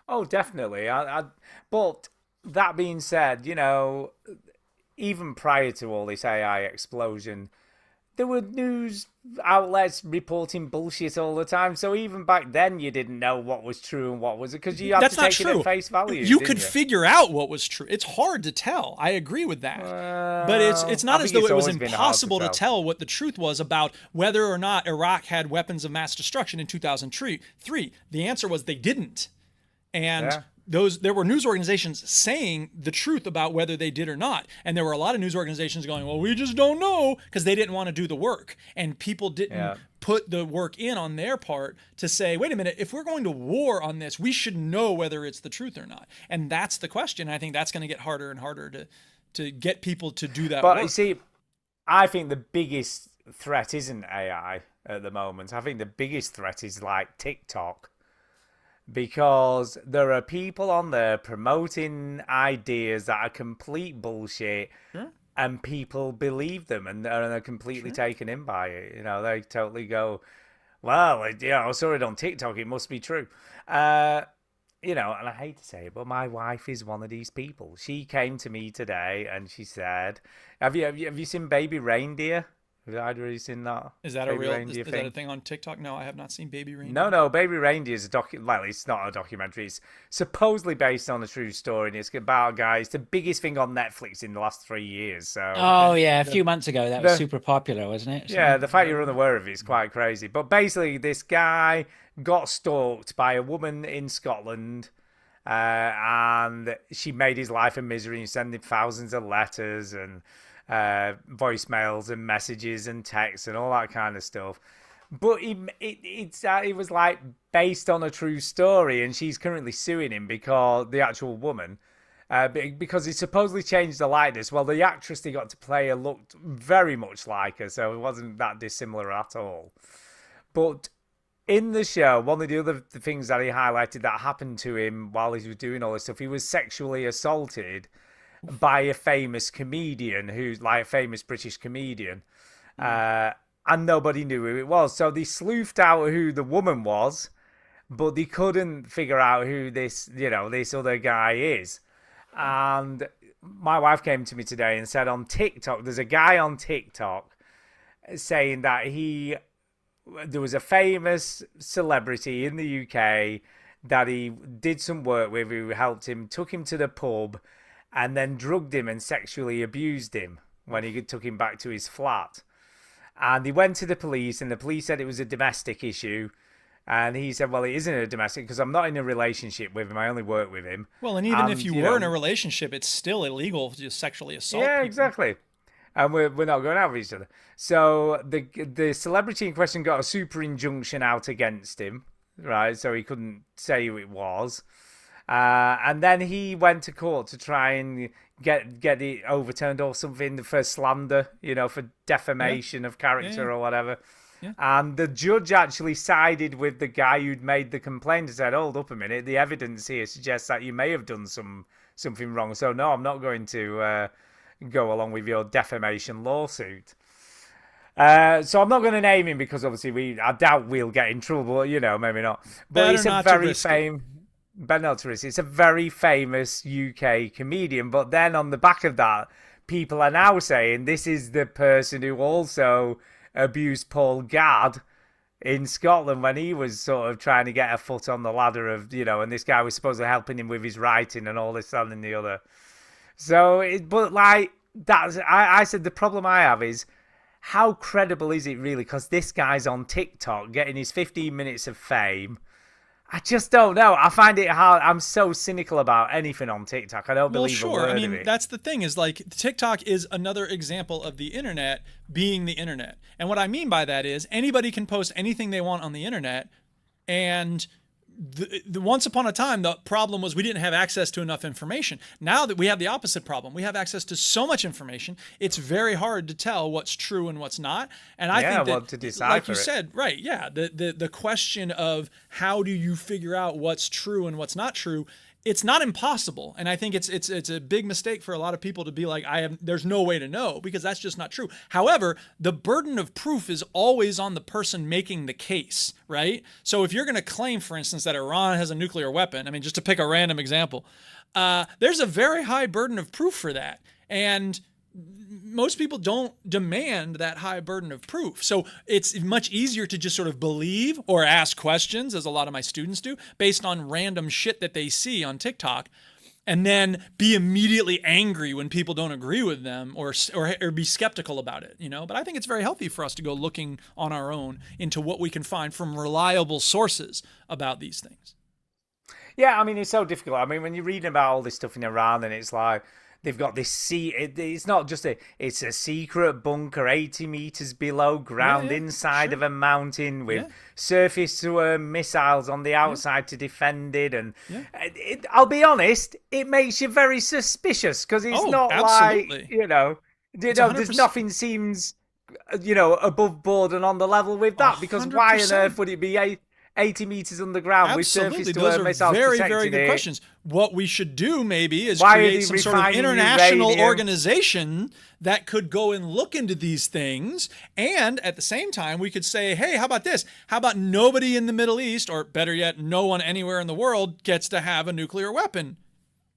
Oh, definitely. But that being said, even prior to all this AI explosion, there were news outlets reporting bullshit all the time. So even back then, you didn't know what was true and what wasn't, because you had to take it at face value. You could figure out what was true. It's hard to tell. I agree with that. But it's not as though it was impossible to tell what the truth was about whether or not Iraq had weapons of mass destruction in 2003. The answer was they didn't. And there were news organizations saying the truth about whether they did or not. And there were a lot of news organizations going, well, we just don't know, because they didn't want to do the work. And people didn't put the work in on their part to say, wait a minute, if we're going to war on this, we should know whether it's the truth or not. And that's the question. I think that's going to get harder and harder to get people to do that work. But you see, I think the biggest threat isn't AI at the moment. I think the biggest threat is like TikTok. Because there are people on there promoting ideas that are complete bullshit, and people believe them and are completely taken in by it. They totally go, well, I saw it on TikTok, it must be true. And I hate to say it, but my wife is one of these people. She came to me today and she said, have you seen Baby Reindeer? Have either of you seen that? Is that is that a thing on TikTok? No, I have not seen Baby Reindeer. No, Baby Reindeer is well, it's not a documentary. It's supposedly based on a true story, and it's about a guy. It's the biggest thing on Netflix in the last 3 years. So. Oh yeah, a few months ago that was super popular, wasn't it? Yeah, the fact you're unaware of it is quite crazy. But basically, this guy got stalked by a woman in Scotland, and she made his life a misery, sending thousands of letters and voicemails and messages and texts and all that kind of stuff. But it was like based on a true story, and she's currently suing him because the actual woman, because he supposedly changed the likeness. Well, the actress they got to play her looked very much like her, so it wasn't that dissimilar at all. But in the show, one of the other things that he highlighted that happened to him while he was doing all this stuff, he was sexually assaulted by a famous comedian, who's like a famous British comedian, and nobody knew who it was. So they sleuthed out who the woman was, but they couldn't figure out who this other guy is. And my wife came to me today and said on TikTok, there's a guy on TikTok saying that there was a famous celebrity in the UK that he did some work with, who helped him, took him to the pub, and then drugged him and sexually abused him when he took him back to his flat. And he went to the police, and the police said it was a domestic issue. And he said, well, it isn't a domestic because I'm not in a relationship with him. I only work with him. Well, and even if you were in a relationship, it's still illegal to sexually assault people. Exactly. And we're not going out with each other. So the celebrity in question got a super injunction out against him, right? So he couldn't say who it was. And then he went to court to try and get it overturned or something for slander, for defamation of character or whatever. Yeah. And the judge actually sided with the guy who'd made the complaint and said, hold up a minute, the evidence here suggests that you may have done something wrong. So no, I'm not going to go along with your defamation lawsuit. So I'm not going to name him because obviously I doubt we'll get in trouble, maybe not. But it's a very famous... Ben Elteris, it's a very famous UK comedian, but then on the back of that, people are now saying this is the person who also abused Paul Gadd in Scotland when he was sort of trying to get a foot on the ladder of, and this guy was supposedly helping him with his writing and all this, that and the other. So, I said the problem I have is, how credible is it really? Because this guy's on TikTok getting his 15 minutes of fame. I just don't know. I find it hard. I'm so cynical about anything on TikTok. I don't believe a word of it. That's the thing is like TikTok is another example of the internet being the internet. And what I mean by that is anybody can post anything they want on the internet. And the once upon a time, the problem was we didn't have access to enough information. Now that we have the opposite problem, we have access to so much information, it's very hard to tell what's true and what's not. And I think that, to decipher like you said, right, yeah, the question of how do you figure out what's true and what's not true it's not impossible, and I think it's a big mistake for a lot of people to be like, there's no way to know, because that's just not true. However, the burden of proof is always on the person making the case, right? So if you're going to claim, for instance, that Iran has a nuclear weapon, I mean, just to pick a random example, there's a very high burden of proof for that, and most people don't demand that high burden of proof. So it's much easier to just sort of believe or ask questions, as a lot of my students do, based on random shit that they see on TikTok, and then be immediately angry when people don't agree with them, or be skeptical about it, you know? But I think it's very healthy for us to go looking on our own into what we can find from reliable sources about these things. Yeah, I mean, it's so difficult. I mean, when you're reading about all this stuff in Iran, and it's like, they've got this it's not just it's a secret bunker 80 meters below ground inside of a mountain with surface to missiles on the outside to defend it. And I'll be honest, it makes you very suspicious, because it's not absolutely. like, there's nothing seems, above board and on the level with that, because 100%. why on earth would it be 80 meters underground with surface to Those are missiles very, protecting very good it? questions. What we should do maybe is Why are create they some sort of refining international uranium? organization that could go and look into these things. And at the same time, we could say, hey, how about this? How about nobody in the Middle East, or better yet, no one anywhere in the world gets to have a nuclear weapon?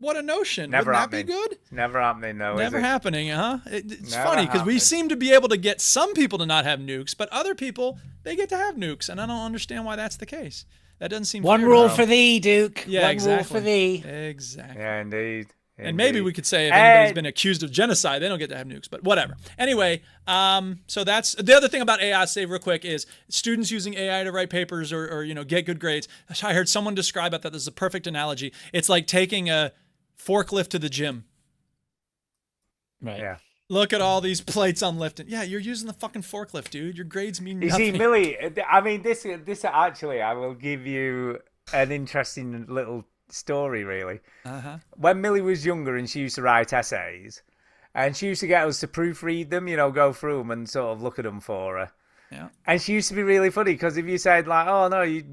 What a notion. Never Wouldn't happening. that be good? It's never happening, though. Never happening, huh? It's Never funny, because we happening. seem to be able to get some people to not have nukes, but other people, they get to have nukes. And I don't understand why that's the case. That doesn't seem One fair. rule for thee, Duke. Yeah, One exactly. rule for thee. Exactly. Yeah, indeed. And maybe we could say if anybody's been accused of genocide, they don't get to have nukes, but whatever. Anyway, so that's the other thing about AI. I'll say real quick is students using AI to write papers or get good grades. I heard someone describe it that this is a perfect analogy. It's like taking a forklift to the gym. Right. Yeah. Look at all these plates I'm lifting. Yeah, you're using the fucking forklift, dude. Your grades mean You nothing. see, Millie, I mean, this actually, I will give you an interesting little story, really. When Millie was younger and she used to write essays, and she used to get us to proofread them, go through them and sort of look at them for her. Yeah. And she used to be really funny, because if you said like, "Oh no, you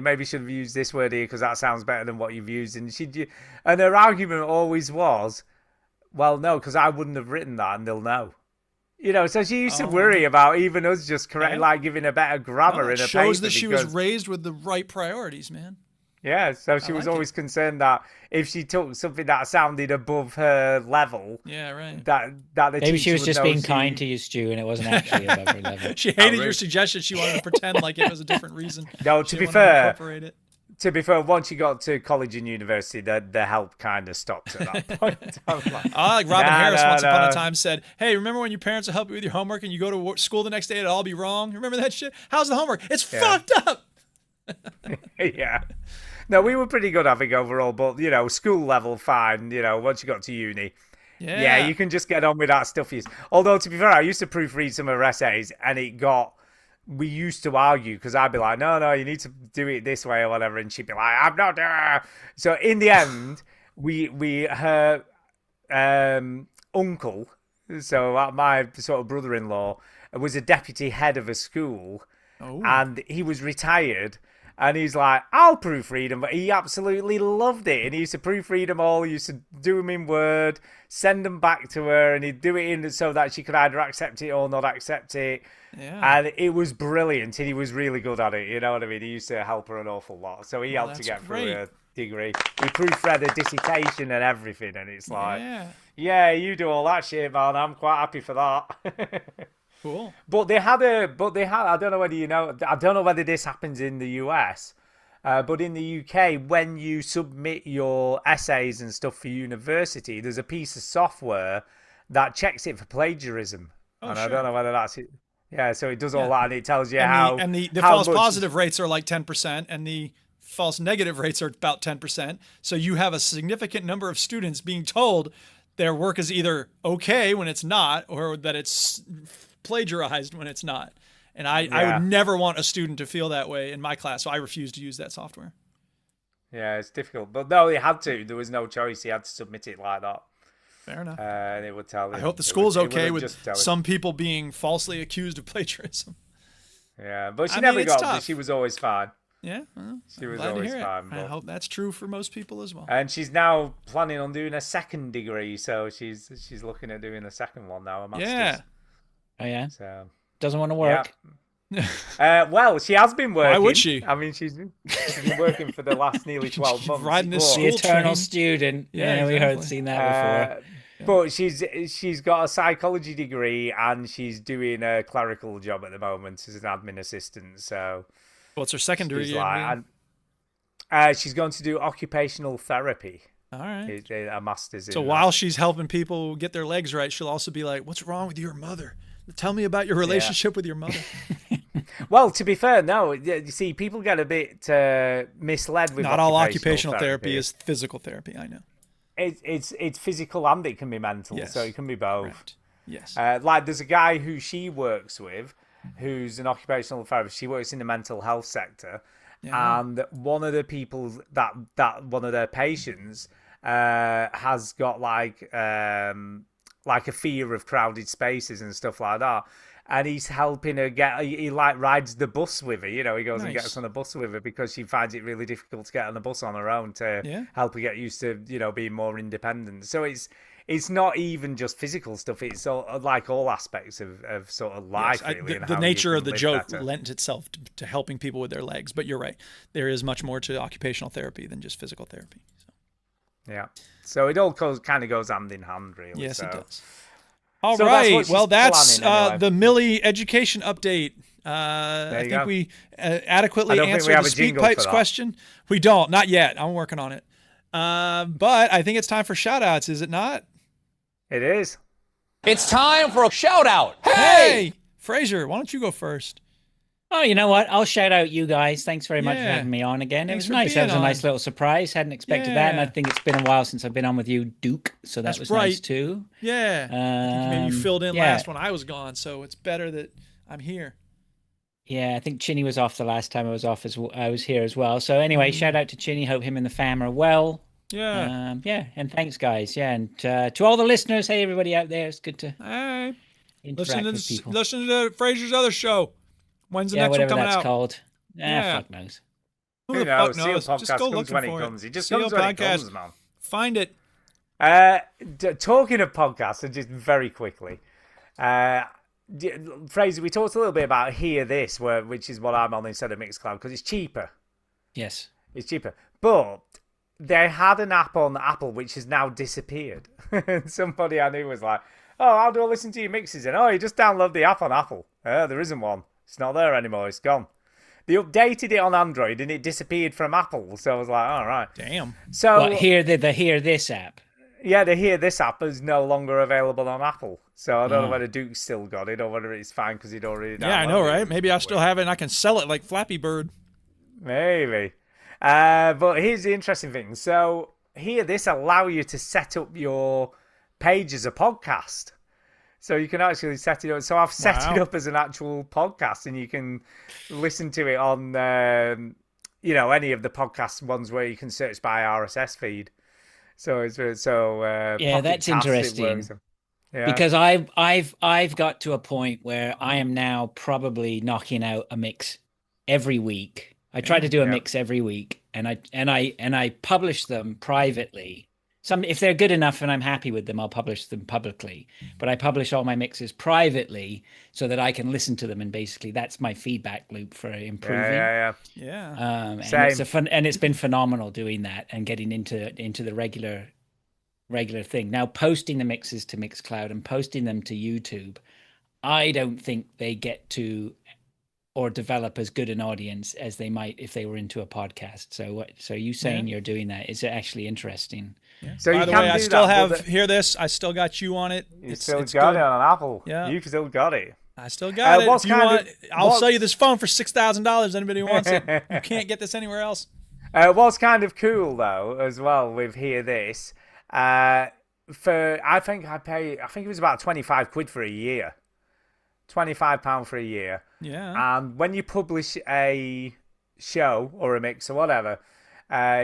maybe should have used this word here because that sounds better than what you've used," and her argument always was, "Well, no, because I wouldn't have written that, and they'll know." So she used to worry about even us just correct, like giving a better grammar in a paper. Shows that she was raised with the right priorities, man. Yeah, so she was always concerned that if she took something that sounded above her level, that the Maybe she teacher was would just know being kind to you, Stu, and it wasn't actually above her level. She hated your suggestion. She wanted to pretend like it was a different reason. No, She to be didn't want fair, incorporate it. once you got to college and university, the help kind of stopped at that point. I was like, Like Robin Harris once upon a time said, hey, remember when your parents will help you with your homework and you go to school the next day and it'll all be wrong? Remember that shit? How's the homework? It's fucked up. Yeah. No, we were pretty good, I think, overall, but, school level, fine, once you got to uni. Yeah, you can just get on with that stuff. Although, to be fair, I used to proofread some of her essays, and we used to argue, because I'd be like, no, you need to do it this way or whatever, and she'd be like, I'm not doing it. So in the end, her uncle, so my sort of brother-in-law, was a deputy head of a school, and he was retired. And he's like, I'll proofread them. But he absolutely loved it. And he used to proofread them all. He used to do them in Word, send them back to her. And he'd do it in so that she could either accept it or not accept it. Yeah. And it was brilliant. And he was really good at it. You know what I mean? He used to help her an awful lot. So he helped to get through her degree. He proofread her dissertation and everything. And it's like, yeah, you do all that shit, man. I'm quite happy for that. Cool. But they had, I don't know whether I don't know whether this happens in the US, but in the UK, when you submit your essays and stuff for university, there's a piece of software that checks it for plagiarism. And I don't know whether that's it. Yeah, so it does all that, and it tells you how. And the how false much... positive rates are like 10%, and the false negative rates are about 10%. So you have a significant number of students being told their work is either okay when it's not, or that it's plagiarized when it's not. And I would never want a student to feel that way in my class, so I refuse to use that software. Yeah, it's difficult. But no, he had to. There was no choice. He had to submit it like that. Fair enough. And it would tell him. I hope the school's okay with some people being falsely accused of plagiarism. Yeah, but she never got it. She was always fine. Yeah, well, She was glad to always hear it. fine, I but- hope that's true for most people as well. And she's now planning on doing a second degree, so she's looking at doing a second one now, a master's. Yeah. Oh yeah. So Doesn't want to work. well, she has been working. Why would she? I mean, she's been working for the last nearly 12 months. Riding this but- school The eternal train. student. Yeah, Yeah, we heard exactly. seen that before. But she's got a psychology degree and she's doing a clerical job at the moment as an admin assistant. So What's her secondary? she's she's going to do occupational therapy. All right. A master's. So in while she's helping people get their legs right, she'll also be like, "What's wrong with your mother? Tell me about your relationship with your mother." Well, to be fair, no. You see, people get a bit misled with Not all occupational therapy is physical therapy. I know. It's physical and it can be mental, Yes. so it can be both. Right. Yes. Like there's a guy who she works with, who's an occupational therapist. She works in the mental health sector, and one of the people that one of their patients has got like a fear of crowded spaces and stuff like that. And he's helping her he like rides the bus with her, you know, he goes and gets on a bus with her because she finds it really difficult to get on a bus on her own to help her get used to, you know, being more independent. So it's not even just physical stuff, it's like all aspects of sort of life, really. The nature of the joke lent itself to helping people with their legs, but you're right. There is much more to occupational therapy than just physical therapy. So. Yeah. So it all kind of goes hand in hand, really. Yes, so. it does. All So right. that's what Well, she's that's planning anyway. the Millie education update. I think we adequately answered the Speak Pipes question. We don't. Not yet. I'm working on it. But I think it's time for shout-outs, is it not? It is. It's time for a shout out. Hey! Fraser, why don't you go first? Oh, you know what? I'll shout out you guys. Thanks very much for Yeah. having me on again. Thanks It for was nice. That being was a nice on. little surprise. Hadn't expected that, and I Yeah. think it's been a while since I've been on with you, Duke. So that That's was right. nice too. Yeah. I think maybe you filled in yeah. last when I was gone, so it's better that I'm here. Yeah, I think Chinny was off the last time I was off I was here as well. So anyway, shout out to Chinny. Hope him and the fam are well. Yeah. And thanks, guys. Yeah, and to all the listeners, hey, everybody out there, it's good to Hey. interact with people. Listen to Fraser's other show. When's the next one whatever coming that's out? called. Yeah. Fuck knows. Who Who the knows? fuck Seal knows? podcast Just go comes looking when it for comes. He just Seal comes when it podcast. comes, man. Find it. Talking of podcasts, and just very quickly, Fraser, we talked a little bit about Hear This, which is what I'm on instead of Mixcloud, because it's cheaper. Yes. It's cheaper. But they had an app on Apple which has now disappeared. Somebody I knew was like, oh, how do I listen to your mixes? And, oh, you just download the app on Apple. There isn't one. It's not there anymore. It's gone. They updated it on Android and it disappeared from Apple. So I was like, all right. Damn. So What, the Hear This app? yeah, the Hear This app is no longer available on Apple. So I don't know whether Duke's still got it or whether it's fine because he'd already downloaded Yeah, I know, it. right? Maybe I still have it and I can sell it like Flappy Bird. Maybe. But here's the interesting thing. So Hear This allow you to set up your page as a podcast. So you can actually set it up. So I've set it up as an actual podcast, and you can listen to it on, any of the podcast ones where you can search by RSS feed. So it's Yeah, Pocket that's Cast, it interesting. works. Yeah. Because I've got to a point where I am now probably knocking out a mix every week. I try to do a mix every week, and I publish them privately. If they're good enough and I'm happy with them, I'll publish them publicly. But I publish all my mixes privately so that I can listen to them, and basically that's my feedback loop for improving. Yeah. And it's been phenomenal doing that and getting into the regular thing. Now posting the mixes to Mixcloud and posting them to YouTube, I don't think they get to or develop as good an audience as they might if they were into a podcast. So you saying you're doing that is actually interesting. Yeah. So By the way, I still have Hear This. I still got you on it. You still got it on Apple. Yeah. You still got it. I still got it. If you want, I'll what's- sell you this phone for $6,000. Anybody who wants it? You can't get this anywhere else. What's kind of cool though, as well with Hear This, I think it was about £25 for a year, £25 for a year. Yeah. And when you publish a show or a mix or whatever,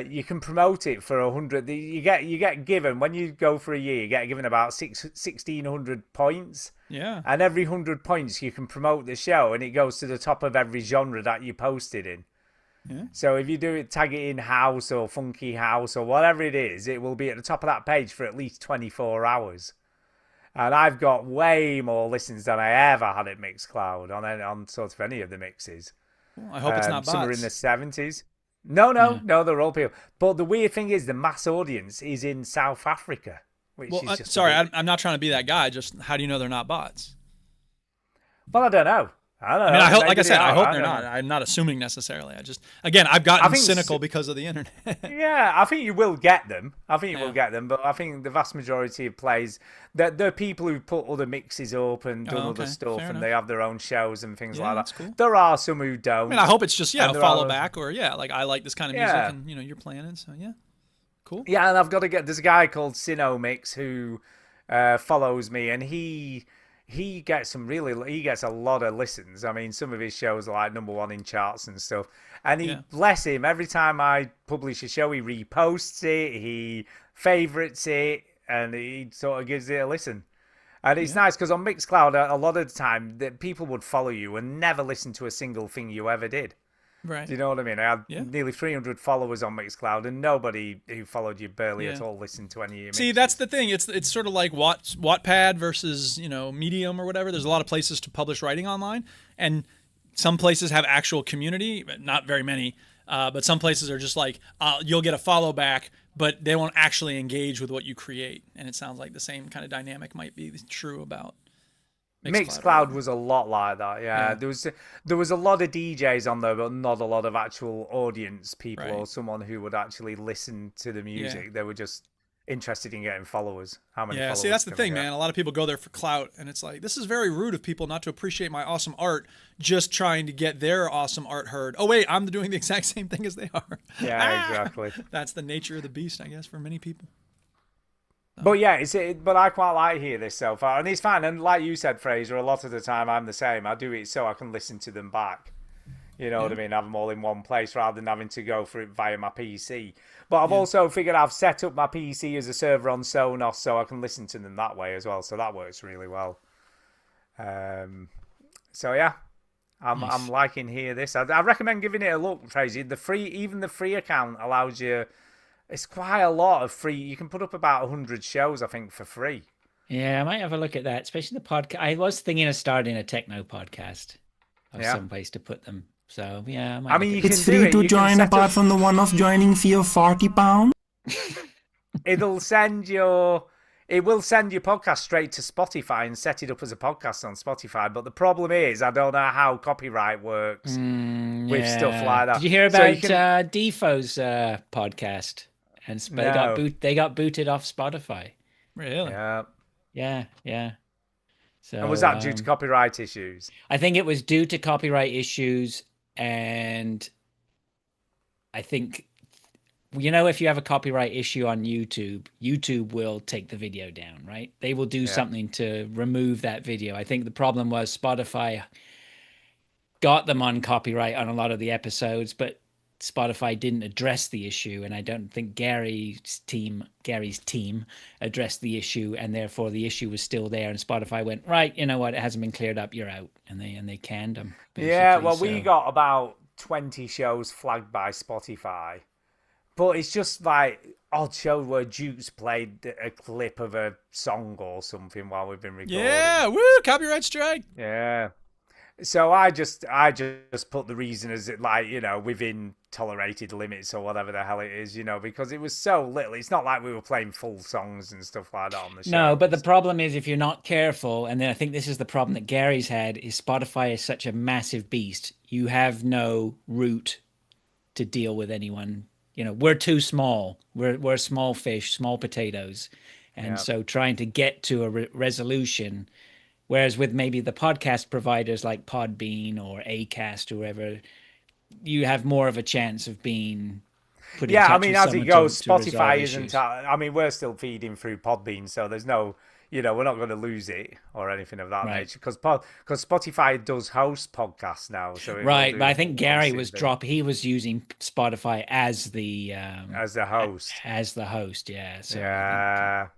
you can promote it for 100. You get given, when you go for a year, you get given about 1,600 points. Yeah. And every 100 points you can promote the show, and it goes to the top of every genre that you posted in. Yeah. So if you do it, tag it in house or funky house or whatever it is, it will be at the top of that page for at least 24 hours. And I've got way more listens than I ever had at Mixcloud on sort of any of the mixes. Well, I hope it's not bots. Some are in the 70s. No, they're all people. But the weird thing is the mass audience is in South Africa. Which is just sorry, I'm not trying to be that guy. Just how do you know they're not bots? Well, I don't know. I mean, I hope, like I said, I hope they're not. I'm not assuming necessarily. I've gotten cynical because of the internet. Yeah, I think you will get them. But I think the vast majority of plays, there are people who put other mixes up and done other stuff, fair and enough. they have their own shows and things like that. Cool. There are some who don't. I mean, I hope it's just a follow back, or like I like this kind of music, and you're playing it, so yeah, cool. Yeah, and I've got to get. There's a guy called Sinomix who follows me, and he gets he gets a lot of listens. I mean, some of his shows are like #1 in charts and stuff. And he, bless him, every time I publish a show, he reposts it, he favorites it, and he sort of gives it a listen. And it's nice because on Mixcloud, a lot of the time, people would follow you and never listen to a single thing you ever did. Right. Do you know what I mean? I had nearly 300 followers on Mixcloud, and nobody who followed you barely at all listened to any of your mixes. See, that's the thing. It's sort of like Wattpad versus Medium or whatever. There's a lot of places to publish writing online, and some places have actual community, but not very many. But some places are just like you'll get a follow back, but they won't actually engage with what you create. And it sounds like the same kind of dynamic might be true about Mixcloud was a lot like that, yeah. There was a lot of DJs on there, but not a lot of actual audience people or someone who would actually listen to the music. Yeah. They were just interested in getting followers. How many followers? See, that's the thing, man. A lot of people go there for clout, and it's like, this is very rude of people not to appreciate my awesome art, just trying to get their awesome art heard. Oh, wait, I'm doing the exact same thing as they are. Yeah, exactly. That's the nature of the beast, I guess, for many people. But yeah, but I quite like hear this so far, and it's fine. And like you said, Fraser, a lot of the time I'm the same. I do it so I can listen to them back. You know what I mean? Have them all in one place rather than having to go for it via my PC. But I've also figured I've set up my PC as a server on Sonos so I can listen to them that way as well. So that works really well. So yeah, I'm liking hear this. I recommend giving it a look, Fraser. Even the free account allows you. It's quite a lot of free. You can put up about 100 shows, I think, for free. Yeah, I might have a look at that, especially the podcast. I was thinking of starting a techno podcast of some place to put them. So, yeah. I mean, it's free to join apart from the one-off joining fee of £40. It will send your podcast straight to Spotify and set it up as a podcast on Spotify. But the problem is, I don't know how copyright works with stuff like that. Did you hear about Defoe's podcast? And they got booted off Spotify. Really? Yeah. So and was that due to copyright issues? I think it was due to copyright issues, and I think if you have a copyright issue on YouTube, YouTube will take the video down, right? They will do something to remove that video. I think the problem was Spotify got them on copyright on a lot of the episodes, but Spotify didn't address the issue, and I don't think Gary's team addressed the issue, and therefore the issue was still there. And Spotify went, right, you know what? It hasn't been cleared up. You're out, and they canned them. Yeah, well, we got about 20 shows flagged by Spotify, but it's just like odd shows where Duke's played a clip of a song or something while we've been recording. Yeah, woo! Copyright strike. Yeah. So I just put the reason as within tolerated limits or whatever the hell it is, because it was so little. It's not like we were playing full songs and stuff like that on the show. No, but the problem is if you're not careful, and then I think this is the problem that Gary's had, is Spotify is such a massive beast. You have no route to deal with anyone. We're too small. We're small fish, small potatoes. And so trying to get to a resolution. Whereas with maybe the podcast providers like Podbean or Acast or whoever, you have more of a chance of being put in touch with someone. as it goes, Spotify issues. isn't. We're still feeding through Podbean, so there's no, we're not going to lose it or anything of that nature because Spotify does host podcasts now. So right, but I think Gary was he was using Spotify as the host. As the host, yeah. So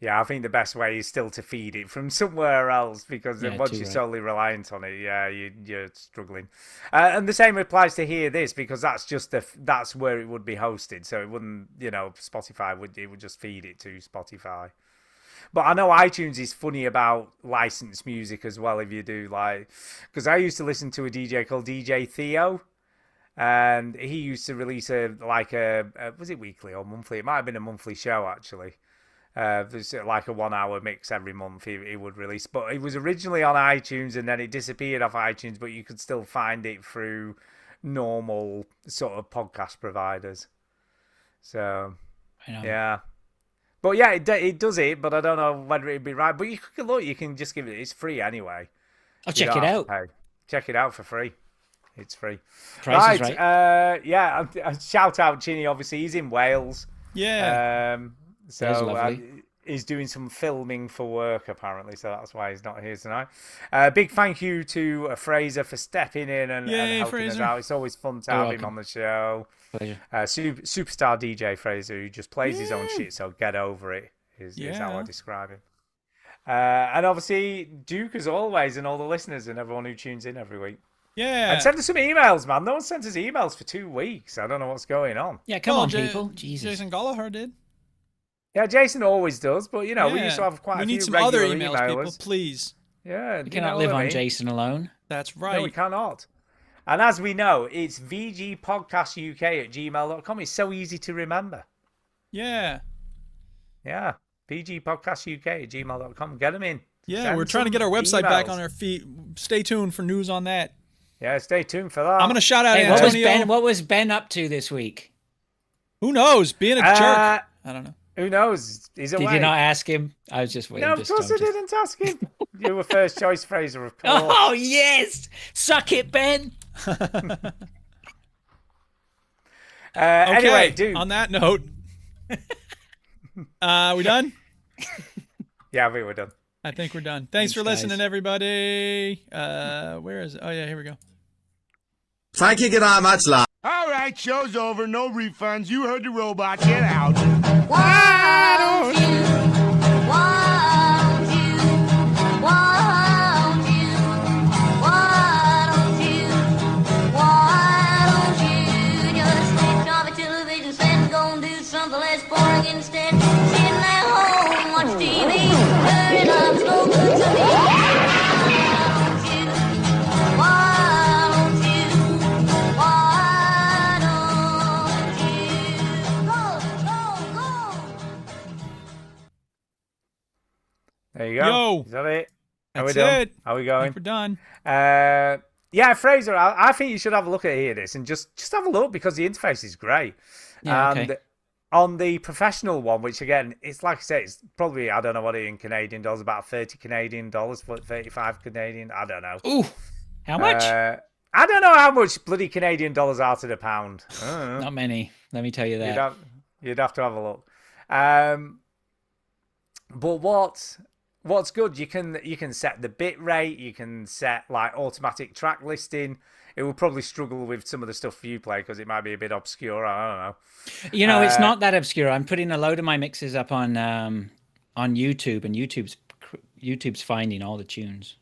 Yeah, I think the best way is still to feed it from somewhere else, because once too you're right. solely reliant on it, yeah, you're struggling. And the same applies to Hear This, because that's where it would be hosted. So it wouldn't, Spotify would just feed it to Spotify. But I know iTunes is funny about licensed music as well. If you do because I used to listen to a DJ called DJ Theo. And he used to release was it weekly or monthly? It might have been a monthly show, actually. There's like a 1 hour mix every month he would release. But it was originally on iTunes and then it disappeared off iTunes, but you could still find it through normal sort of podcast providers. So, yeah. But yeah, it does it, but I don't know whether it'd be right. But you can just give it's free anyway. I'll check it out. Check it out for free. It's free. Price is right. Yeah, shout out Chinny, obviously. He's in Wales. Yeah. So he's doing some filming for work, apparently, so that's why he's not here tonight. Big thank you to Fraser for stepping in and helping us out. It's always fun to have him on the show. Pleasure. Superstar DJ Fraser, who just plays his own shit, so get over it, is how I describe him. And obviously, Duke, as always, and all the listeners and everyone who tunes in every week. Yeah. And send us some emails, man. No one sent us emails for 2 weeks. I don't know what's going on. Yeah, come on, people. Jesus. Jason Gallagher did. Yeah, Jason always does, but we used to have quite a few We need some regular other emails, people, please. Yeah, we cannot live on Jason alone. That's right. No, we cannot. And as we know, it's vgpodcastuk@gmail.com. It's so easy to remember. Yeah. Yeah, vgpodcastuk@gmail.com. Get them in. Yeah, we're trying to get our website back on our feet. Stay tuned for news on that. Yeah, stay tuned for that. I'm going to shout out Antonio. What was Ben up to this week? Who knows? Being a jerk. I don't know. Who knows? He's away. Did you not ask him? I was just waiting. No, of course I didn't ask him. You were first choice, Fraser, of course. Oh, yes. Suck it, Ben. Anyway, dude. On that note, we done? Yeah, I think we're done. I think we're done. Thanks for listening, everybody. Where is it? Oh, yeah, here we go. Thank you very much, lad. All right, show's over. No refunds. You heard the robot. Get out. Why don't you? Why don't you? Why don't you? Why don't you? Why don't you just switch off the television set and go and do something less boring instead? Sitting at home, watch TV, turn it up, smoke good to me. There you go. Yo. Is that it? That's it. How are we going? We're done. Yeah, Fraser, I think you should have a look at Hear This and just have a look, because the interface is great. Yeah, and okay. On the professional one, which again, it's like I say, it's probably, I don't know what it in Canadian dollars, about 30 Canadian dollars, 35 Canadian, I don't know. Ooh, how much? I don't know how much bloody Canadian dollars are to the pound. Not many, let me tell you that. You'd have to have a look. But what's good, you can set the bit rate, you can set like automatic track listing. It will probably struggle with some of the stuff you play because it might be a bit obscure. I don't know. You know, it's not that obscure. I'm putting a load of my mixes up on YouTube, and YouTube's finding all the tunes.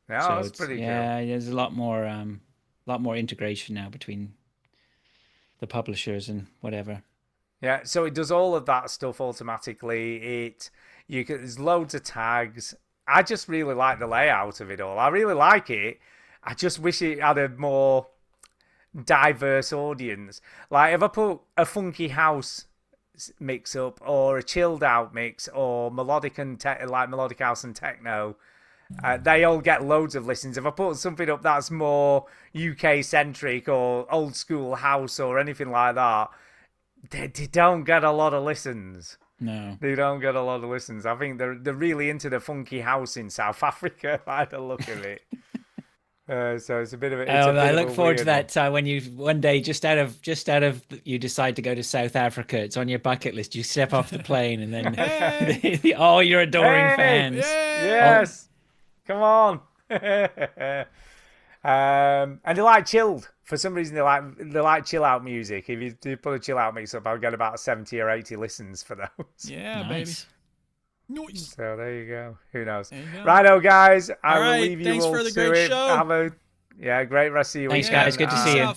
Yeah, so that's pretty cool. Yeah, there's a lot more integration now between the publishers and whatever. Yeah, so it does all of that stuff automatically. There's loads of tags. I just really like the layout of it all. I really like it. I just wish it had a more diverse audience. Like if I put a funky house mix up, or a chilled out mix, or melodic melodic house and techno, they all get loads of listens. If I put something up that's more UK centric or old school house or anything like that, they don't get a lot of listens. No, they don't get a lot of listens. I think they're really into the funky house in South Africa by the look of it. So it's a bit of a. I look forward to that time when you one day just out of you decide to go to South Africa. It's on your bucket list. You step off the plane and then all your adoring fans. Yes, come on. And they like chilled. For some reason, they like chill out music. If you do put a chill out mix up, I'll get about 70 or 80 listens for those. Yeah, nice. Nice. So there you go. Who knows? There you go. Righto, guys. I All will right, leave you thanks all for the to great it. show. Have a great rest of your Thanks, weekend. guys. Good to see you.